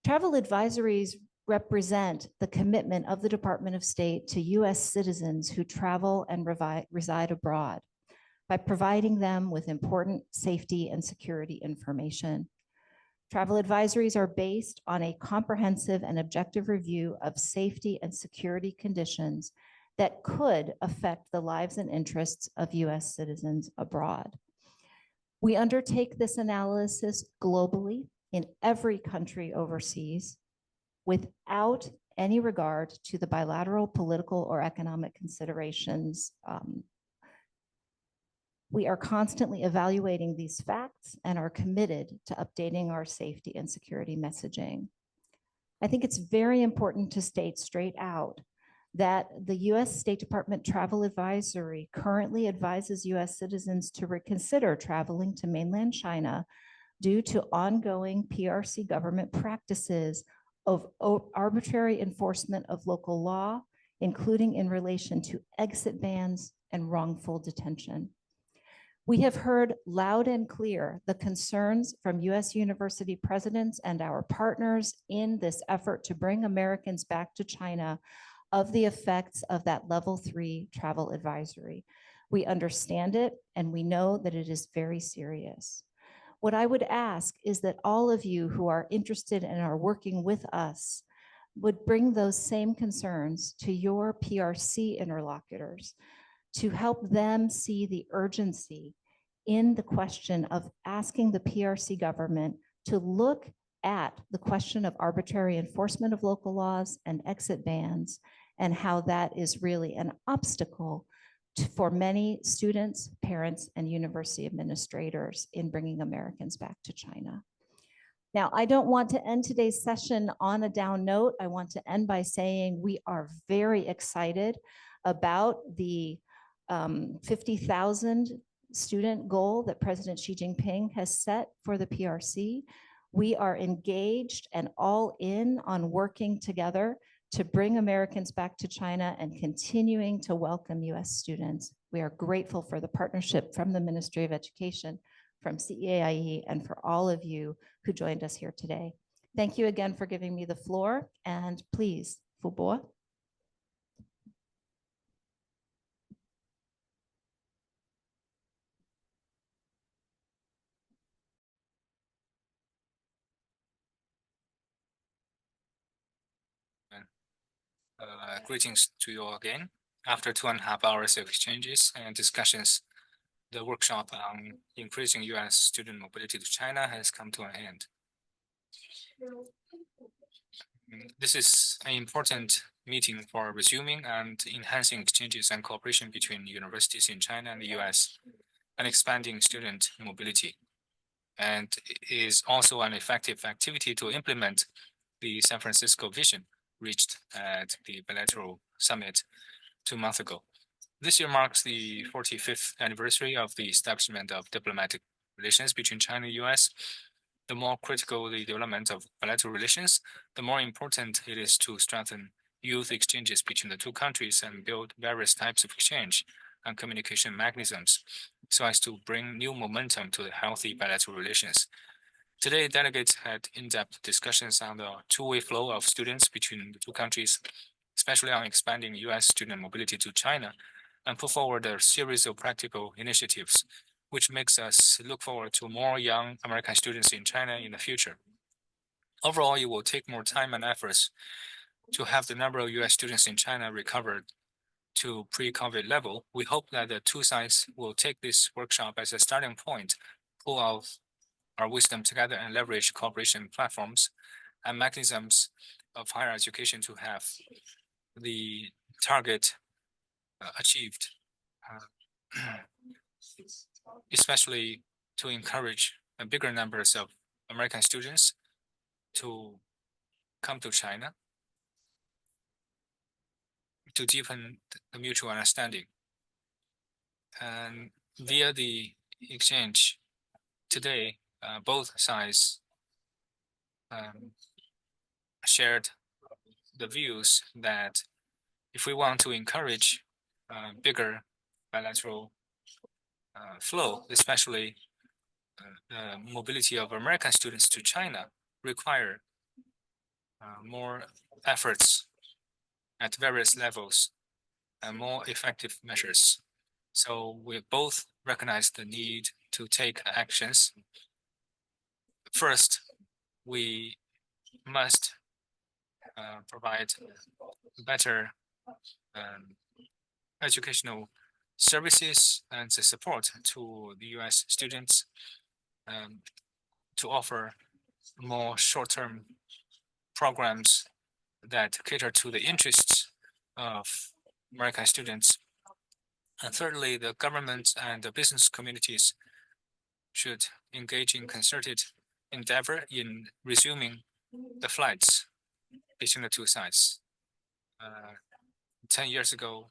Travel advisories represent the commitment of the Department of State to US citizens who travel and reside abroad by providing them with important safety and security information. Travel advisories are based on a comprehensive and objective review of safety and security conditions that could affect the lives and interests of US citizens abroad. We undertake this analysis globally in every country overseas, without any regard to the bilateral political or economic considerations. We are constantly evaluating these facts and are committed to updating our safety and security messaging. I think it's very important to state straight out that the US State Department Travel Advisory currently advises US citizens to reconsider traveling to mainland China due to ongoing PRC government practices of arbitrary enforcement of local law, including in relation to exit bans and wrongful detention. We have heard loud and clear the concerns from US university presidents and our partners in this effort to bring Americans back to China of the effects of that level 3 travel advisory. We understand it, and we know that it is very serious. What I would ask is that all of you who are interested and are working with us would bring those same concerns to your PRC interlocutors to help them see the urgency in the question of asking the PRC government to look at the question of arbitrary enforcement of local laws and exit bans, and how that is really an obstacle for many students, parents, and university administrators in bringing Americans back to China. Now, I don't want to end today's session on a down note. I want to end by saying we are very excited about the 50,000 student goal that President Xi Jinping has set for the PRC. We are engaged and all in on working together to bring Americans back to China and continuing to welcome US students. We are grateful for the partnership from the Ministry of Education, from CEAIE, and for all of you who joined us here today. Thank you again for giving me the floor, and please, Phu Bo. Greetings to you all again. After 2.5 hours of exchanges and discussions, the workshop on increasing US student mobility to China has come to an end. This is an important meeting for resuming and enhancing exchanges and cooperation between universities in China and the US, and expanding student mobility. And is also an effective activity to implement the San Francisco vision reached at the bilateral summit 2 months ago. This year marks the 45th anniversary of the establishment of diplomatic relations between China and the US. The more critical the development of bilateral relations, the more important it is to strengthen youth exchanges between the two countries and build various types of exchange and communication mechanisms so as to bring new momentum to the healthy bilateral relations. Today, delegates had in-depth discussions on the two-way flow of students between the two countries, especially on expanding US student mobility to China, and put forward a series of practical initiatives which makes us look forward to more young American students in China in the future. Overall, it will take more time and efforts to have the number of US students in China recovered to pre-COVID level. We hope that the two sides will take this workshop as a starting point, pull out our wisdom together and leverage cooperation platforms and mechanisms of higher education to have the target achieved, especially to encourage bigger numbers of American students to come to China to deepen the mutual understanding. And via the exchange today, both sides shared the views that if we want to encourage bigger bilateral flow, especially the mobility of American students to China, require more efforts at various levels and more effective measures. So we both recognize the need to take actions. First, we must provide better educational services and the support to the US students to offer more short-term programs that cater to the interests of American students. And thirdly, the government and the business communities should engage in concerted endeavor in resuming the flights between the two sides. 10 years ago,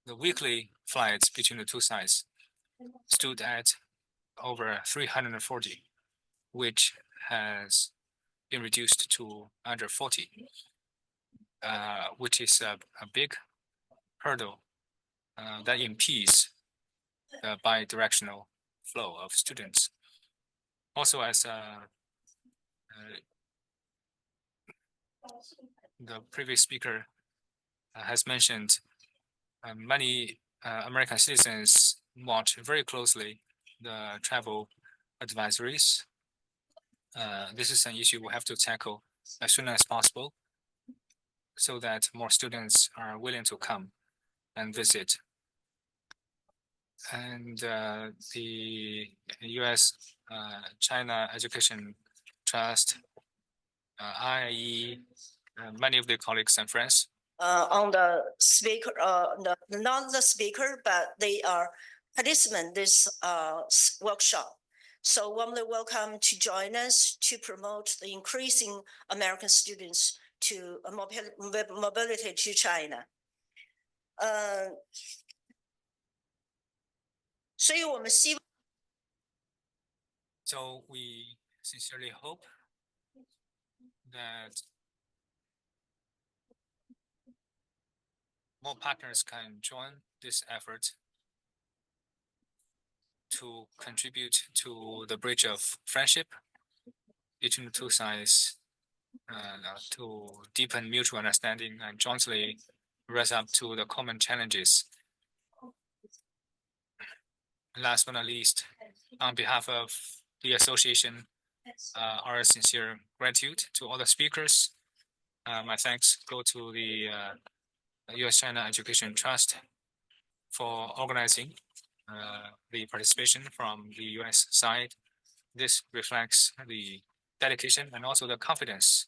the weekly flights between the two sides stood at over 340, which has been reduced to under 40, which is a big hurdle that impedes the bi-directional flow of students. Also, as the previous speaker has mentioned, many American citizens watch very closely the travel advisories. This is an issue we have to tackle as soon as possible so that more students are willing to come and visit. And the US China Education Trust, IIE, many of the colleagues and friends. On the speaker, not the speaker, but they are participant this workshop. So warmly welcome to join us to promote the increasing American students to mobility to China. 所以我们希望 So we sincerely hope that more partners can join this effort to contribute to the bridge of friendship between the two sides, to deepen mutual understanding and jointly rise up to the common challenges. Last but not least, on behalf of the association, our sincere gratitude to all the speakers. My thanks go to the US China Education Trust for organizing the participation from the US side. This reflects the dedication and also the confidence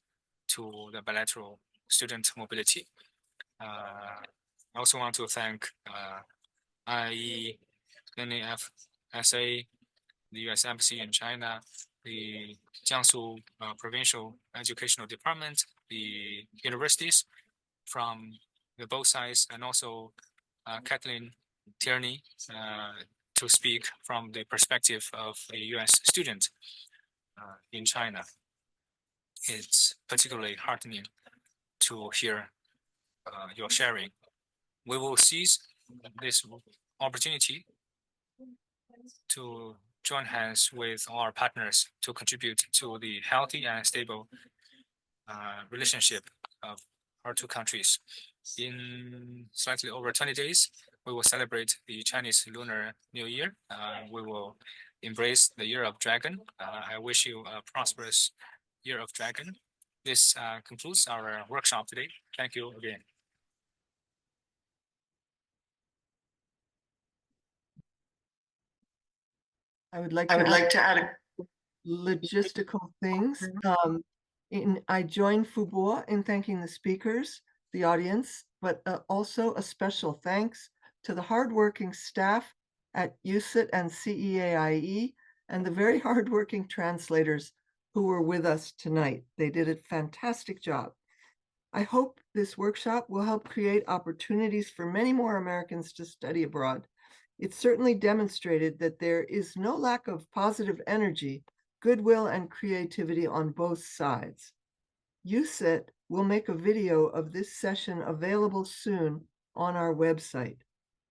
to the bilateral student mobility. I also want to thank IIE, NAFSA, the US Embassy in China, the Jiangsu Provincial Educational Department, the universities from the both sides, and also Kathleen Tierney to speak from the perspective of a US student in China. It's particularly heartening to hear your sharing. We will seize this opportunity to join hands with our partners to contribute to the healthy and stable relationship of our two countries. In slightly over 20 days, we will celebrate the Chinese Lunar New Year. We will embrace the Year of Dragon. I wish you a prosperous Year of Dragon. This concludes our workshop today. Thank you again. I would like to add logistical things. I join Fubo in thanking the speakers, the audience, but also a special thanks to the hardworking staff at UCIT and CEAIE and the very hardworking translators who were with us tonight. They did a fantastic job. I hope this workshop will help create opportunities for many more Americans to study abroad. It certainly demonstrated that there is no lack of positive energy, goodwill, and creativity on both sides. UCIT will make a video of this session available soon on our website.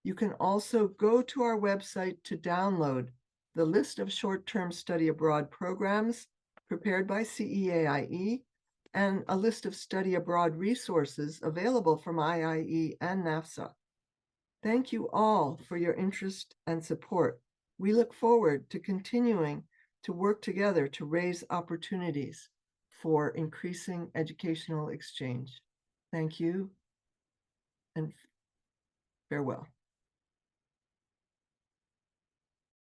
You can also go to our website to download the list of short-term study abroad programs prepared by CEAIE and a list of study abroad resources available from IIE and NAFSA. Thank you all for your interest and support. We look forward to continuing to work together to raise opportunities for increasing educational exchange. Thank you and farewell.